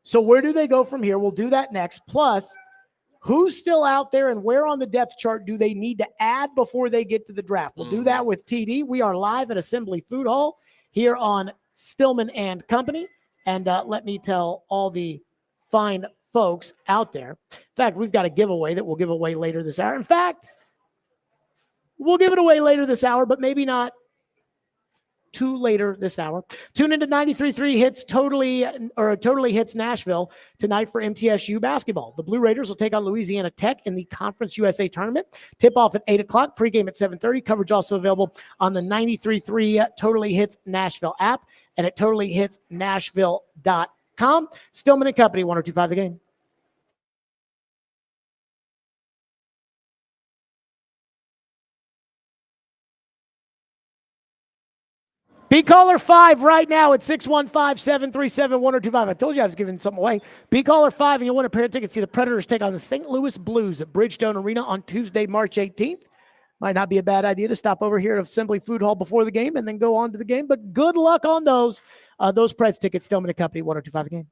So where do they go from here? We'll do that next. Plus, who's still out there and where on the depth chart do they need to add before they get to the draft? We'll do that with TD. We are live at Assembly Food Hall here on Stillman and Company. And let me tell all the fine folks out there. In fact, we've got a giveaway that we'll give away later this hour. In fact, we'll give it away later this hour, but maybe not too later this hour. Tune into 93.3 Hits Totally Hits Nashville tonight for MTSU basketball. The Blue Raiders will take on Louisiana Tech in the Conference USA tournament. Tip off at 8 o'clock, pregame at 7:30. Coverage also available on the 93.3 Totally Hits Nashville app and at totallyhitsnashville.com. Stillman and Company, 102.5 The Game. Be caller 5 right now at 615-737-1025. I told you I was giving something away. Be caller 5 and you'll win a pair of tickets to see the Predators take on the St. Louis Blues at Bridgestone Arena on Tuesday, March 18th. Might not be a bad idea to stop over here at Assembly Food Hall before the game and then go on to the game. But good luck on those. Those Preds tickets, Stillman and Company, 102.5 The Game.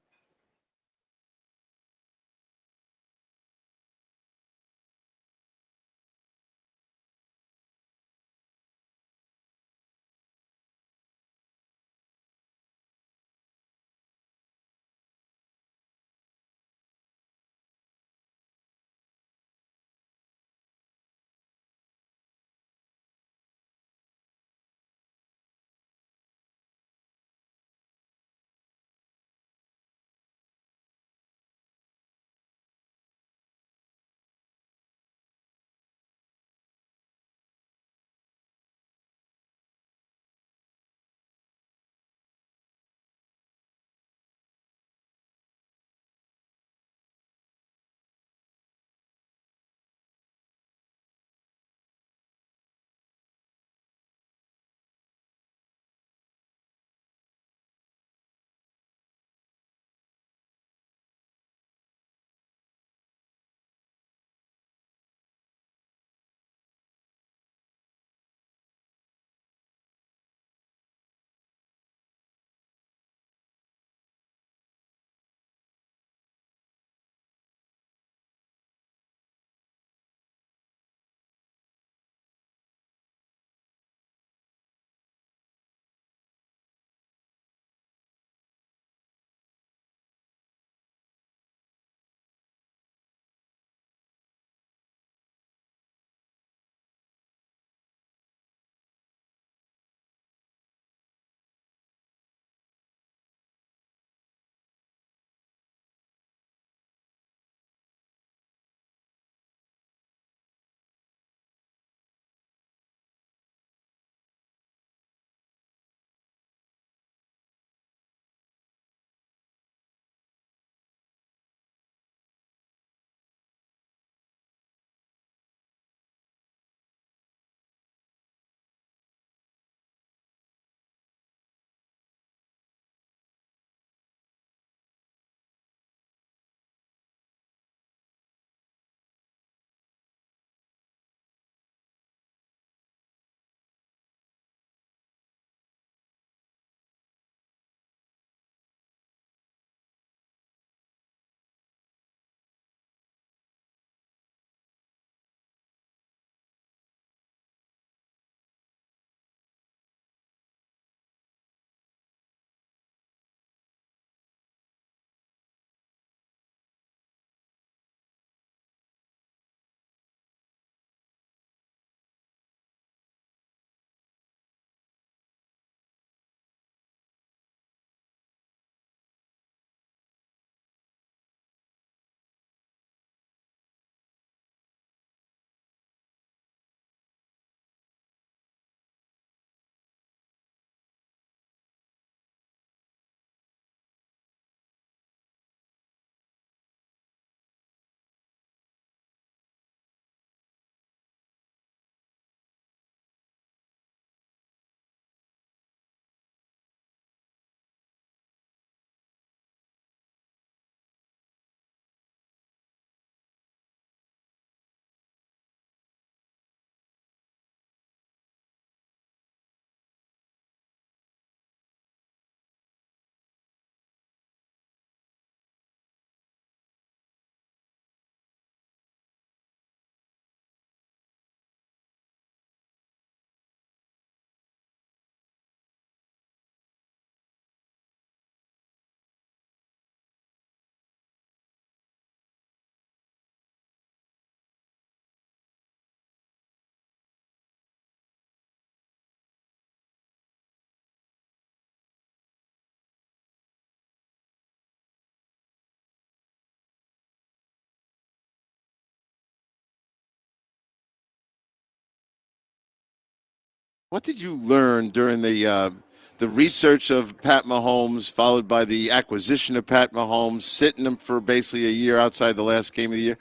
What did you learn during the research of Pat Mahomes, followed by the acquisition of Pat Mahomes, sitting him for basically a year outside the last game of the year,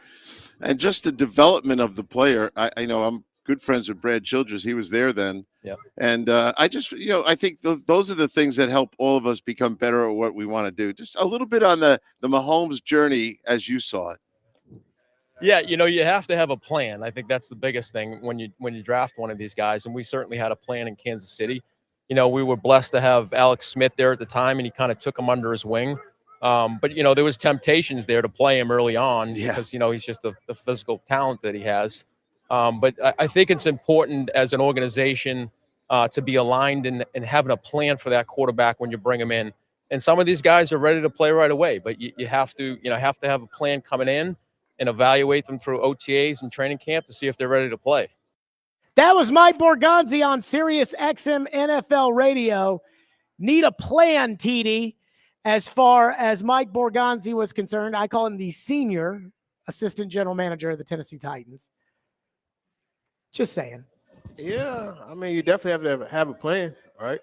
and just the development of the player? I know I'm good friends with Brad Childress. He was there then. Yep. And I just, I think those are the things that help all of us become better at what we want to do. Just a little bit on the Mahomes journey as you saw it. Yeah, you have to have a plan. I think that's the biggest thing when you draft one of these guys, and we certainly had a plan in Kansas City. We were blessed to have Alex Smith there at the time, and he kind of took him under his wing. But there was temptations there to play him early on because he's just the physical talent that he has. But I think it's important as an organization to be aligned and having a plan for that quarterback when you bring him in. And some of these guys are ready to play right away, but you have to have a plan coming in and evaluate them through OTAs and training camp to see if they're ready to play. That was Mike Borgonzi on Sirius XM NFL Radio. Need a plan, TD, as far as Mike Borgonzi was concerned. I call him the senior assistant general manager of the Tennessee Titans. Just saying. Yeah, I mean, you definitely have to have a plan, right?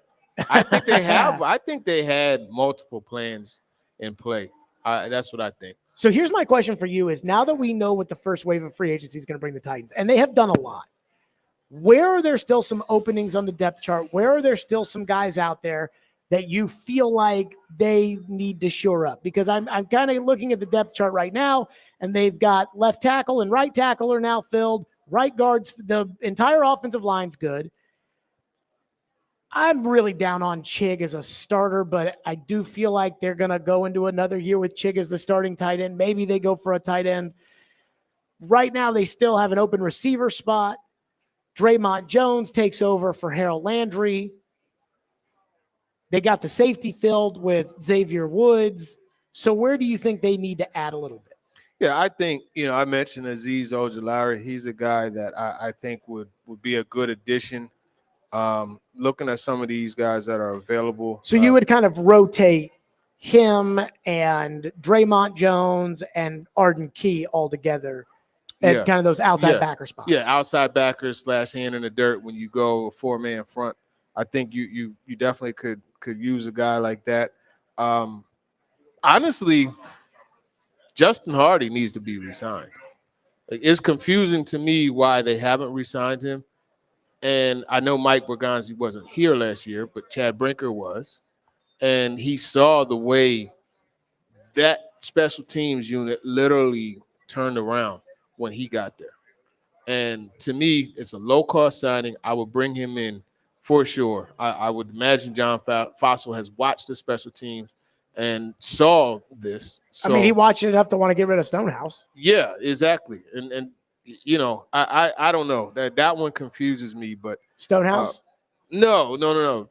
I think they have. I think they had multiple plans in play. That's what I think. So here's my question for you is, now that we know what the first wave of free agency is going to bring the Titans, and they have done a lot, where are there still some openings on the depth chart? Where are there still some guys out there that you feel like they need to shore up? Because I'm kind of looking at the depth chart right now, and they've got left tackle and right tackle are now filled. Right guards, the entire offensive line's good. I'm really down on Chig as a starter, but I do feel like they're going to go into another year with Chig as the starting tight end. Maybe they go for a tight end. Right now, they still have an open receiver spot. Draymond Jones takes over for Harold Landry. They got the safety filled with Xavier Woods. So where do you think they need to add a little bit? Yeah, I think, I mentioned Azeez Ojulari. He's a guy that I think would be a good addition. Looking at some of these guys that are available. So you would kind of rotate him and Draymond Jones and Arden Key all together at kind of those outside backer spots. Yeah, outside backers / hand in the dirt when you go a 4-man front. I think you definitely could use a guy like that. Honestly, Justin Hardy needs to be re-signed. It's confusing to me why they haven't re-signed him. And I know Mike Borgonzi wasn't here last year, but Chad Brinker was. And he saw the way that special teams unit literally turned around when he got there. And to me, it's a low-cost signing. I would bring him in for sure. I would imagine John Fossil has watched the special teams and saw this. So, I mean, he watched it enough to want to get rid of Stonehouse. Yeah, exactly. And I don't know. That one confuses me, but Stonehouse? No.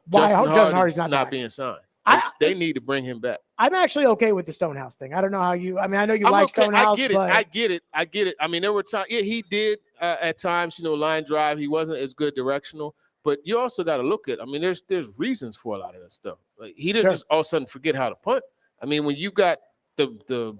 Why Justin Hardy's not back? being signed. They need to bring him back. I'm actually okay with the Stonehouse thing. I don't know how you. I mean, I know you like okay. Stonehouse. I get it. I mean, there were times. Yeah, he did at times. Line drive. He wasn't as good directional. But you also got to look at. I mean, there's reasons for a lot of that stuff. Like he didn't just all of a sudden forget how to punt. I mean, when you got the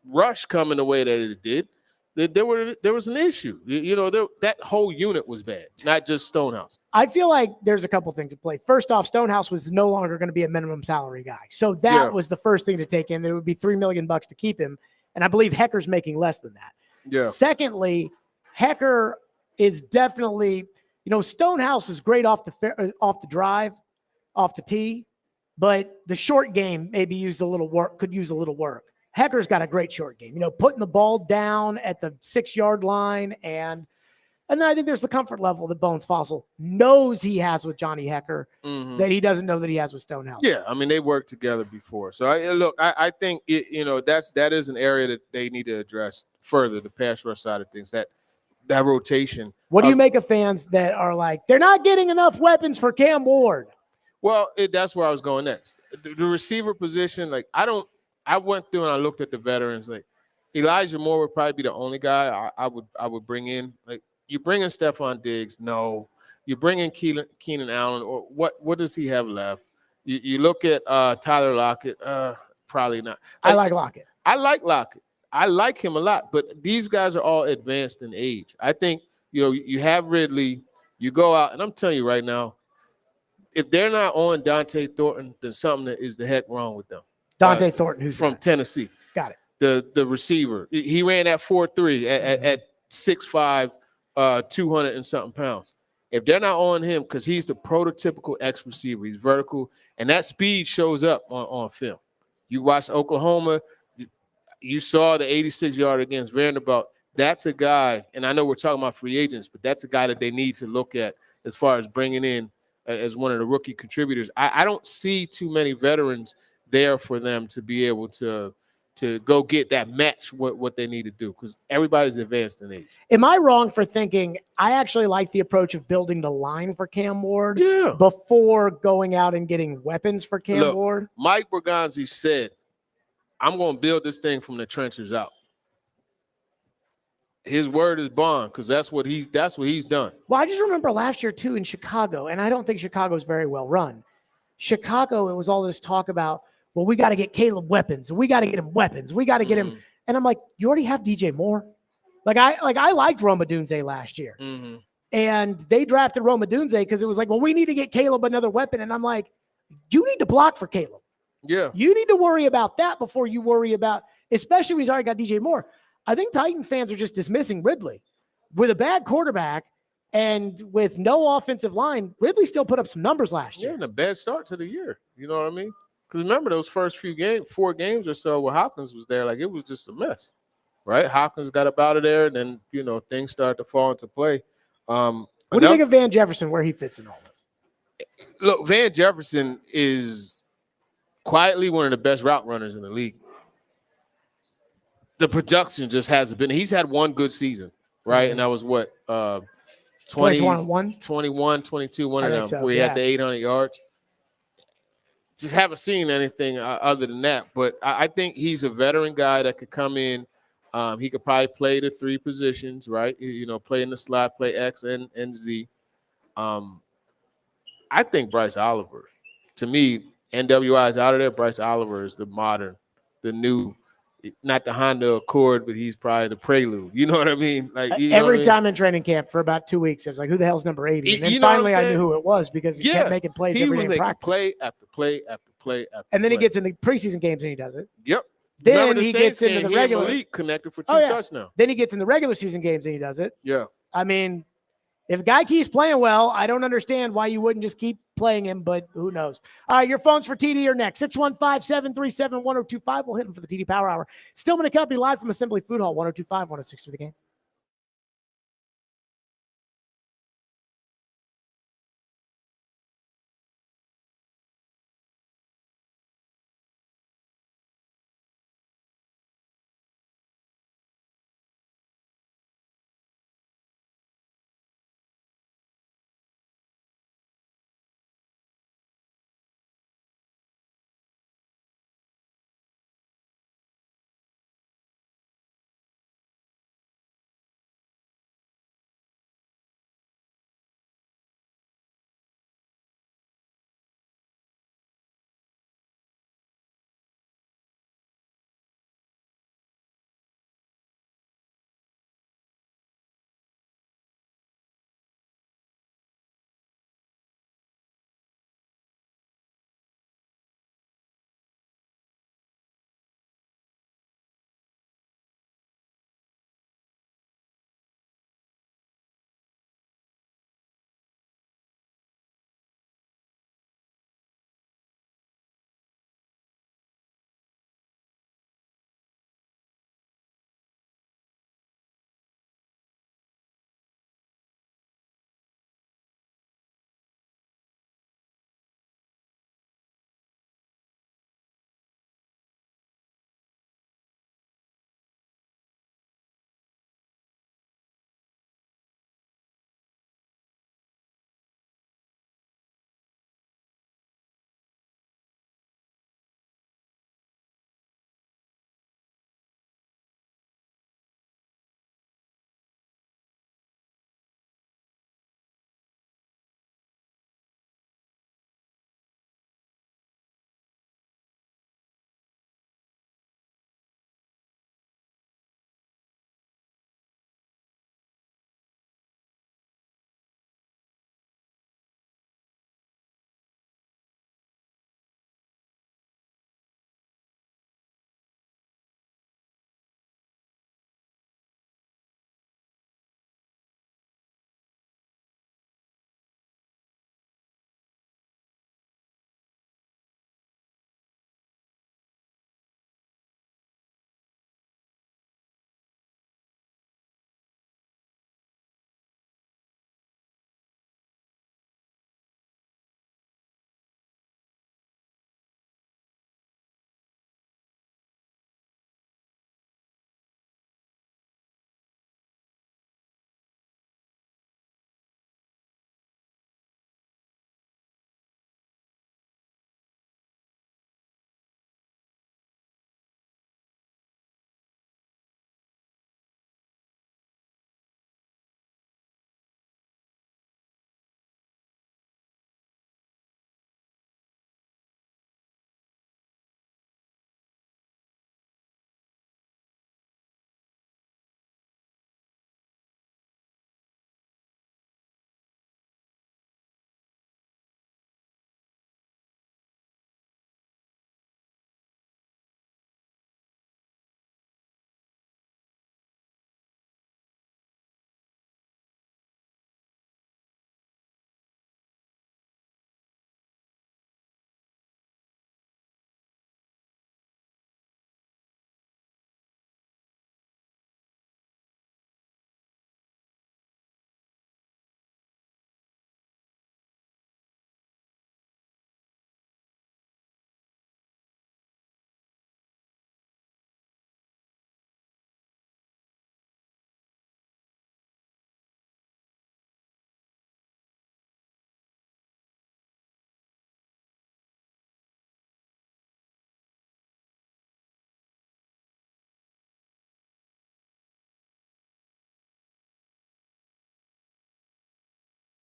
rush coming the way that it did, there was an issue. That whole unit was bad, not just Stonehouse. I feel like there's a couple things at play. First off, Stonehouse was no longer going to be a minimum salary guy. So that was the first thing to take in. There would be $3 million to keep him. And I believe Hecker's making less than that. Yeah. Secondly, Hecker is definitely, Stonehouse is great off the drive, off the tee, but the short game maybe could use a little work. Hecker's got a great short game, putting the ball down at the 6-yard line. And then I think there's the comfort level that Bones Fossil knows he has with Johnny Hecker that he doesn't know that he has with Stonehouse. Yeah, I mean, they worked together before. So, I think, that is an area that they need to address further, the pass rush side of things, that rotation. What do you make of fans that are like, they're not getting enough weapons for Cam Ward? Well, that's where I was going next. The receiver position, I went through and I looked at the veterans. Like Elijah Moore would probably be the only guy I would bring in. Like you bring in Stephon Diggs, no. You bring in Keenan Allen, or what does he have left? You look at Tyler Lockett, probably not. I like Lockett. I like Lockett. I like him a lot, but these guys are all advanced in age. I think you have Ridley, You go out, and I'm telling you right now, if they're not on Dante Thornton, then something that is the heck wrong with them. Dante Thornton, who's from that? Tennessee. Got it. The receiver. He ran that 4.3 at 6'5", 200 and something pounds. If they're not on him, because he's the prototypical X receiver, he's vertical, and that speed shows up on film. You watch Oklahoma, you saw the 86-yard against Vanderbilt. That's a guy, and I know we're talking about free agents, but that's a guy that they need to look at as far as bringing in as one of the rookie contributors. I don't see too many veterans there for them to be able to go get that match what they need to do, because everybody's advanced in age. Am I wrong for thinking I actually like the approach of building the line for Cam Ward before going out and getting weapons for Cam Ward? Mike Bergonzi said, I'm going to build this thing from the trenches out. His word is bond, because that's what he's done. Well, I just remember last year too in Chicago, and I don't think Chicago's very well run. Chicago, it was all this talk about, well, we got to get Caleb weapons, and we got to get him weapons, we got to get him. And I'm like, you already have DJ Moore. I liked Roma Dunze last year, and they drafted Roma Dunze because it was like, well, we need to get Caleb another weapon, and I'm like, you need to block for Caleb. Yeah, you need to worry about that before you worry about, especially when he's already got DJ Moore. I think Titan fans are just dismissing Ridley with a bad quarterback and with no offensive line. Ridley still put up some numbers last year. Yeah, and a bad start to the year. You know what I mean? Because remember those first few games, 4 games or so where Hopkins was there, like it was just a mess, right? Hopkins got up out of there, and then, things started to fall into play. What do you think of Van Jefferson, where he fits in all this? Look, Van Jefferson is quietly one of the best route runners in the league. The production just hasn't been. He's had one good season, right? And that was what, 21, 22, one of them, so, where he had the 800 yards. Just haven't seen anything other than that. But I think he's a veteran guy that could come in. He could probably play the 3 positions, right? Play in the slot, play X and Z. I think Bryce Oliver, to me, NWI is out of there. Bryce Oliver is the new, not the Honda Accord, but he's probably the Prelude. You know what I mean? Like every time in training camp for about 2 weeks, it was like, who the hell's number 80? And then finally I knew who it was because he kept making plays every day in practice. Play after play after play after and then play. he gets in the preseason games and he does it. Yep. Then he gets into the regular. Malik connected for 2 touchdowns. Then he gets in the regular season games and he does it. Yeah. I mean, if a guy keeps playing well, I don't understand why you wouldn't just keep playing him, but who knows? All right, your phones for TD are next. 615-737-1025. We'll hit them for the TD Power Hour. Stillman and Company live from Assembly Food Hall, 1025, 106 to the game.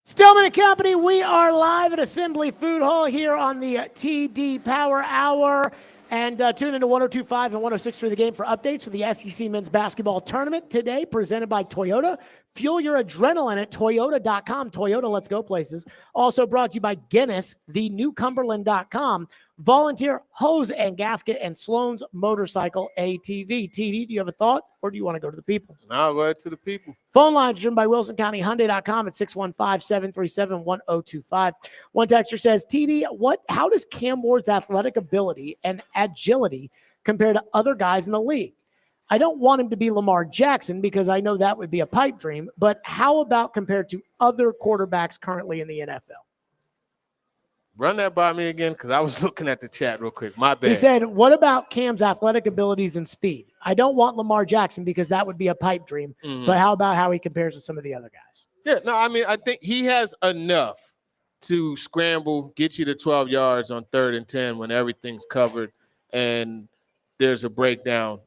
Stillman and Company, we are live at Assembly Food Hall here on the TD Power Hour. And tune into 102.5 and 106 through the game for updates for the SEC Men's Basketball Tournament today, presented by Toyota. Fuel your adrenaline at Toyota.com. Toyota, let's go places. Also brought to you by Guinness, thenewcumberland.com, Volunteer Hose and Gasket, and Sloan's Motorcycle ATV. TD, do you have a thought, or do you want to go to the people? No, go ahead to the people. Phone line driven by WilsonCountyHyundai.com at 615-737-1025. One texter says, TD, how does Cam Ward's athletic ability and agility compare to other guys in the league? I don't want him to be Lamar Jackson because I know that would be a pipe dream, but how about compared to other quarterbacks currently in the NFL? Run that by me again, because I was looking at the chat real quick. My bad. He said, what about Cam's athletic abilities and speed? I don't want Lamar Jackson because that would be a pipe dream, but how about how he compares to some of the other guys? Yeah, no, I mean, I think he has enough to scramble, get you to 12 yards on 3rd and 10 when everything's covered and there's a breakdown.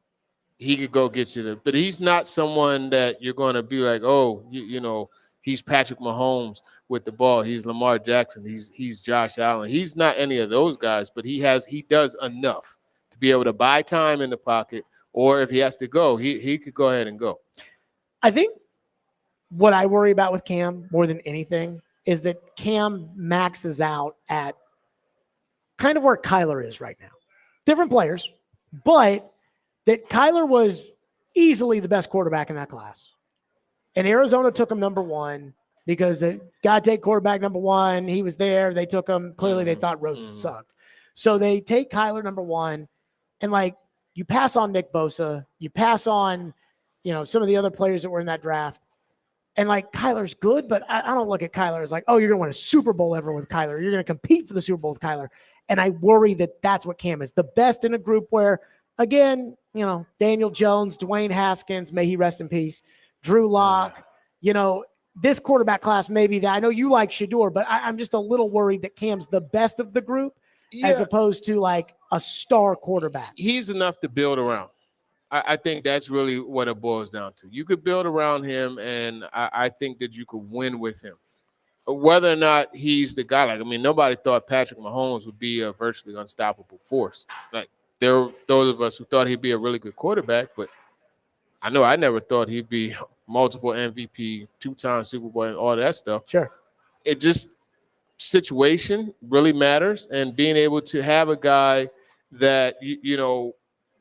He could go get you but he's not someone that you're going to be like, oh, you know, he's Patrick Mahomes with the ball. He's Lamar Jackson. He's Josh Allen. He's not any of those guys, but he does enough to be able to buy time in the pocket, or if he has to go, he could go ahead and go. I think what I worry about with Cam more than anything is that Cam maxes out at kind of where Kyler is right now. Different players, but that Kyler was easily the best quarterback in that class. And Arizona took him number one because they got to take quarterback number one. He was there. They took him. Clearly, they thought Rosen sucked. So they take Kyler number one. And, like, you pass on Nick Bosa. You pass on, you know, some of the other players that were in that draft. And, like, Kyler's good, but I don't look at Kyler as like, oh, you're going to win a Super Bowl ever with Kyler. You're going to compete for the Super Bowl with Kyler. And I worry that that's what Cam is. The best in a group where, again, you know, Daniel Jones, Dwayne Haskins, may he rest in peace, Drew Lock, you know, this quarterback class, maybe that. I know you like Shador, but I'm just a little worried that Cam's the best of the group as opposed to like a star quarterback. He's enough to build around. I think that's really what it boils down to. You could build around him, and I think that you could win with him. Whether or not he's the guy, like, I mean, nobody thought Patrick Mahomes would be a virtually unstoppable force. Like, there were those of us who thought he'd be a really good quarterback, but I know I never thought he'd be multiple MVP, 2-time Super Bowl, and all that stuff. Sure. It just, situation really matters, and being able to have a guy that, you know,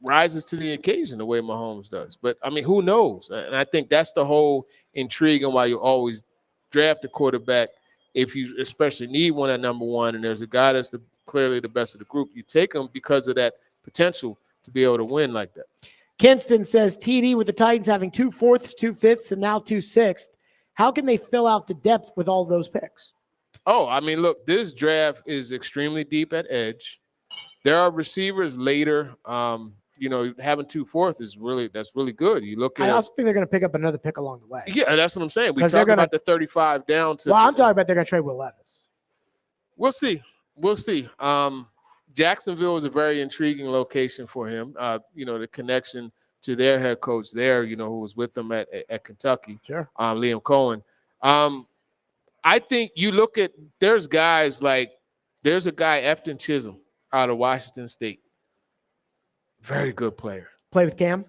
rises to the occasion the way Mahomes does. But, I mean, who knows? And I think that's the whole intrigue and why you always draft a quarterback. If you especially need one at number one and there's a guy that's clearly the best of the group, you take him because of that potential to be able to win like that. Kinston says, TD, with the Titans having 2 4ths, 2 5ths, and now 2 6ths, how can they fill out the depth with all those picks? Oh, I mean, look, this draft is extremely deep at edge. There are receivers later. You know, having 2 4ths is that's really good. You look at. I also think they're going to pick up another pick along the way. Yeah, that's what I'm saying. We talk about the 35 down to. Well, I'm talking about they're going to trade Will Levis. We'll see. We'll see. Jacksonville is a very intriguing location for him. You know, the connection to their head coach there, you know, who was with them at Kentucky. Sure. Liam Cohen. I think you look at, there's guys like, there's a guy, Efton Chisholm, out of Washington State. Very good player. Play with Cam?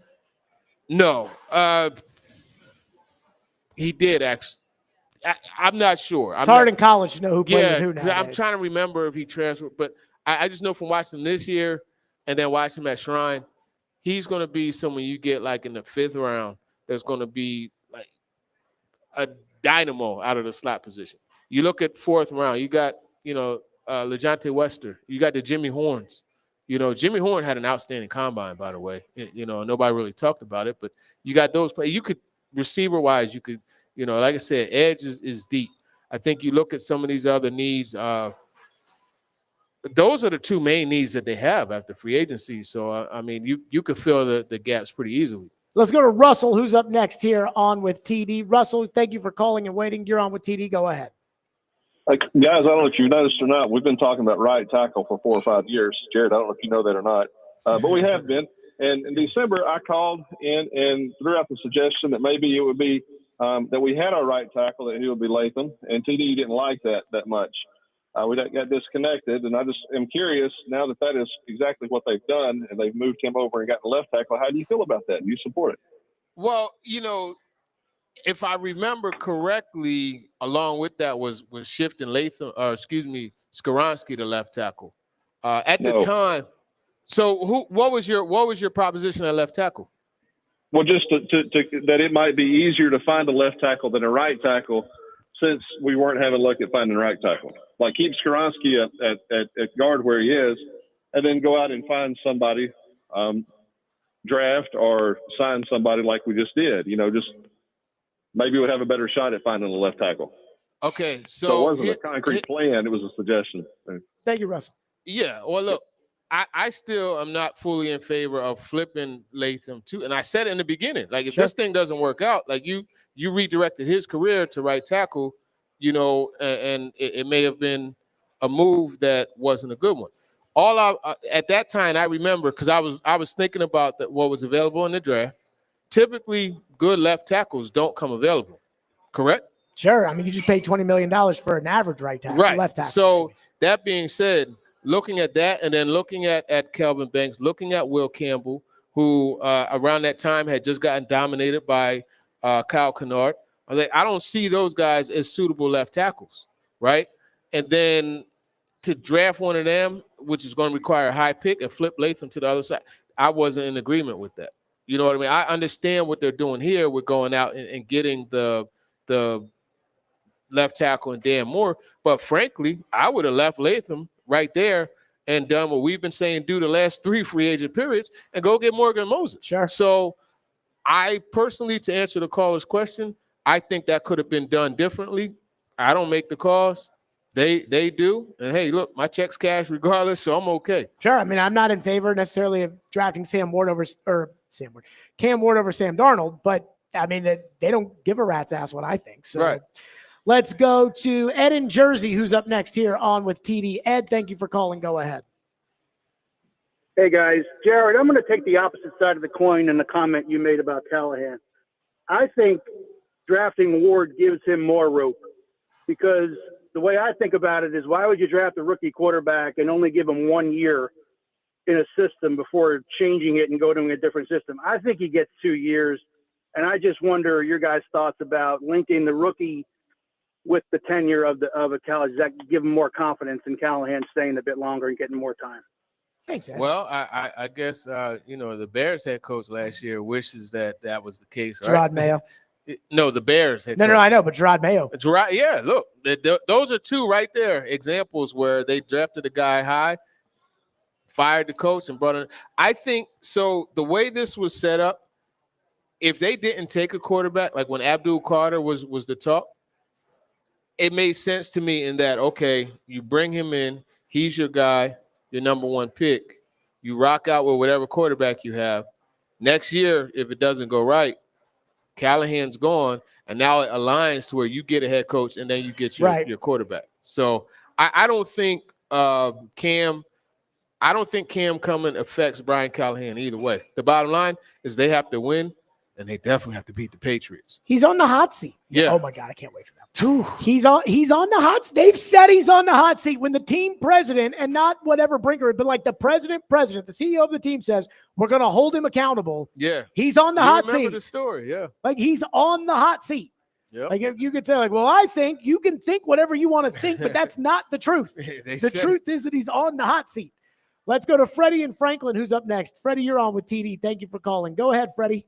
No. He did actually. I'm not sure. It's hard in college to know who played with who nowadays. I'm trying to remember if he transferred, but I just know from watching him this year and then watching him at Shrine, he's going to be someone you get like in the 5th round that's going to be like a dynamo out of the slot position. You look at 4th round, you got, you know, LeJontay Wester. You got the Jimmy Horns. You know, Jimmy Horn had an outstanding combine, by the way. You know, nobody really talked about it, but you got those players. You could, receiver-wise, you could, you know, like I said, edge is deep. I think you look at some of these other needs. Those are the 2 main needs that they have after free agency. So, I mean, you could fill the gaps pretty easily. Let's go to Russell, who's up next here on with TD. Russell, thank you for calling and waiting. You're on with TD. Go ahead. Guys, I don't know if you've noticed or not, we've been talking about right tackle for 4 or 5 years. Jared, I don't know if you know that or not, but we have been. And in December, I called in and threw out the suggestion that maybe it would be that we had our right tackle, that he would be Latham, and TD didn't like that much. We got disconnected, and I just am curious now that is exactly what they've done, and they've moved him over and gotten the left tackle. How do you feel about that? Do you support it? Well, if I remember correctly, along with that was shifting Latham, Skoronski to left tackle. At the time. So what was your proposition at left tackle? Well, just to that it might be easier to find a left tackle than a right tackle, since we weren't having luck at finding a right tackle. Like, keep Skoronski at guard where he is, and then go out and find somebody, draft or sign somebody like we just did. Just maybe we'd have a better shot at finding a left tackle. Okay, so it wasn't a concrete plan; it was a suggestion. Thank you, Russell. Yeah, well, look, I still am not fully in favor of flipping Latham too, and I said it in the beginning. Like, if this thing doesn't work out, like you redirected his career to right tackle, and it may have been a move that wasn't a good one. At that time, I remember, because I was thinking about what was available in the draft. Typically, good left tackles don't come available. Correct? Sure. I mean, you just paid $20 million for an average right tackle, left tackle. So that being said, looking at that, and then looking at Kelvin Banks, looking at Will Campbell, who around that time had just gotten dominated by Kyle Kennard. I don't see those guys as suitable left tackles, right? And then to draft one of them, which is going to require a high pick, and flip Latham to the other side, I wasn't in agreement with that. You know what I mean? I understand what they're doing here. We're going out and getting the left tackle and Dan Moore, but frankly, I would have left Latham right there and done what we've been saying do the last 3 free agent periods and go get Morgan Moses. Sure. So I personally, to answer the caller's question, I think that could have been done differently. I don't make the calls. They do. And hey, look, my check's cash regardless, so I'm okay. Sure. I mean, I'm not in favor necessarily of drafting Cam Ward over Sam Darnold, but I mean, they don't give a rat's ass what I think. So right. Let's go to Ed in Jersey, who's up next here on with TD. Ed, thank you for calling. Go ahead. Hey, guys. Jared, I'm going to take the opposite side of the coin in the comment you made about Callahan. I think drafting Ward gives him more rope, because the way I think about it is, why would you draft a rookie quarterback and only give him 1 year in a system before changing it and go to a different system? I think he gets 2 years, and I just wonder your guys' thoughts about linking the rookie with the tenure of a college. Does that give him more confidence in Callahan staying a bit longer and getting more time? Thanks, Ed. Well, I guess the Bears head coach last year wishes that was the case. Right? Gerard Mayo. No, the Bears head coach. No, I know, but Gerard Mayo. Gerard, yeah, look, those are two right there examples where they drafted a guy high, fired the coach, and brought in. I think so. The way this was set up, if they didn't take a quarterback, like when Abdul Carter was the talk, it made sense to me in that, okay, you bring him in, he's your guy, your number 1 pick. You rock out with whatever quarterback you have. Next year, if it doesn't go right, Callahan's gone, and now it aligns to where you get a head coach and then you get your quarterback. So I don't think Cam coming affects Brian Callahan either way. The bottom line is they have to win, and they definitely have to beat the Patriots. He's on the hot seat. Yeah. Oh my God, I can't wait for that. He's on the hot seat. They've said he's on the hot seat when the team president, and not whatever Brinker, but like the president, the CEO of the team says, we're going to hold him accountable. Yeah. He's on the hot seat. Remember the story, yeah. Like, he's on the hot seat. Yep. Like, if you could say, like, well, I think you can think whatever you want to think, but that's not the truth. The truth is that he's on the hot seat. Let's go to Freddie and Franklin, who's up next. Freddie, you're on with TD. Thank you for calling. Go ahead, Freddie.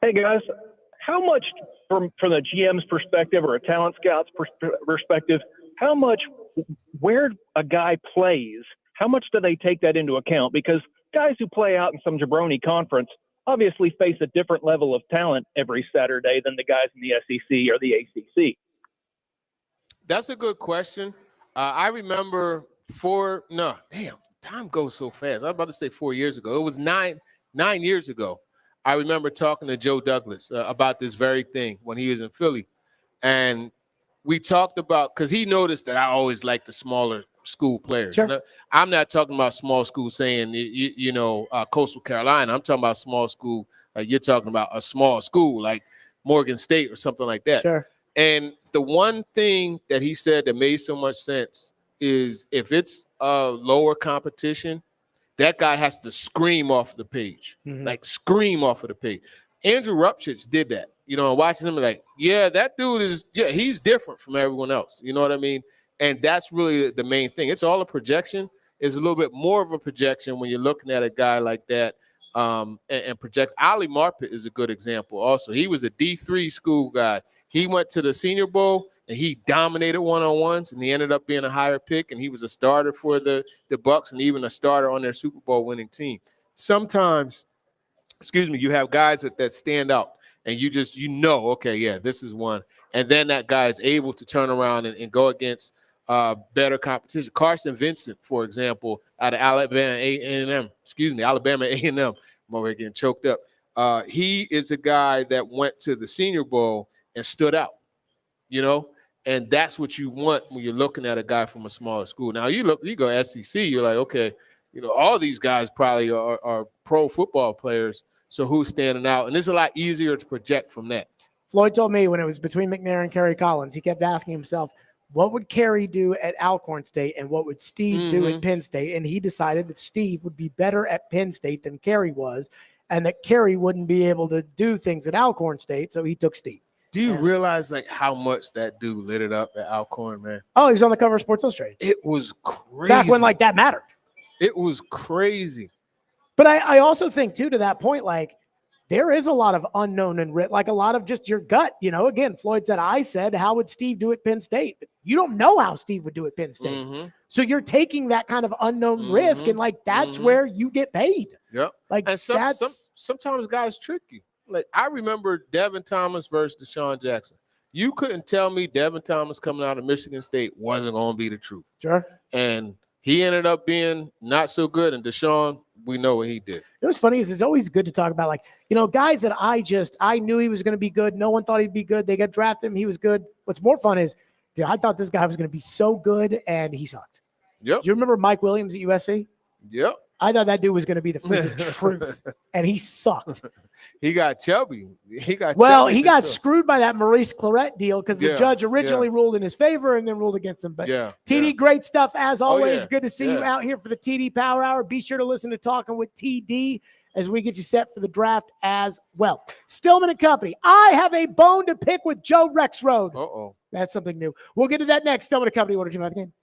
Hey, guys. How much, from the GM's perspective or a talent scout's perspective, how much where a guy plays, how much do they take that into account? Because guys who play out in some jabroni conference obviously face a different level of talent every Saturday than the guys in the SEC or the ACC. That's a good question. I remember time goes so fast. I was about to say 4 years ago. It was nine years ago. I remember talking to Joe Douglas about this very thing when he was in Philly. And we talked about, because he noticed that I always like the smaller school players. Sure. I'm not talking about small school saying, Coastal Carolina. I'm talking about small school Like you're talking about a small school like Morgan State or something like that. Sure. And the one thing that he said that made so much sense is if it's a lower competition, that guy has to scream off the page, like scream off of the page. Andrew Rupchich did that, watching him like, yeah, that dude he's different from everyone else. You know what I mean? And that's really the main thing. It's all a projection. It's a little bit more of a projection when you're looking at a guy like that and project. Ali Marpet is a good example also. He was a D3 school guy. He went to the Senior Bowl and he dominated one-on-ones, and he ended up being a higher pick, and he was a starter for the Bucks and even a starter on their Super Bowl winning team. Sometimes, you have guys that stand out, and okay, yeah, this is one. And then that guy is able to turn around and go against better competition. Carson Vincent, for example, out of Alabama A&M. Alabama A&M. I'm over here getting choked up. He is a guy that went to the Senior Bowl and stood out, and that's what you want when you're looking at a guy from a smaller school. Now you go SEC, you're like, okay, all these guys probably are pro football players. So who's standing out? And it's a lot easier to project from that. Floyd told me when it was between McNair and Kerry Collins, he kept asking himself, what would Kerry do at Alcorn State and what would Steve do at Penn State? And he decided that Steve would be better at Penn State than Kerry was, and that Kerry wouldn't be able to do things at Alcorn State, so he took Steve. Do you realize how much that dude lit it up at Alcorn, man? Oh, he was on the cover of Sports Illustrated. It was crazy. Back when that mattered. It was crazy. But I also think too, to that point, there is a lot of unknown and a lot of just your gut. Again, Floyd said, I said, how would Steve do at Penn State? But you don't know how Steve would do at Penn State. So you're taking that kind of unknown risk, and that's where you get paid. Yep. Sometimes guys trick you. Like I remember Devin Thomas versus Deshaun Jackson. You couldn't tell me Devin Thomas coming out of Michigan State wasn't going to be the truth. Sure. And he ended up being not so good. And Deshaun, we know what he did. It was funny is it's always good to talk about guys that I knew he was going to be good. No one thought he'd be good. They got drafted him. He was good. What's more fun is, I thought this guy was going to be so good and he sucked. Yep. Do you remember Mike Williams at USC? Yep. I thought that dude was going to be the freaking truth, and he sucked. He got chubby. He got screwed by that Maurice Claret deal because the judge originally ruled in his favor and then ruled against him. But TD, great stuff as always. Good to see you out here for the TD Power Hour. Be sure to listen to Talking with TD as we get you set for the draft as well. Stillman and Company. I have a bone to pick with Joe Rexroad. Uh-oh. That's something new. We'll get to that next. Stillman and Company. What did you about the game?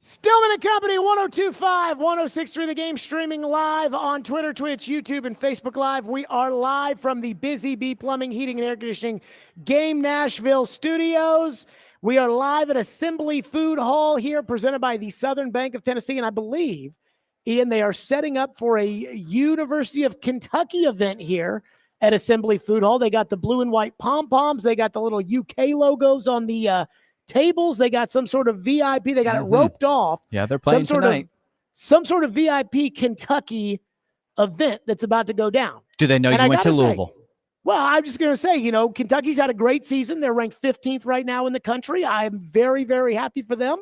Stillman and Company, 102.5, 106.3 The Game, streaming live on Twitter, Twitch, YouTube, and Facebook Live. We are live from the Busy Bee Plumbing, Heating, and Air Conditioning Game Nashville studios. We are live at Assembly Food Hall here, presented by the Southern Bank of Tennessee. And I believe, Ian, they are setting up for a University of Kentucky event here at Assembly Food Hall. They got the blue and white pom-poms. They got the little UK logos on the tables. They got some sort of VIP. They got it roped off. Yeah, they're playing tonight. Some sort of VIP Kentucky event that's about to go down. Do they know you went to Louisville? Well, I'm just going to say, Kentucky's had a great season. They're ranked 15th right now in the country. I'm very, very happy for them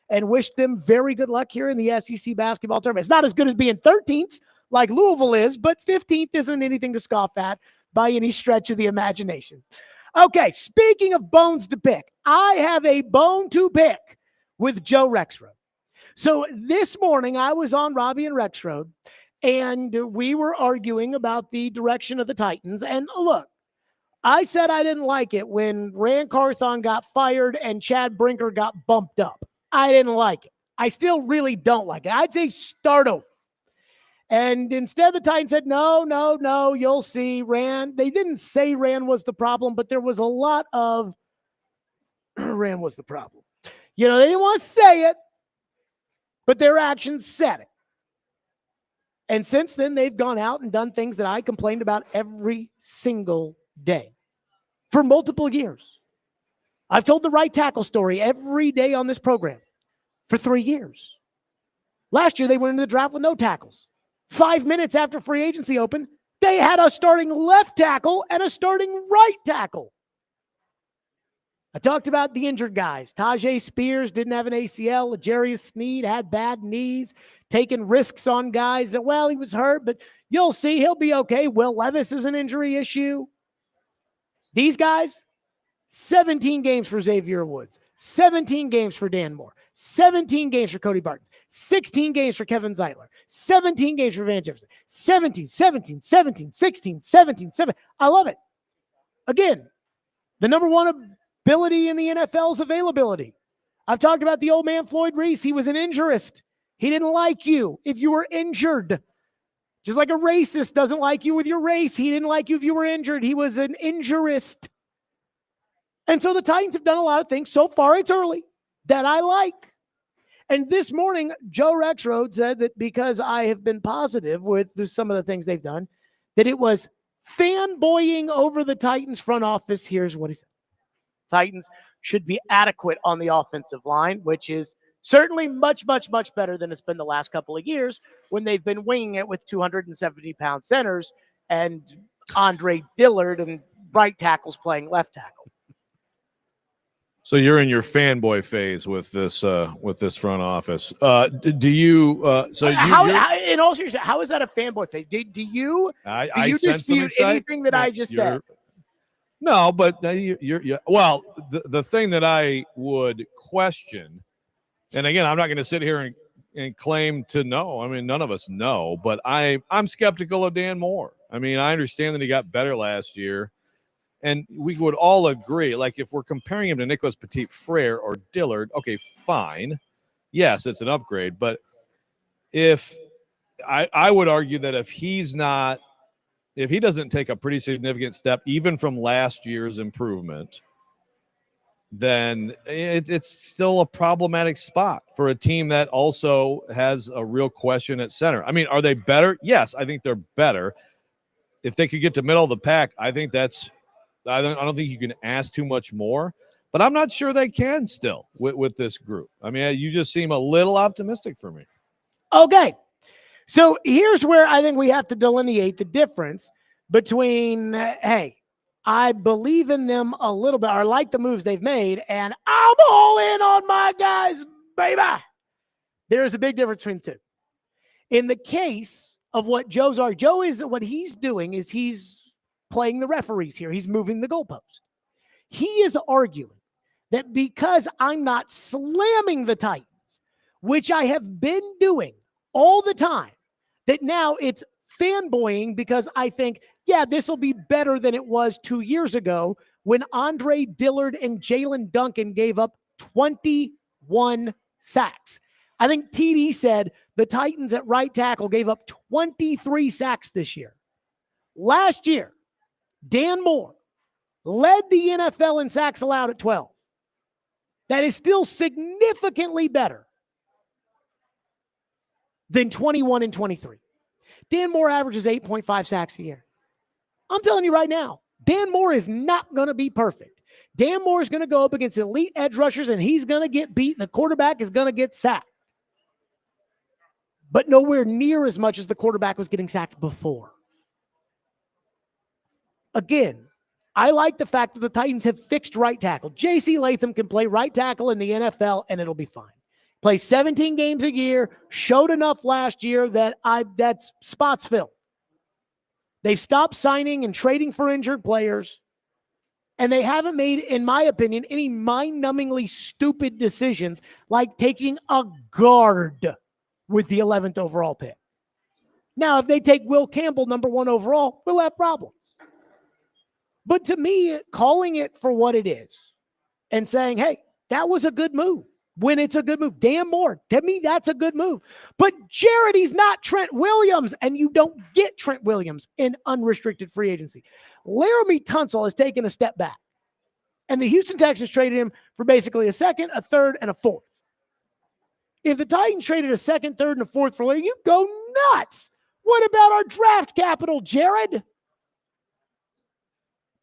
and wish them very good luck here in the SEC basketball tournament. It's not as good as being 13th like Louisville is, but 15th isn't anything to scoff at by any stretch of the imagination. Okay, speaking of bones to pick, I have a bone to pick with Joe Rexrode. So this morning I was on Robbie and Rexrode, and we were arguing about the direction of the Titans. And look, I said I didn't like it when Rand Carthon got fired and Chad Brinker got bumped up. I didn't like it. I still really don't like it. I'd say start over. And instead, the Titans said, no, you'll see. Rand, they didn't say Rand was the problem, but there was a lot of Rand was the problem. They didn't want to say it, but their actions said it. And since then, they've gone out and done things that I complained about every single day for multiple years. I've told the right tackle story every day on this program for 3 years. Last year, they went into the draft with no tackles. 5 minutes after free agency opened, they had a starting left tackle and a starting right tackle. I talked about the injured guys. Tajay Spears didn't have an ACL. L'Jarius Sneed had bad knees, taking risks on guys that, well, he was hurt, but you'll see he'll be okay. Will Levis is an injury issue. These guys, 17 games for Xavier Woods, 17 games for Dan Moore, 17 games for Cody Barton, 16 games for Kevin Zeitler, 17 games for Van Jefferson, 17, 17, 17, 16, 17, 7. I love it. Again, the number one ability in the NFL is availability. I've talked about the old man Floyd Reese. He was an injurist. He didn't like you if you were injured. Just like a racist doesn't like you with your race. He didn't like you if you were injured. He was an injurist. And so the Titans have done a lot of things. So far, it's early, that I like. And this morning, Joe Rexrode said that because I have been positive with some of the things they've done, that it was fanboying over the Titans front office. Here's what he said. Titans should be adequate on the offensive line, which is certainly much, much, much better than it's been the last couple of years when they've been winging it with 270-pound centers and Andre Dillard and right tackles playing left tackle. So you're in your fanboy phase with this front office. Do you? In all seriousness, how is that a fanboy phase? Do you dispute anything that I just said? No, but you're well. The thing that I would question, and again, I'm not going to sit here and claim to know. I mean, none of us know, but I'm skeptical of Dan Moore. I mean, I understand that he got better last year. And we would all agree, like if we're comparing him to Nicholas Petit-Frere or Dillard, okay, fine. Yes, it's an upgrade. But if I would argue that if he doesn't take a pretty significant step, even from last year's improvement, then it's still a problematic spot for a team that also has a real question at center. I mean, are they better? Yes, I think they're better. If they could get to middle of the pack, I think I don't think you can ask too much more, but I'm not sure they can still with this group. I mean, you just seem a little optimistic for me. Okay. So here's where I think we have to delineate the difference between, hey, I believe in them a little bit, or I like the moves they've made, and I'm all in on my guys, baby. There's a big difference between the two. In the case of what Joe is, what he's doing is he's playing the referees here. He's moving the goalpost. He is arguing that because I'm not slamming the Titans, which I have been doing all the time, that now it's fanboying because I think, yeah, this will be better than it was 2 years ago when Andre Dillard and Jalen Duncan gave up 21 sacks. I think TD said the Titans at right tackle gave up 23 sacks this year. Last year, Dan Moore led the NFL in sacks allowed at 12. That is still significantly better than 21 and 23. Dan Moore averages 8.5 sacks a year. I'm telling you right now, Dan Moore is not going to be perfect. Dan Moore is going to go up against elite edge rushers, and he's going to get beat, and the quarterback is going to get sacked. But nowhere near as much as the quarterback was getting sacked before. Again, I like the fact that the Titans have fixed right tackle. J.C. Latham can play right tackle in the NFL, and it'll be fine. Plays 17 games a year, showed enough last year that that's spots filled. They've stopped signing and trading for injured players, and they haven't made, in my opinion, any mind-numbingly stupid decisions like taking a guard with the 11th overall pick. Now, if they take Will Campbell, number 1 overall, we'll have problems. But to me, calling it for what it is and saying, hey, that was a good move. When it's a good move, Dan Moore, to me, that's a good move. But Jared, he's not Trent Williams, and you don't get Trent Williams in unrestricted free agency. Laramie Tunsil has taken a step back, and the Houston Texans traded him for basically a second, a third, and a fourth. If the Titans traded a second, third, and a fourth for Larry, you go nuts. What about our draft capital, Jared?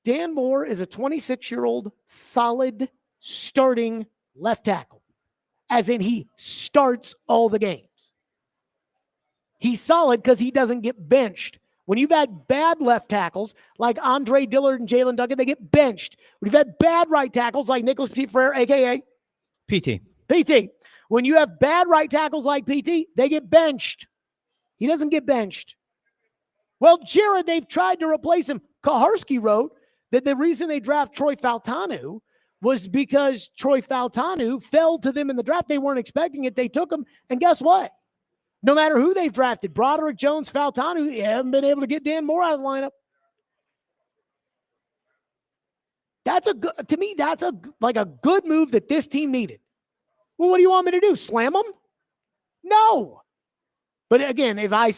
Dan Moore is a 26-year-old solid starting left tackle, as in he starts all the games. He's solid because he doesn't get benched. When you've had bad left tackles like Andre Dillard and Jalen Duggan, they get benched. When you've had bad right tackles like Nicholas Petit-Frere, a.k.a. PT. When you have bad right tackles like PT, they get benched. He doesn't get benched. Well, Jared, they've tried to replace him. Kaharski wrote that the reason they draft Troy Fautanu was because Troy Fautanu fell to them in the draft. They weren't expecting it. They took him, and guess what? No matter who they've drafted, Broderick Jones, Fautanu, they haven't been able to get Dan Moore out of the lineup. That's a good, to me, that's a good move that this team needed. Well, what do you want me to do? Slam them? No. But again, if I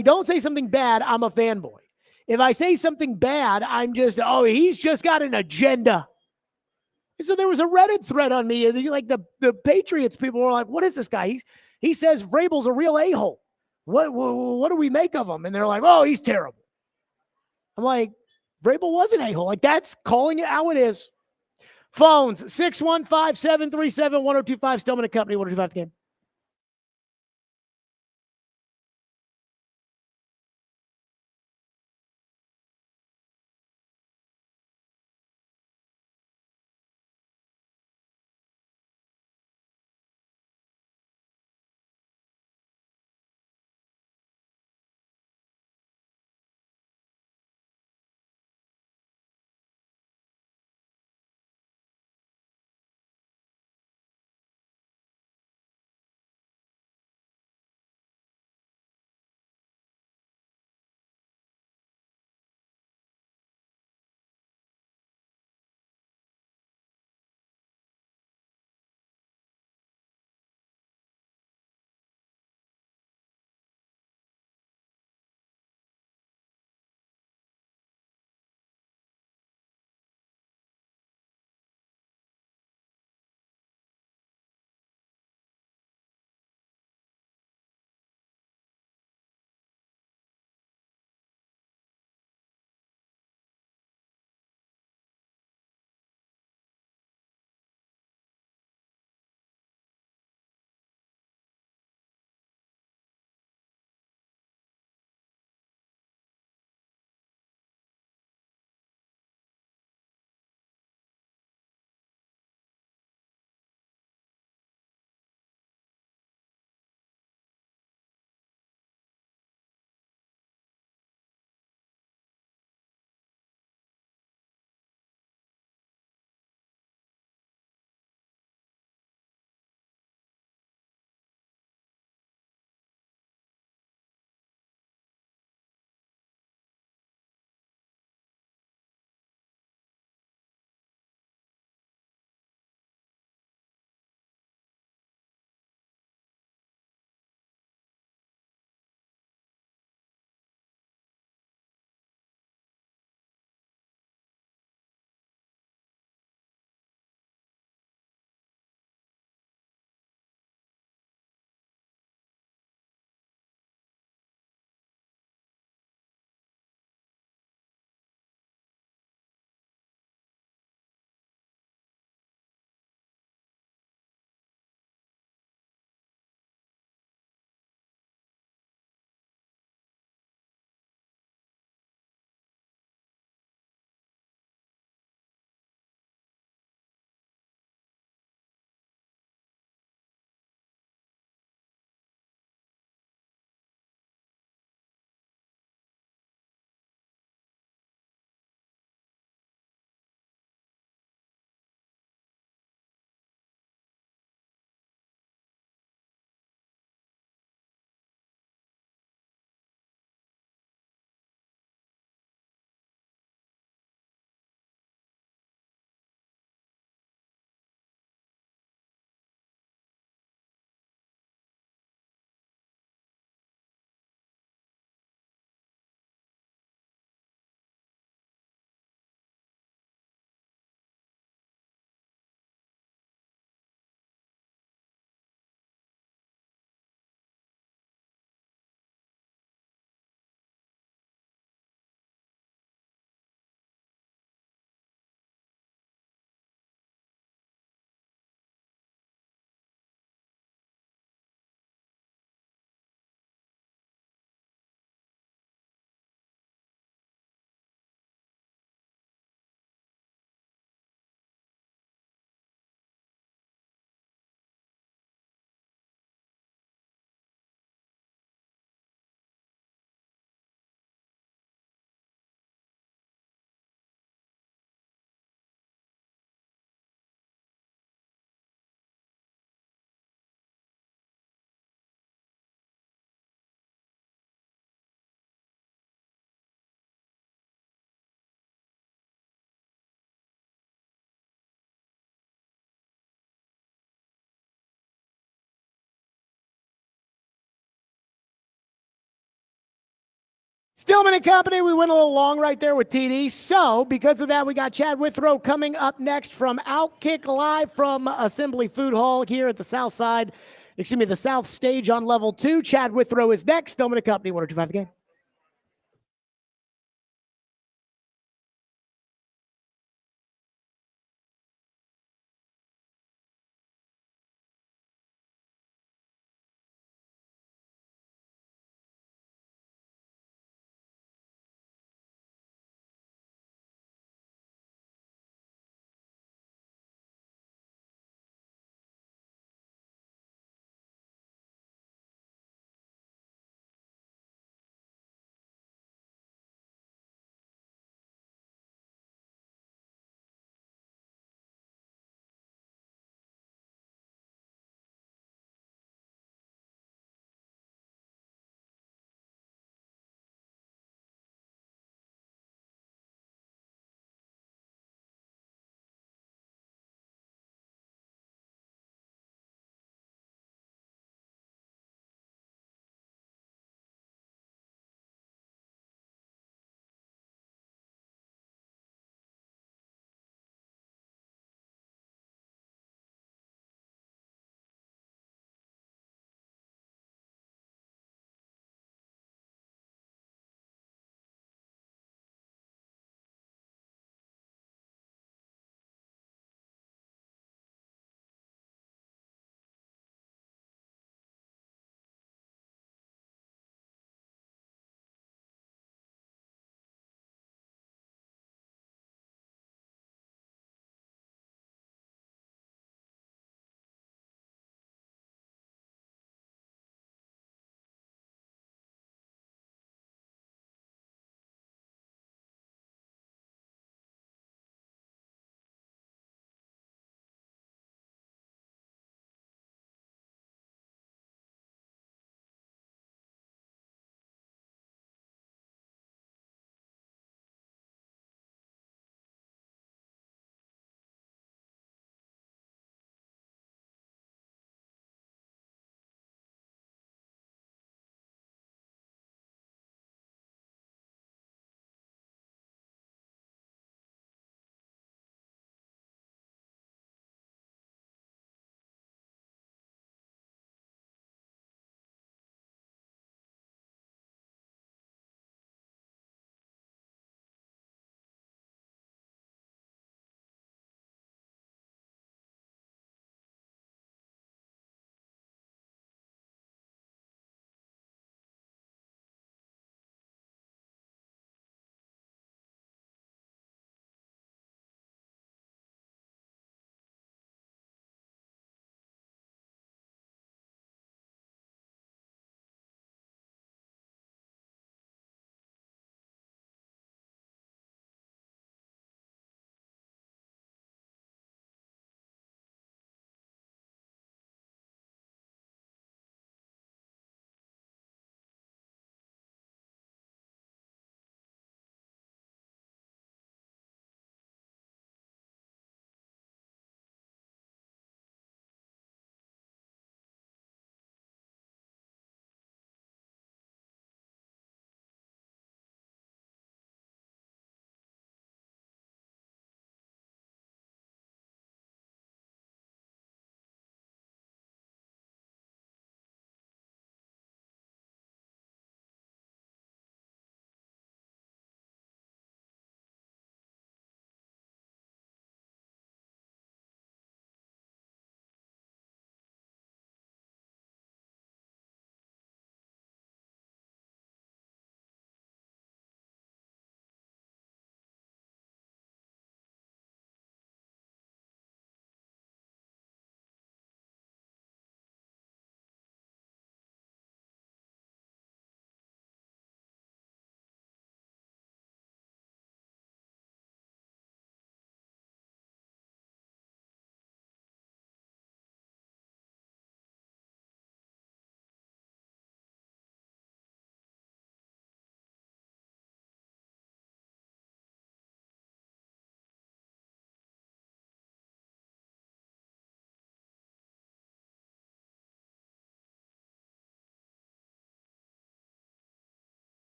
don't say something bad, I'm a fanboy. If I say something bad, I'm just, he's just got an agenda. So there was a Reddit thread on me, like the Patriots people were like, what is this guy? He says Vrabel's a real a-hole. What do we make of him? And they're like, he's terrible. I'm like, Vrabel was an a-hole. Like, that's calling it how it is. Phones, 615-737-1025, Stillman & Company, 1025 The Game. Stillman and Company, we went a little long right there with TD. So, because of that, we got Chad Withrow coming up next from Outkick live from Assembly Food Hall here at the South Side. The South Stage on level 2. Chad Withrow is next. Stillman and Company, 102.5 The Game.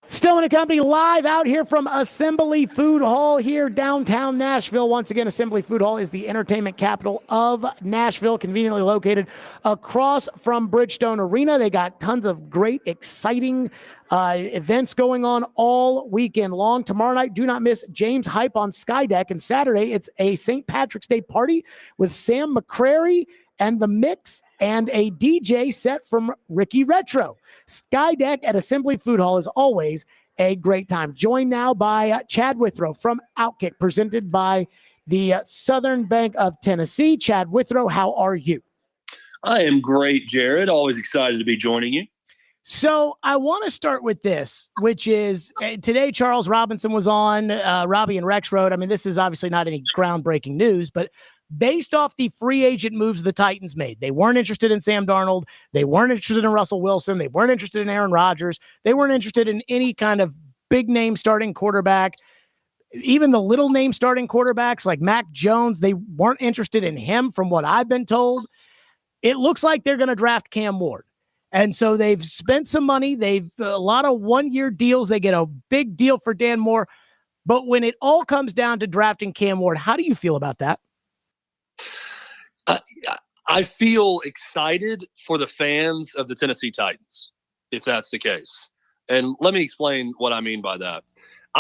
Stillman and Company live out here from Assembly Food Hall here downtown Nashville. Once again, Assembly Food Hall is the entertainment capital of Nashville, conveniently located across from Bridgestone Arena. They got tons of great, exciting events going on all weekend long. Tomorrow night, do not miss James Hype on Skydeck. And Saturday, it's a St. Patrick's Day party with Sam McCrary and The Mix and a DJ set from Ricky Retro. Skydeck at Assembly Food Hall is always a great time. Joined now by Chad Withrow from Outkick, presented by the Southern Bank of Tennessee. Chad Withrow, how are you? I am great, Jared. Always excited to be joining you. So I want to start with this, which is today Charles Robinson was on, Robbie and Rex wrote. I mean, this is obviously not any groundbreaking news, but based off the free agent moves the Titans made, they weren't interested in Sam Darnold. They weren't interested in Russell Wilson. They weren't interested in Aaron Rodgers. They weren't interested in any kind of big name starting quarterback. Even the little name starting quarterbacks like Mac Jones, they weren't interested in him from what I've been told. It looks like they're going to draft Cam Ward. And so they've spent some money. They've a lot of one-year deals. They get a big deal for Dan Moore. But when it all comes down to drafting Cam Ward, how do you feel about that? I feel excited for the fans of the Tennessee Titans, if that's the case. And let me explain what I mean by that.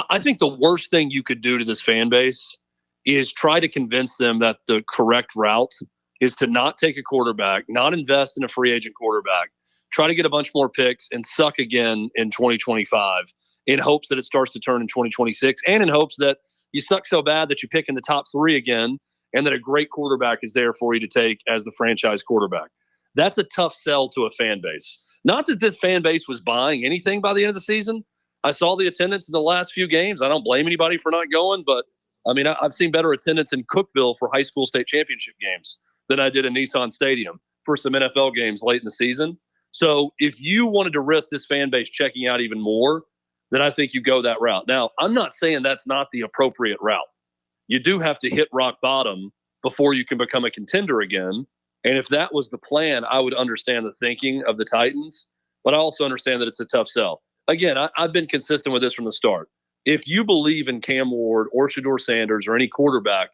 I think the worst thing you could do to this fan base is try to convince them that the correct route is to not take a quarterback, not invest in a free agent quarterback, try to get a bunch more picks and suck again in 2025 in hopes that it starts to turn in 2026 and in hopes that you suck so bad that you pick in the top three again and that a great quarterback is there for you to take as the franchise quarterback. That's a tough sell to a fan base. Not that this fan base was buying anything by the end of the season. I saw the attendance in the last few games. I don't blame anybody for not going, but I mean, I've seen better attendance in Cookeville for high school state championship games than I did in Nissan Stadium for some NFL games late in the season. So if you wanted to risk this fan base checking out even more, then I think you go that route. Now, I'm not saying that's not the appropriate route. You do have to hit rock bottom before you can become a contender again. And if that was the plan, I would understand the thinking of the Titans, but I also understand that it's a tough sell. Again, I've been consistent with this from the start. If you believe in Cam Ward or Shedeur Sanders or any quarterback,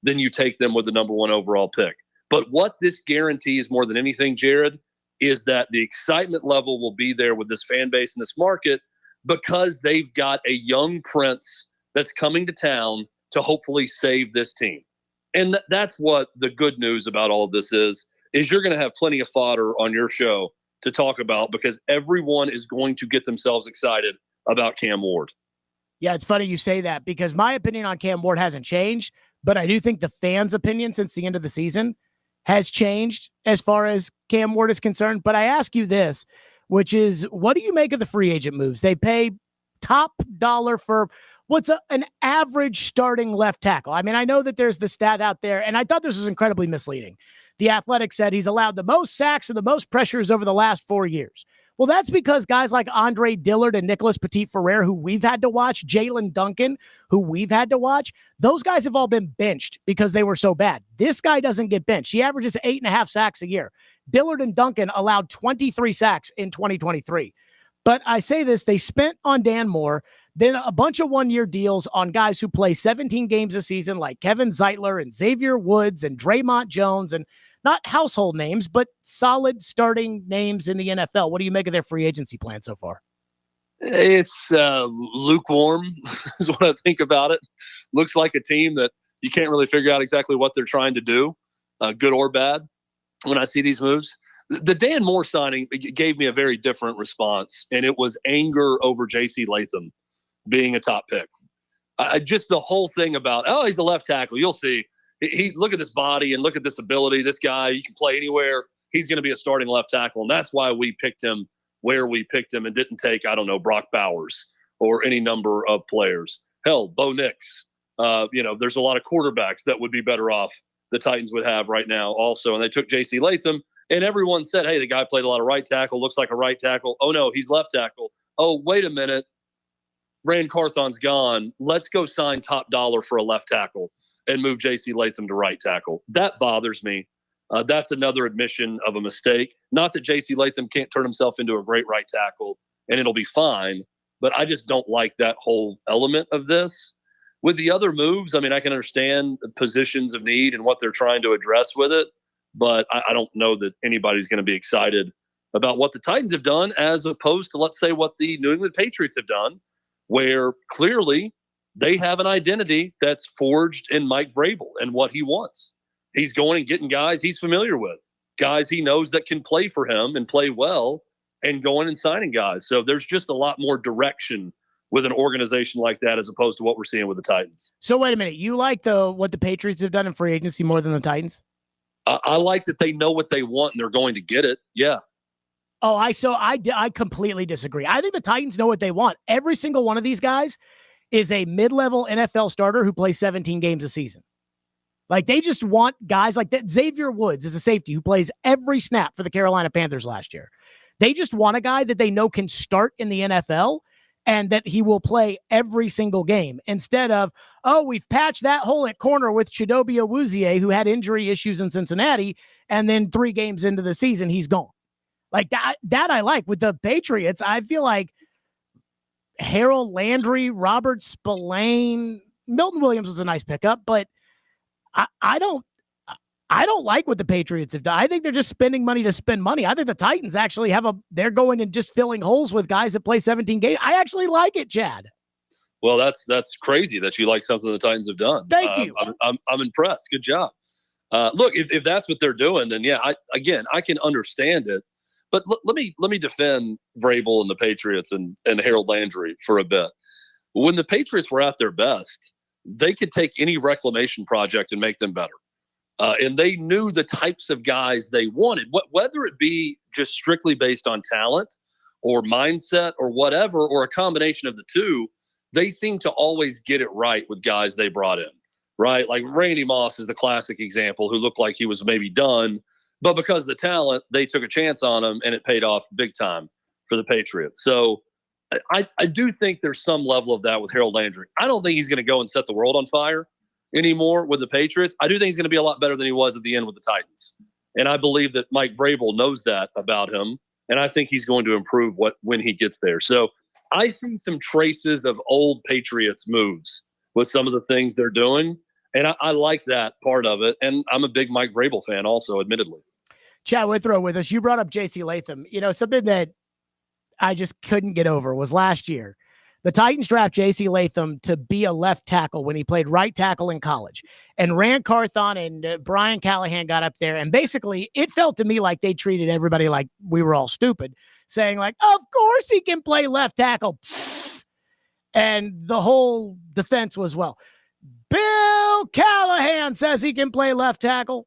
then you take them with the number one overall pick. But what this guarantees more than anything, Jared, is that the excitement level will be there with this fan base in this market because they've got a young prince that's coming to town to hopefully save this team. And that's what the good news about all of this is you're going to have plenty of fodder on your show to talk about because everyone is going to get themselves excited about Cam Ward. Yeah, it's funny you say that because my opinion on Cam Ward hasn't changed, but I do think the fans' opinion since the end of the season has changed as far as Cam Ward is concerned. But I ask you this, which is, what do you make of the free agent moves? They pay top dollar for what's an average starting left tackle. I mean, I know that there's the stat out there, and I thought this was incredibly misleading. The Athletic said he's allowed the most sacks and the most pressures over the last 4 years. Well, that's because guys like Andre Dillard and Nicholas Petit-Ferrer, who we've had to watch, Jalen Duncan, who we've had to watch, those guys have all been benched because they were so bad. This guy doesn't get benched. He averages 8.5 sacks a year. Dillard and Duncan allowed 23 sacks in 2023. But I say this, they spent on Dan Moore, then a bunch of one-year deals on guys who play 17 games a season like Kevin Zeitler and Xavier Woods and Draymond Jones, and not household names, but solid starting names in the NFL. What do you make of their free agency plan so far? It's lukewarm is what I think about it. Looks like a team that you can't really figure out exactly what they're trying to do, good or bad, when I see these moves. The Dan Moore signing gave me a very different response, and it was anger over J.C. Latham being a top pick. Just the whole thing about, oh, he's a left tackle. You'll see. He look at this body and look at this ability. This guy, you can play anywhere. He's going to be a starting left tackle, and that's why we picked him where we picked him and didn't take, I don't know, Brock Bowers or any number of players. Hell, Bo Nix. There's a lot of quarterbacks that would be better off the Titans would have right now also, and they took J.C. Latham. And everyone said, hey, the guy played a lot of right tackle, looks like a right tackle. Oh, no, he's left tackle. Oh, wait a minute. Rand Carthon's gone. Let's go sign top dollar for a left tackle and move J.C. Latham to right tackle. That bothers me. That's another admission of a mistake. Not that J.C. Latham can't turn himself into a great right tackle and it'll be fine, but I just don't like that whole element of this. With the other moves, I mean, I can understand the positions of need and what they're trying to address with it, but I don't know that anybody's going to be excited about what the Titans have done as opposed to, let's say, what the New England Patriots have done, where clearly they have an identity that's forged in Mike Vrabel and what he wants. He's going and getting guys he's familiar with, guys he knows that can play for him and play well, and going and signing guys. So there's just a lot more direction with an organization like that as opposed to what we're seeing with the Titans. So wait a minute. You like what the Patriots have done in free agency more than the Titans? I like that they know what they want and they're going to get it. Yeah. Oh, I completely disagree. I think the Titans know what they want. Every single one of these guys is a mid-level NFL starter who plays 17 games a season. Like, they just want guys like that. Xavier Woods is a safety who plays every snap for the Carolina Panthers last year. They just want a guy that they know can start in the NFL and that he will play every single game, instead of, oh, we've patched that hole at corner with Chidobe Awuzie, who had injury issues in Cincinnati, and then 3 games into the season, he's gone. Like that I like. With the Patriots, I feel like Harold Landry, Robert Spillane, Milton Williams was a nice pickup, but I don't like what the Patriots have done. I think they're just spending money to spend money. I think the Titans actually they're going and just filling holes with guys that play 17 games. I actually like it, Chad. Well, that's crazy that you like something the Titans have done. Thank you. I'm impressed. Good job. Look, if that's what they're doing, then yeah, I can understand it. But let me defend Vrabel and the Patriots and Harold Landry for a bit. When the Patriots were at their best, they could take any reclamation project and make them better. And they knew the types of guys they wanted, whether it be just strictly based on talent or mindset or whatever, or a combination of the two. They seem to always get it right with guys they brought in, right? Like Randy Moss is the classic example, who looked like he was maybe done, but because of the talent, they took a chance on him and it paid off big time for the Patriots. So I do think there's some level of that with Harold Landry. I don't think he's going to go and set the world on fire anymore with the Patriots. I do think he's going to be a lot better than he was at the end with the Titans. And I believe that Mike Vrabel knows that about him. And I think he's going to improve when he gets there. So I see some traces of old Patriots moves with some of the things they're doing. And I like that part of it. And I'm a big Mike Vrabel fan also, admittedly. Chad Withrow with us. You brought up J.C. Latham. You know, something that I just couldn't get over was last year. The Titans draft J.C. Latham to be a left tackle when he played right tackle in college. And Rand Carthon and Brian Callahan got up there. And basically, it felt to me like they treated everybody like we were all stupid, saying like, of course he can play left tackle. And the whole defense was, well, Bill Callahan says he can play left tackle.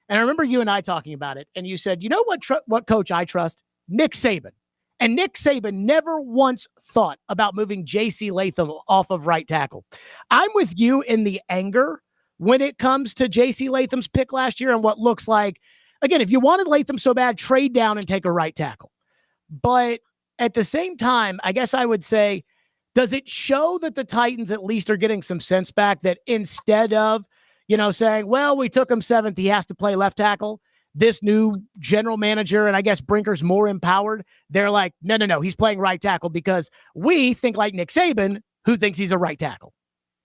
And I remember you and I talking about it. And you said, you know what coach I trust? Nick Saban. And Nick Saban never once thought about moving J.C. Latham off of right tackle. I'm with you in the anger when it comes to J.C. Latham's pick last year and what looks like, again, if you wanted Latham so bad, trade down and take a right tackle. But at the same time, I guess I would say, does it show that the Titans at least are getting some sense back that instead of, saying, well, we took him 7th, he has to play left tackle, this new general manager, and I guess Brinker's more empowered, they're like, no, he's playing right tackle because we think like Nick Saban, who thinks he's a right tackle.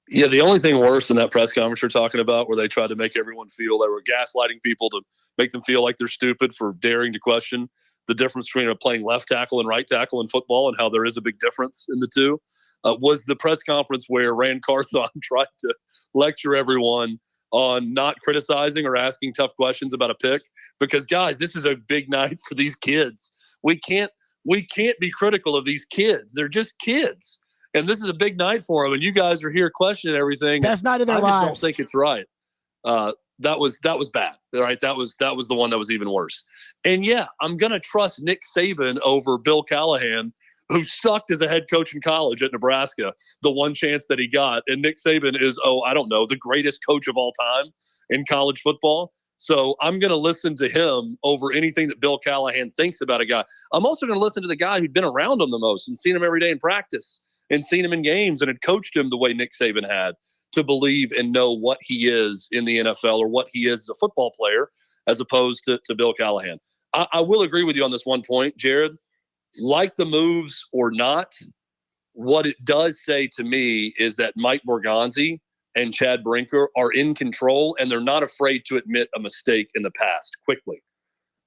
Yeah, the only thing worse than that press conference you're talking about, where they tried to make everyone feel they were gaslighting people to make them feel like they're stupid for daring to question the difference between playing left tackle and right tackle in football and how there is a big difference in the two, was the press conference where Rand Carthon tried to lecture everyone on not criticizing or asking tough questions about a pick, because guys, this is a big night for these kids. We can't be critical of these kids. They're just kids. And this is a big night for them. And you guys are here questioning everything. Best night of their lives. I lives. just don't think it's right. That was bad. All right. That was the one that was even worse. And yeah, I'm going to trust Nick Saban over Bill Callahan, who sucked as a head coach in college at Nebraska, the one chance that he got. And Nick Saban is, the greatest coach of all time in college football. So I'm going to listen to him over anything that Bill Callahan thinks about a guy. I'm also going to listen to the guy who'd been around him the most and seen him every day in practice and seen him in games and had coached him the way Nick Saban had, to believe and know what he is in the NFL or what he is as a football player, as opposed to Bill Callahan. I will agree with you on this one point, Jared. Like the moves or not, what it does say to me is that Mike Borgonzi and Chad Brinker are in control, and they're not afraid to admit a mistake in the past quickly.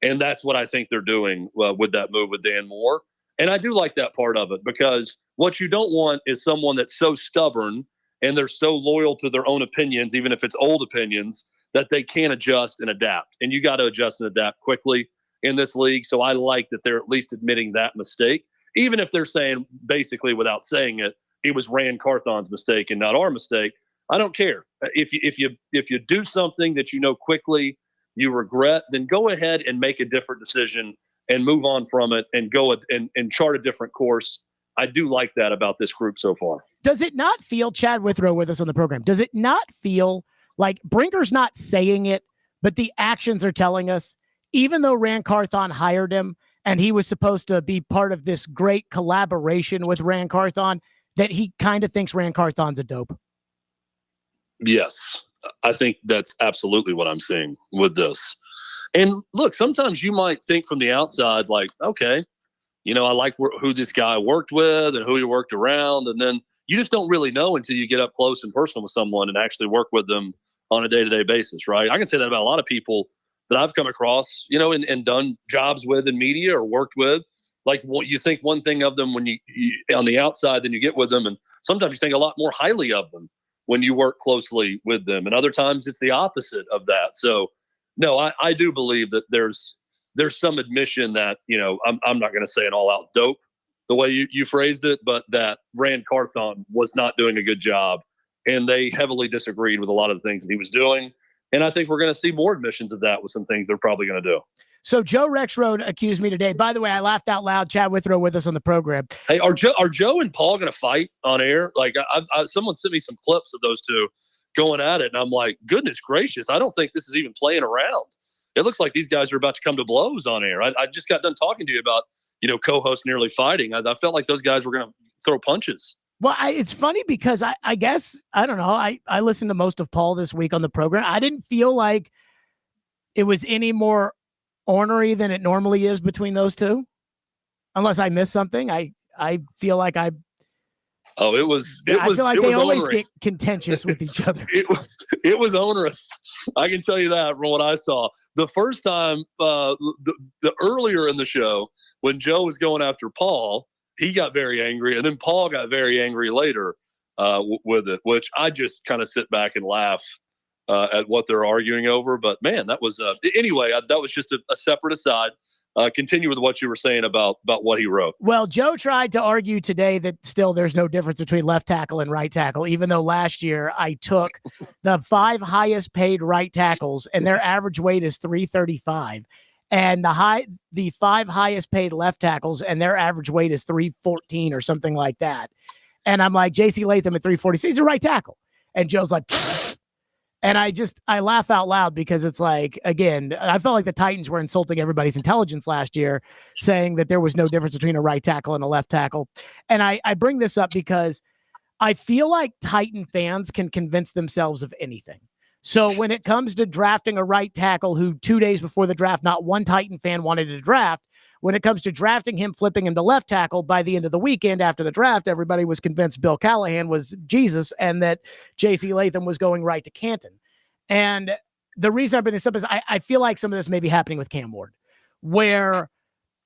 And that's what I think they're doing with that move with Dan Moore. And I do like that part of it, because what you don't want is someone that's so stubborn and they're so loyal to their own opinions, even if it's old opinions, that they can't adjust and adapt. And you got to adjust and adapt quickly in this league. So I like that they're at least admitting that mistake, even if they're saying, basically without saying it, it was Rand Carthon's mistake and not our mistake. I don't care. If you do something that you know quickly you regret, then go ahead and make a different decision and move on from it and go and chart a different course. I do like that about this group so far. Does it not feel, Chad Withrow with us on the program, does it not feel like Brinker's not saying it, but the actions are telling us, even though Rand Carthon hired him and he was supposed to be part of this great collaboration with Rand Carthon, that he kind of thinks Rand Carthon's a dope? Yes, I think that's absolutely what I'm seeing with this. And look, sometimes you might think from the outside, like, okay, I like who this guy worked with and who he worked around. And then you just don't really know until you get up close and personal with someone and actually work with them on a day-to-day basis, right? I can say that about a lot of people that I've come across, and done jobs with in media or worked with. Like, you think one thing of them when you on the outside, then you get with them. And sometimes you think a lot more highly of them when you work closely with them. And other times it's the opposite of that. So no, I do believe that there's some admission that, I'm not going to say an all out dope the way you phrased it, but that Rand Carthon was not doing a good job. And they heavily disagreed with a lot of the things that he was doing. And I think we're going to see more admissions of that with some things they're probably going to do. So Joe Rexroad accused me today. By the way, I laughed out loud. Chad Withrow with us on the program. Hey, are Joe and Paul going to fight on air? Like, someone sent me some clips of those two going at it, and I'm like, goodness gracious, I don't think this is even playing around. It looks like these guys are about to come to blows on air. I just got done talking to you about, co-hosts nearly fighting. I felt like those guys were going to throw punches. Well, it's funny because I guess, I don't know, I listened to most of Paul this week on the program. I didn't feel like it was any more ornery than it normally is between those two, unless I missed something. I feel like I feel like they always get contentious with each other. It was onerous. I can tell you that from what I saw. The first time, the earlier in the show, when Joe was going after Paul, he got very angry, and then Paul got very angry later with it, which I just kind of sit back and laugh at what they're arguing over. But man, that was anyway. That was just a separate aside. Continue with what you were saying about what he wrote. Well, Joe tried to argue today that still there's no difference between left tackle and right tackle, even though last year I took the 5 highest paid right tackles and their average weight is 335, and the 5 highest paid left tackles and their average weight is 314 or something like that. And I'm like, JC Latham at 346, he's a right tackle. And Joe's like, pfft. And I laugh out loud because it's like, again, I felt like the Titans were insulting everybody's intelligence last year, saying that there was no difference between a right tackle and a left tackle. And I bring this up because I feel like Titan fans can convince themselves of anything. So when it comes to drafting a right tackle who 2 days before the draft, not one Titan fan wanted to draft, when it comes to drafting him, flipping him to left tackle, by the end of the weekend after the draft, everybody was convinced Bill Callahan was Jesus and that J.C. Latham was going right to Canton. And the reason I bring this up is I feel like some of this may be happening with Cam Ward, where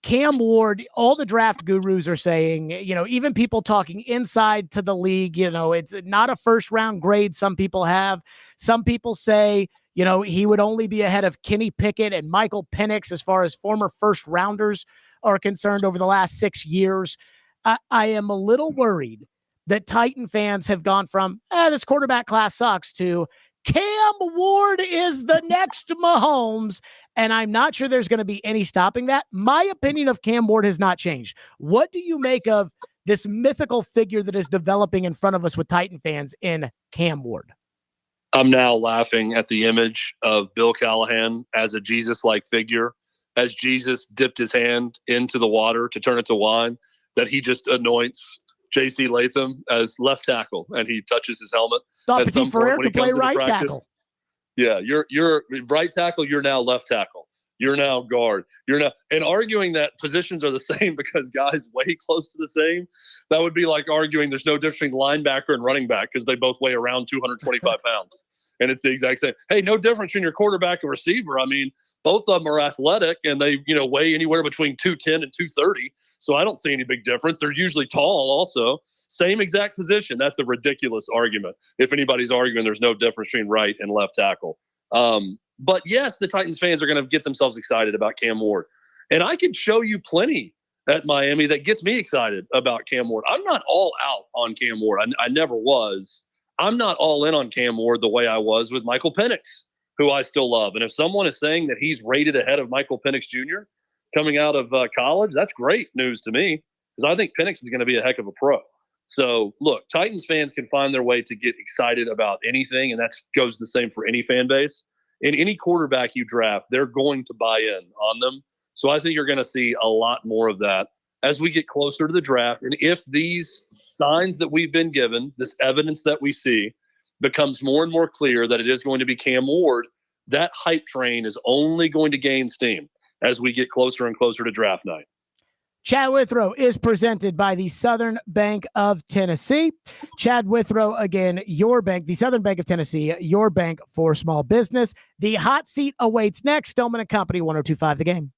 Cam Ward, all the draft gurus are saying, even people talking inside to the league, it's not a first round grade. Some people have. Some people say, he would only be ahead of Kenny Pickett and Michael Penix as far as former first rounders are concerned over the last 6 years. I am a little worried that Titan fans have gone from, this quarterback class sucks, to Cam Ward is the next Mahomes. And I'm not sure there's going to be any stopping that. My opinion of Cam Ward has not changed. What do you make of this mythical figure that is developing in front of us with Titan fans in Cam Ward? I'm now laughing at the image of Bill Callahan as a Jesus-like figure, as Jesus dipped his hand into the water to turn it to wine, that he just anoints J.C. Latham as left tackle, and he touches his helmet. Thought Petit Ferrer could play right tackle. Yeah, you're right tackle. You're now left tackle. You're now guard. You're now, and arguing that positions are the same because guys weigh close to the same. That would be like arguing there's no difference between linebacker and running back because they both weigh around 225 pounds. And it's the exact same. Hey, no difference between your quarterback and receiver. I mean, both of them are athletic and they, weigh anywhere between 210 and 230. So I don't see any big difference. They're usually tall also. Same exact position. That's a ridiculous argument. If anybody's arguing there's no difference between right and left tackle. But yes, the Titans fans are going to get themselves excited about Cam Ward. And I can show you plenty at Miami that gets me excited about Cam Ward. I'm not all out on Cam Ward. I never was. I'm not all in on Cam Ward the way I was with Michael Penix, who I still love. And if someone is saying that he's rated ahead of Michael Penix Jr. coming out of college, that's great news to me because I think Penix is going to be a heck of a pro. So, look, Titans fans can find their way to get excited about anything, and that goes the same for any fan base. And any quarterback you draft, they're going to buy in on them. So I think you're going to see a lot more of that as we get closer to the draft. And if these signs that we've been given, this evidence that we see, becomes more and more clear that it is going to be Cam Ward, that hype train is only going to gain steam as we get closer and closer to draft night. Chad Withrow is presented by the Southern Bank of Tennessee. Chad Withrow, again, your bank, the Southern Bank of Tennessee, your bank for small business. The hot seat awaits next. Stillman and Company, 102.5 The Game.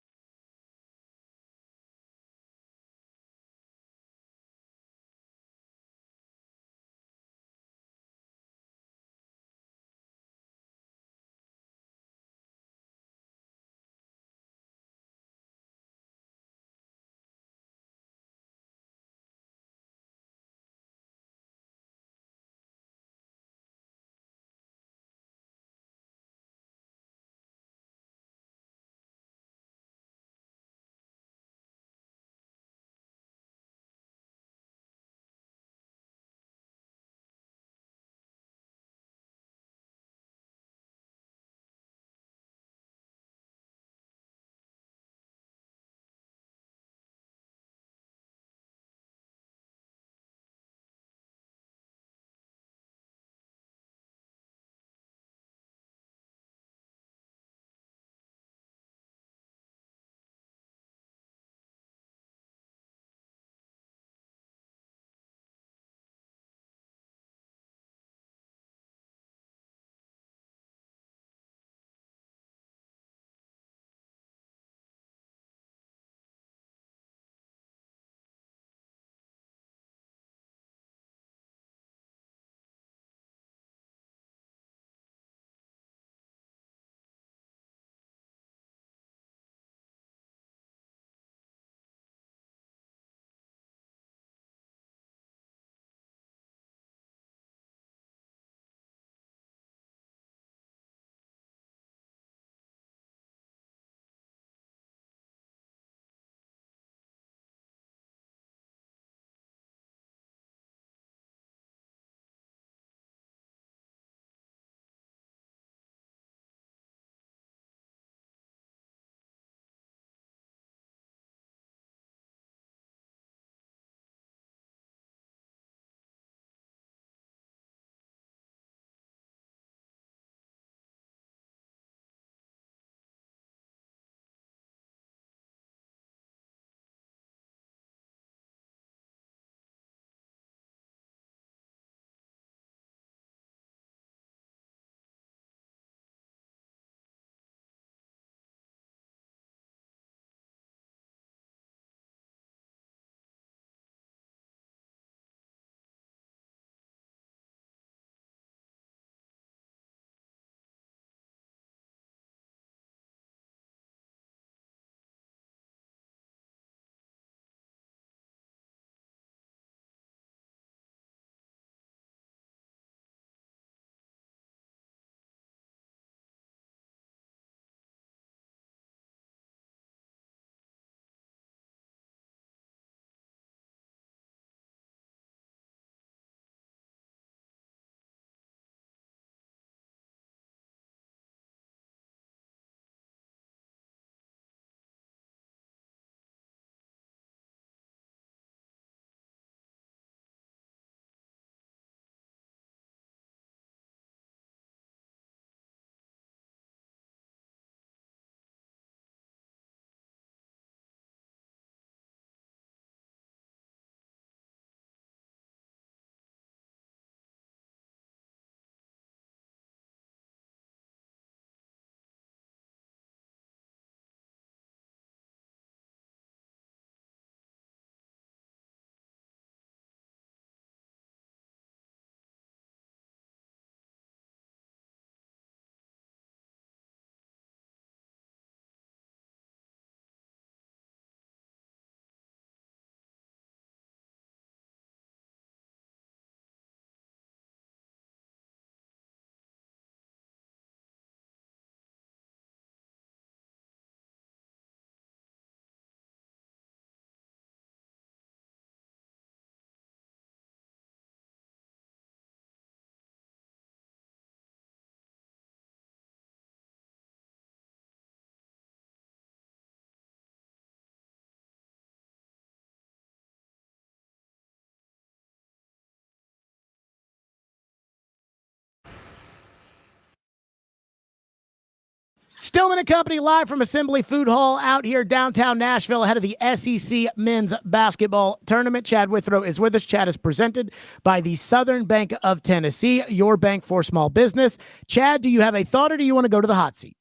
Stillman and Company live from Assembly Food Hall out here downtown Nashville ahead of the SEC men's basketball tournament. Chad Withrow is with us. Chad is presented by the Southern Bank of Tennessee, your bank for small business. Chad, do you have a thought or do you want to go to the hot seat?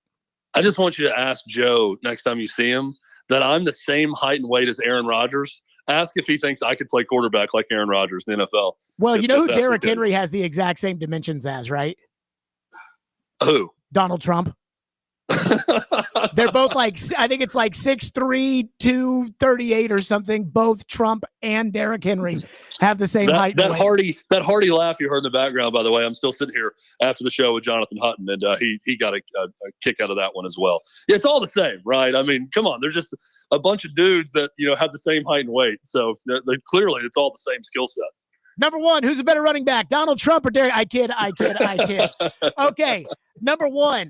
I just want you to ask Joe next time you see him that I'm the same height and weight as Aaron Rodgers. Ask if he thinks I could play quarterback like Aaron Rodgers in the NFL. Well, you know who that's the Derrick case. Henry has the exact same dimensions as, right? Who? Donald Trump. They're both like, I think it's like 6'3", 238 or something. Both Trump and Derrick Henry have the same height. That hearty laugh you heard in the background, by the way, I'm still sitting here after the show with Jonathan Hutton, and he got a kick out of that one as well. Yeah, it's all the same, right? I mean, come on, there's just a bunch of dudes that have the same height and weight, so clearly it's all the same skill set. Number one, who's a better running back, Donald Trump or Derrick? I kid. Okay, number one.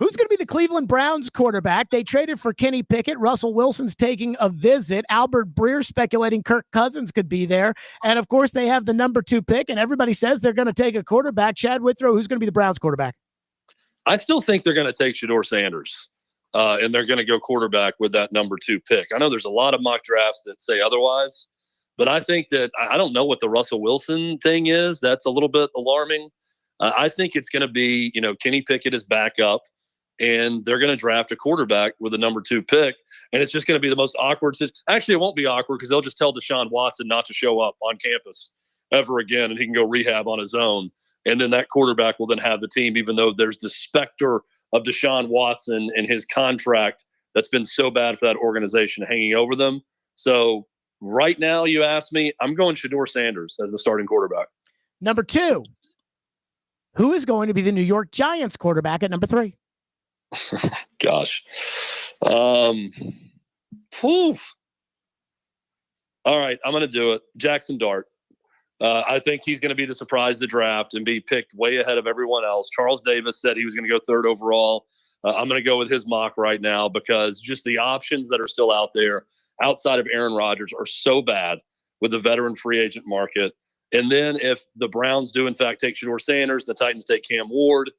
Who's going to be the Cleveland Browns quarterback? They traded for Kenny Pickett. Russell Wilson's taking a visit. Albert Breer speculating Kirk Cousins could be there. And, of course, they have the number 2 pick, and everybody says they're going to take a quarterback. Chad Withrow, who's going to be the Browns quarterback? I still think they're going to take Shedeur Sanders, and they're going to go quarterback with that number 2 pick. I know there's a lot of mock drafts that say otherwise, but I think that I don't know what the Russell Wilson thing is. That's a little bit alarming. I think it's going to be, Kenny Pickett is back up. And they're going to draft a quarterback with the number 2 pick. And it's just going to be the most awkward. Actually, it won't be awkward because they'll just tell Deshaun Watson not to show up on campus ever again, and he can go rehab on his own. And then that quarterback will then have the team, even though there's the specter of Deshaun Watson and his contract that's been so bad for that organization hanging over them. So right now, you ask me, I'm going Shedeur Sanders as the starting quarterback. Number 2, who is going to be the New York Giants quarterback at number 3? Gosh. All right, I'm going to do it. Jackson Dart. I think he's going to be the surprise of the draft and be picked way ahead of everyone else. Charles Davis said he was going to go 3rd overall. I'm going to go with his mock right now because just the options that are still out there outside of Aaron Rodgers are so bad with the veteran free agent market. And then if the Browns do, in fact, take Shedeur Sanders, the Titans take Cam Ward,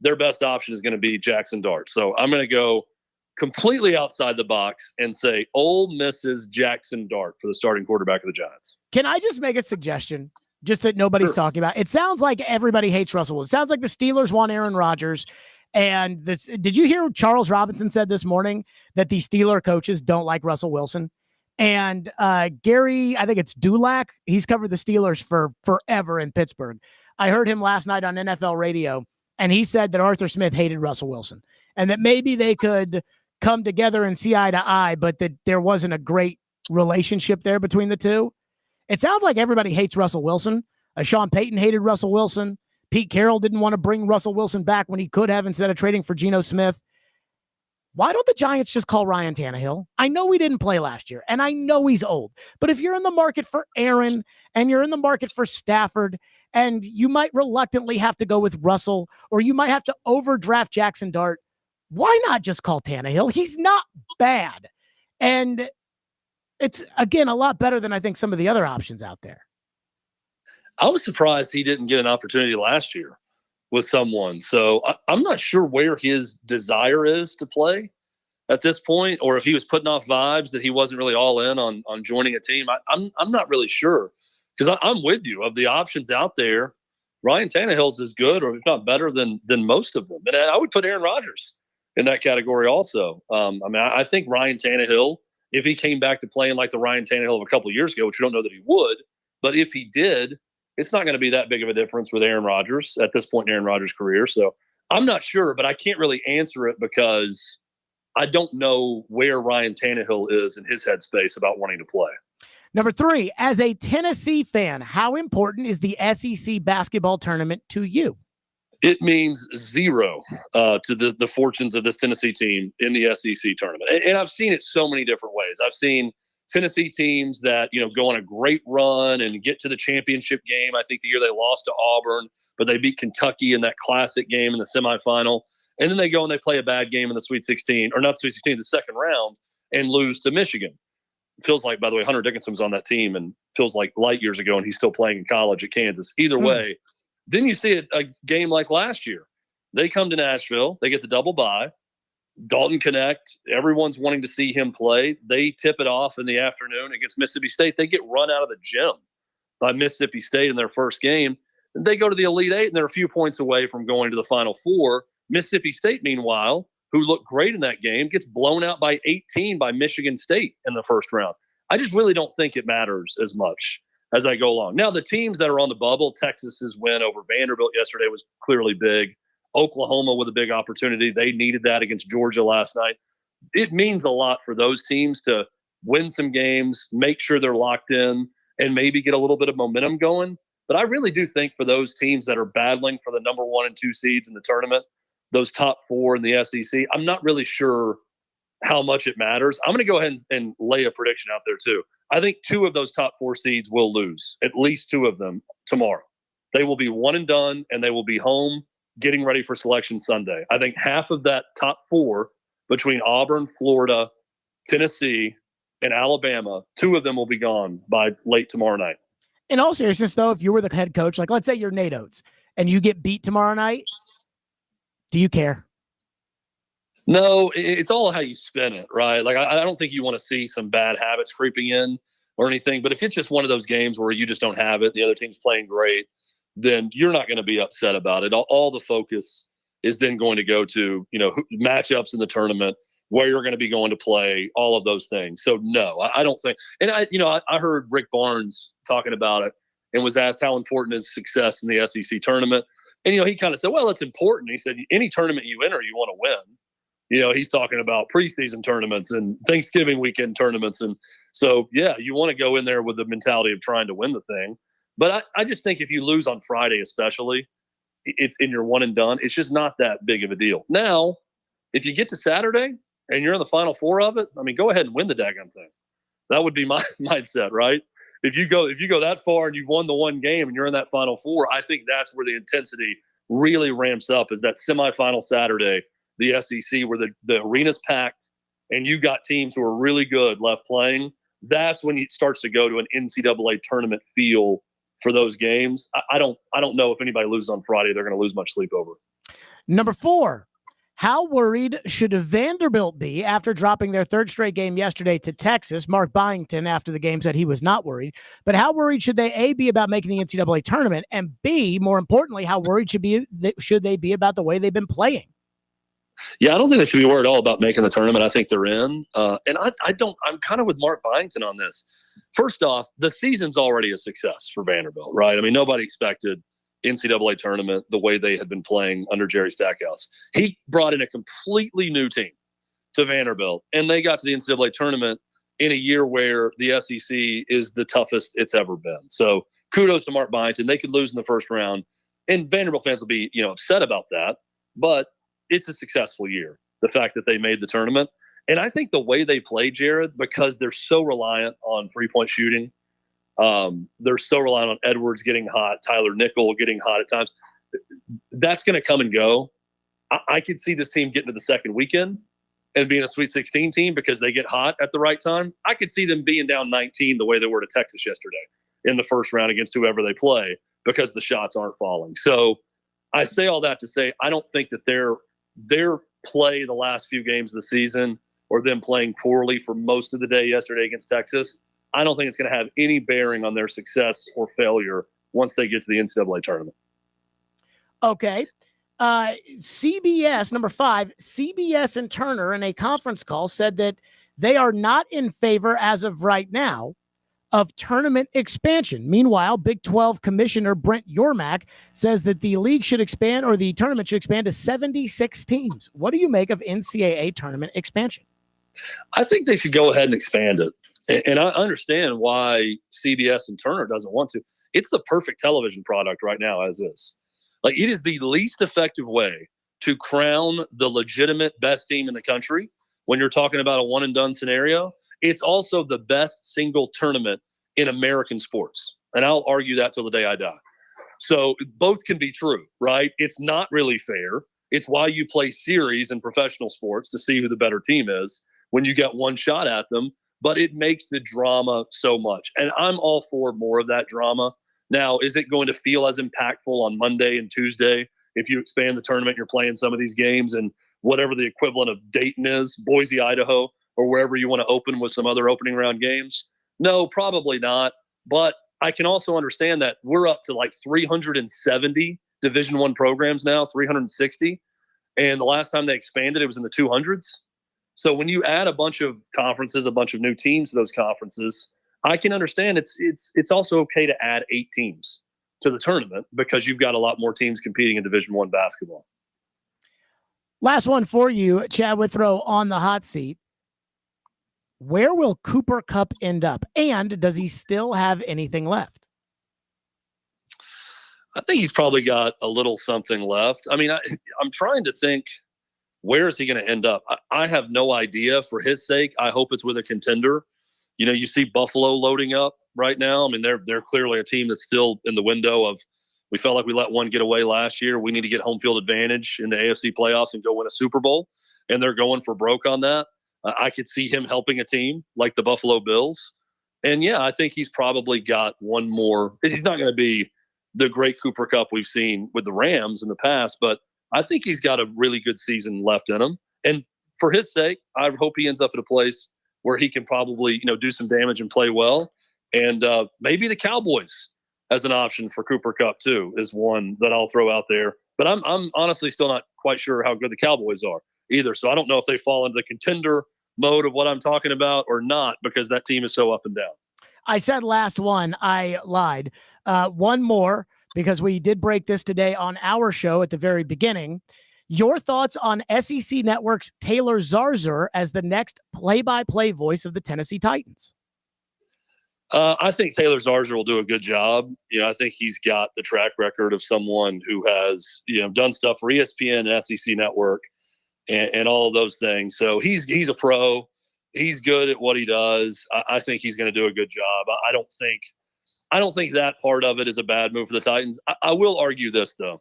their best option is going to be Jackson Dart. So I'm going to go completely outside the box and say Ole Miss's Jackson Dart for the starting quarterback of the Giants. Can I just make a suggestion, just that nobody's talking about? It sounds like everybody hates Russell Wilson. It sounds like the Steelers want Aaron Rodgers. And this, did you hear Charles Robinson said this morning that the Steeler coaches don't like Russell Wilson? And Gary, I think it's Dulac, he's covered the Steelers for forever in Pittsburgh. I heard him last night on NFL radio. And he said that Arthur Smith hated Russell Wilson and that maybe they could come together and see eye to eye, but that there wasn't a great relationship there between the two. It sounds like everybody hates Russell Wilson. Sean Payton hated Russell Wilson. Pete Carroll didn't want to bring Russell Wilson back when he could have instead of trading for Geno Smith. Why don't the Giants just call Ryan Tannehill? I know he didn't play last year, and I know he's old. But if you're in the market for Aaron and you're in the market for Stafford, and you might reluctantly have to go with Russell, or you might have to overdraft Jackson Dart, why not just call Tannehill? He's not bad. And it's, again, a lot better than I think some of the other options out there. I was surprised he didn't get an opportunity last year with someone. So I'm not sure where his desire is to play at this point, or if he was putting off vibes that he wasn't really all in on joining a team. I'm not really sure. Because I'm with you. Of the options out there, Ryan Tannehill's is good, or if not better than most of them. And I would put Aaron Rodgers in that category also. I think Ryan Tannehill, if he came back to playing like the Ryan Tannehill of a couple of years ago, which we don't know that he would, but if he did, it's not going to be that big of a difference with Aaron Rodgers at this point in Aaron Rodgers' career. So I'm not sure, but I can't really answer it because I don't know where Ryan Tannehill is in his headspace about wanting to play. Number 3, as a Tennessee fan, how important is the SEC basketball tournament to you? It means zero to the fortunes of this Tennessee team in the SEC tournament. And I've seen it so many different ways. I've seen Tennessee teams that, go on a great run and get to the championship game. I think the year they lost to Auburn, but they beat Kentucky in that classic game in the semifinal. And then they go and they play a bad game in the Sweet 16, or not the Sweet 16, the second round, and lose to Michigan. Feels like, by the way, Hunter Dickinson was on that team and feels like light years ago, and he's still playing in college at Kansas. Either way, then you see a game like last year. They come to Nashville. They get the double bye. Dalton Connect, everyone's wanting to see him play. They tip it off in the afternoon against Mississippi State. They get run out of the gym by Mississippi State in their first game. And they go to the Elite Eight, and they're a few points away from going to the Final Four. Mississippi State, meanwhile, who looked great in that game, gets blown out by 18 by Michigan State in the first round. I just really don't think it matters as much as I go along. Now, the teams that are on the bubble, Texas's win over Vanderbilt yesterday was clearly big. Oklahoma with a big opportunity. They needed that against Georgia last night. It means a lot for those teams to win some games, make sure they're locked in, and maybe get a little bit of momentum going. But I really do think for those teams that are battling for the number 1 and 2 seeds in the tournament, those top 4 in the SEC, I'm not really sure how much it matters. I'm going to go ahead and lay a prediction out there too. I think 2 of those top 4 seeds will lose, at least 2 of them tomorrow. They will be one and done, and they will be home getting ready for Selection Sunday. I think half of that top 4 between Auburn, Florida, Tennessee, and Alabama, 2 of them will be gone by late tomorrow night. In all seriousness, though, if you were the head coach, like let's say you're Nate Oates and you get beat tomorrow night, do you care? No, it's all how you spin it, right? Like, I don't think you want to see some bad habits creeping in or anything. But if it's just one of those games where you just don't have it, the other team's playing great, then you're not going to be upset about it. All the focus is then going to go to, matchups in the tournament, where you're going to be going to play, all of those things. So no, I don't think. And I heard Rick Barnes talking about it and was asked how important is success in the SEC tournament. And, he kind of said, well, it's important. He said, any tournament you enter, you want to win. He's talking about preseason tournaments and Thanksgiving weekend tournaments. And so, yeah, you want to go in there with the mentality of trying to win the thing. But I just think if you lose on Friday, especially, it's in your one and done. It's just not that big of a deal. Now, if you get to Saturday and you're in the Final Four of it, I mean, go ahead and win the daggone thing. That would be my mindset, right? If you go that far and you've won the one game and you're in that Final Four, I think that's where the intensity really ramps up, is that semifinal Saturday, the SEC, where the arena's packed and you got teams who are really good left playing. That's when it starts to go to an NCAA tournament feel for those games. I don't know if anybody loses on Friday, they're going to lose much sleep over. Number 4, how worried should Vanderbilt be after dropping their 3rd straight game yesterday to Texas? Mark Byington, after the game, said he was not worried. But how worried should they, A, be about making the NCAA tournament? And B, more importantly, how worried should they be about the way they've been playing? Yeah, I don't think they should be worried at all about making the tournament. I think they're in. And I'm kind of with Mark Byington on this. First off, the season's already a success for Vanderbilt, right? I mean, nobody expected NCAA tournament the way they had been playing under Jerry Stackhouse. He brought in a completely new team to Vanderbilt, and they got to the NCAA tournament in a year where the SEC is the toughest it's ever been. So kudos to Mark Byington. They could lose in the first round, and Vanderbilt fans will be upset about that, but it's a successful year, the fact that they made the tournament. And I think the way they play, Jared, because they're so reliant on three-point shooting, they're so reliant on Edwards getting hot, Tyler Nickel getting hot at times, that's going to come and go. I could see this team getting to the second weekend and being a Sweet 16 team because they get hot at the right time. I could see them being down 19 the way they were to Texas yesterday in the first round against whoever they play because the shots aren't falling. So I say all that to say I don't think that their play the last few games of the season or them playing poorly for most of the day yesterday against Texas, I don't think it's going to have any bearing on their success or failure once they get to the NCAA tournament. Okay. CBS, number 5, CBS and Turner in a conference call said that they are not in favor as of right now of tournament expansion. Meanwhile, Big 12 Commissioner Brent Yormack says that the league should expand, or the tournament should expand to 76 teams. What do you make of NCAA tournament expansion? I think they should go ahead and expand it. And I understand why CBS and Turner doesn't want to. It's the perfect television product right now as is. Like, it is the least effective way to crown the legitimate best team in the country when you're talking about a one and done scenario. It's also the best single tournament in American sports. And I'll argue that till the day I die. So both can be true, right? It's not really fair. It's why you play series in professional sports to see who the better team is when you get one shot at them. But it makes the drama so much. And I'm all for more of that drama. Now, is it going to feel as impactful on Monday and Tuesday if you expand the tournament, you're playing some of these games, and whatever the equivalent of Dayton is, Boise, Idaho, or wherever you want to open with some other opening round games? No, probably not. But I can also understand that we're up to like 370 Division I programs now, 360. And the last time they expanded, it was in the 200s. So when you add a bunch of conferences, a bunch of new teams to those conferences, I can understand it's also okay to add 8 teams to the tournament because you've got a lot more teams competing in Division I basketball. Last one for you, Chad Withrow on the hot seat. Where will Cooper Kupp end up? And does he still have anything left? I think he's probably got a little something left. I mean, I'm trying to think, where is he going to end up? I have no idea. For his sake, I hope it's with a contender. You know, you see Buffalo loading up right now. I mean, they're clearly a team that's still in the window of, we felt like we let one get away last year. We need to get home field advantage in the AFC playoffs and go win a Super Bowl. And they're going for broke on that. I could see him helping a team like the Buffalo Bills. And yeah, I think he's probably got one more. He's not going to be the great Cooper Kupp we've seen with the Rams in the past, but I think he's got a really good season left in him. And for his sake, I hope he ends up at a place where he can probably, do some damage and play well. And maybe the Cowboys as an option for Cooper Kupp too is one that I'll throw out there. But I'm honestly still not quite sure how good the Cowboys are either. So I don't know if they fall into the contender mode of what I'm talking about or not, because that team is so up and down. I said last one. I lied. One more, because we did break this today on our show at the very beginning. Your thoughts on SEC Network's Taylor Zarzour as the next play-by-play voice of the Tennessee Titans? I think Taylor Zarzour will do a good job. I think he's got the track record of someone who has, done stuff for ESPN and SEC Network and all of those things. So he's a pro. He's good at what he does. I think he's going to do a good job. I don't think that part of it is a bad move for the Titans. I will argue this, though.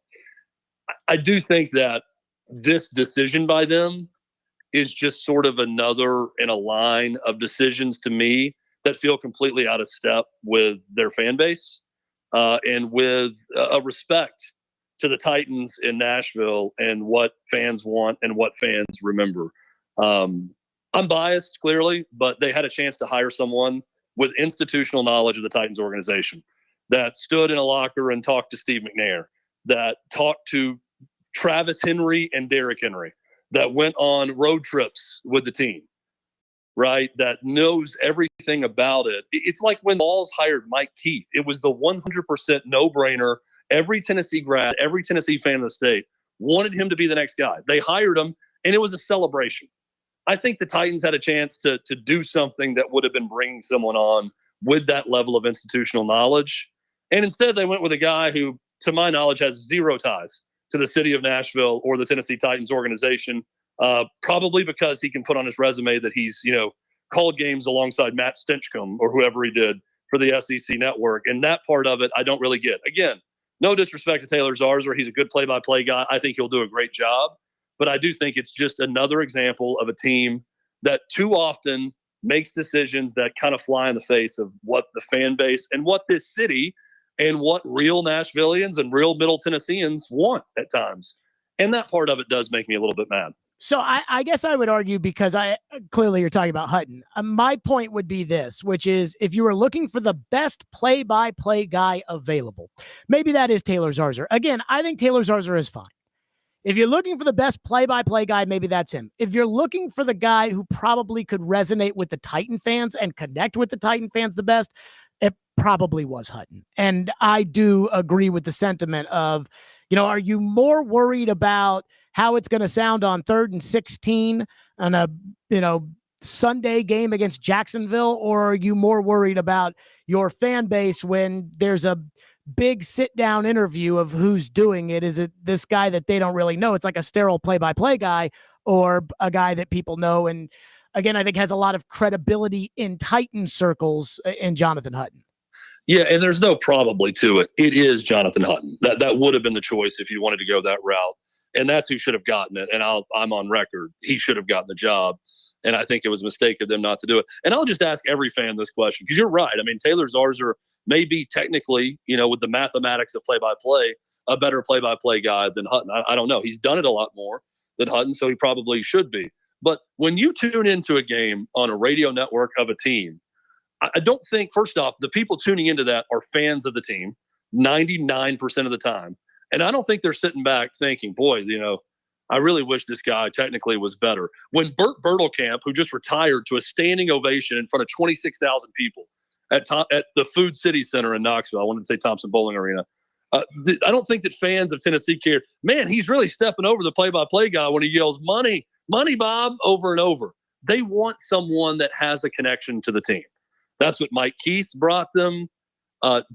I do think that this decision by them is just sort of another in a line of decisions to me that feel completely out of step with their fan base and with a respect to the Titans in Nashville and what fans want and what fans remember. I'm biased, clearly, but they had a chance to hire someone with institutional knowledge of the Titans organization that stood in a locker and talked to Steve McNair, that talked to Travis Henry and Derrick Henry, that went on road trips with the team, right? That knows everything about it. It's like when Balls hired Mike Keith. It was the 100% no-brainer. Every Tennessee grad, every Tennessee fan of the state wanted him to be the next guy. They hired him, and it was a celebration. I think the Titans had a chance to do something that would have been bringing someone on with that level of institutional knowledge. And instead, they went with a guy who, to my knowledge, has zero ties to the city of Nashville or the Tennessee Titans organization, probably because he can put on his resume that he's, called games alongside Matt Stinchcomb or whoever he did for the SEC Network. And that part of it, I don't really get. Again, no disrespect to Taylor Zarzour. He's a good play-by-play guy. I think he'll do a great job. But I do think it's just another example of a team that too often makes decisions that kind of fly in the face of what the fan base and what this city and what real Nashvillians and real Middle Tennesseans want at times. And that part of it does make me a little bit mad. So I guess I would argue, because clearly you're talking about Hutton. My point would be this, which is if you were looking for the best play-by-play guy available, maybe that is Taylor Zarzour. Again, I think Taylor Zarzour is fine. If you're looking for the best play-by-play guy, maybe that's him. If you're looking for the guy who probably could resonate with the Titan fans and connect with the Titan fans the best, it probably was Hutton. And I do agree with the sentiment of, are you more worried about how it's going to sound on 3rd and 16 on a, Sunday game against Jacksonville, or are you more worried about your fan base when there's a big sit-down interview of who's doing it? Is it this guy that they don't really know? It's like a sterile play-by-play guy, or a guy that people know, and again, I think has a lot of credibility in Titan circles in Jonathan Hutton. Yeah, and there's no probably to it. It is Jonathan Hutton. That would have been the choice if you wanted to go that route. And that's who should have gotten it. And I'm on record. He should have gotten the job. And I think it was a mistake of them not to do it. And I'll just ask every fan this question, because you're right. I mean, Taylor Zarzour may be technically, with the mathematics of play-by-play, a better play-by-play guy than Hutton. I don't know. He's done it a lot more than Hutton, so he probably should be. But when you tune into a game on a radio network of a team, I don't think, first off, the people tuning into that are fans of the team 99% of the time. And I don't think they're sitting back thinking, boy, I really wish this guy technically was better. When Bert Bertelkamp, who just retired to a standing ovation in front of 26,000 people at the Food City Center in Knoxville, I wanted to say Thompson Bowling Arena, I don't think that fans of Tennessee care. Man, he's really stepping over the play-by-play guy when he yells, money, money, Bob, over and over. They want someone that has a connection to the team. That's what Mike Keith brought them.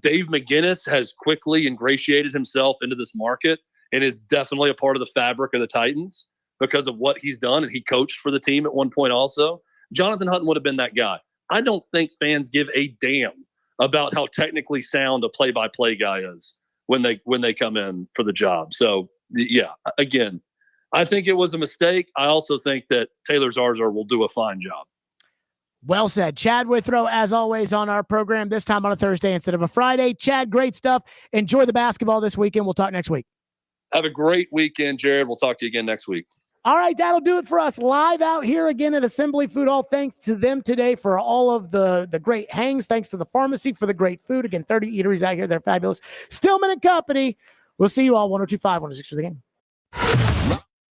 Dave McGinnis has quickly ingratiated himself into this market and is definitely a part of the fabric of the Titans because of what he's done, and he coached for the team at one point also. Jonathan Hutton would have been that guy. I don't think fans give a damn about how technically sound a play-by-play guy is when they come in for the job. So, yeah, again, I think it was a mistake. I also think that Taylor Zarzour will do a fine job. Well said. Chad Withrow, as always, on our program, this time on a Thursday instead of a Friday. Chad, great stuff. Enjoy the basketball this weekend. We'll talk next week. Have a great weekend, Jared. We'll talk to you again next week. All right, that'll do it for us live out here again at Assembly Food Hall. Thanks to them today for all of the great hangs. Thanks to the pharmacy for the great food. Again, 30 eateries out here. They're fabulous. Stillman and Company. We'll see you all 102.5, 106 for the game.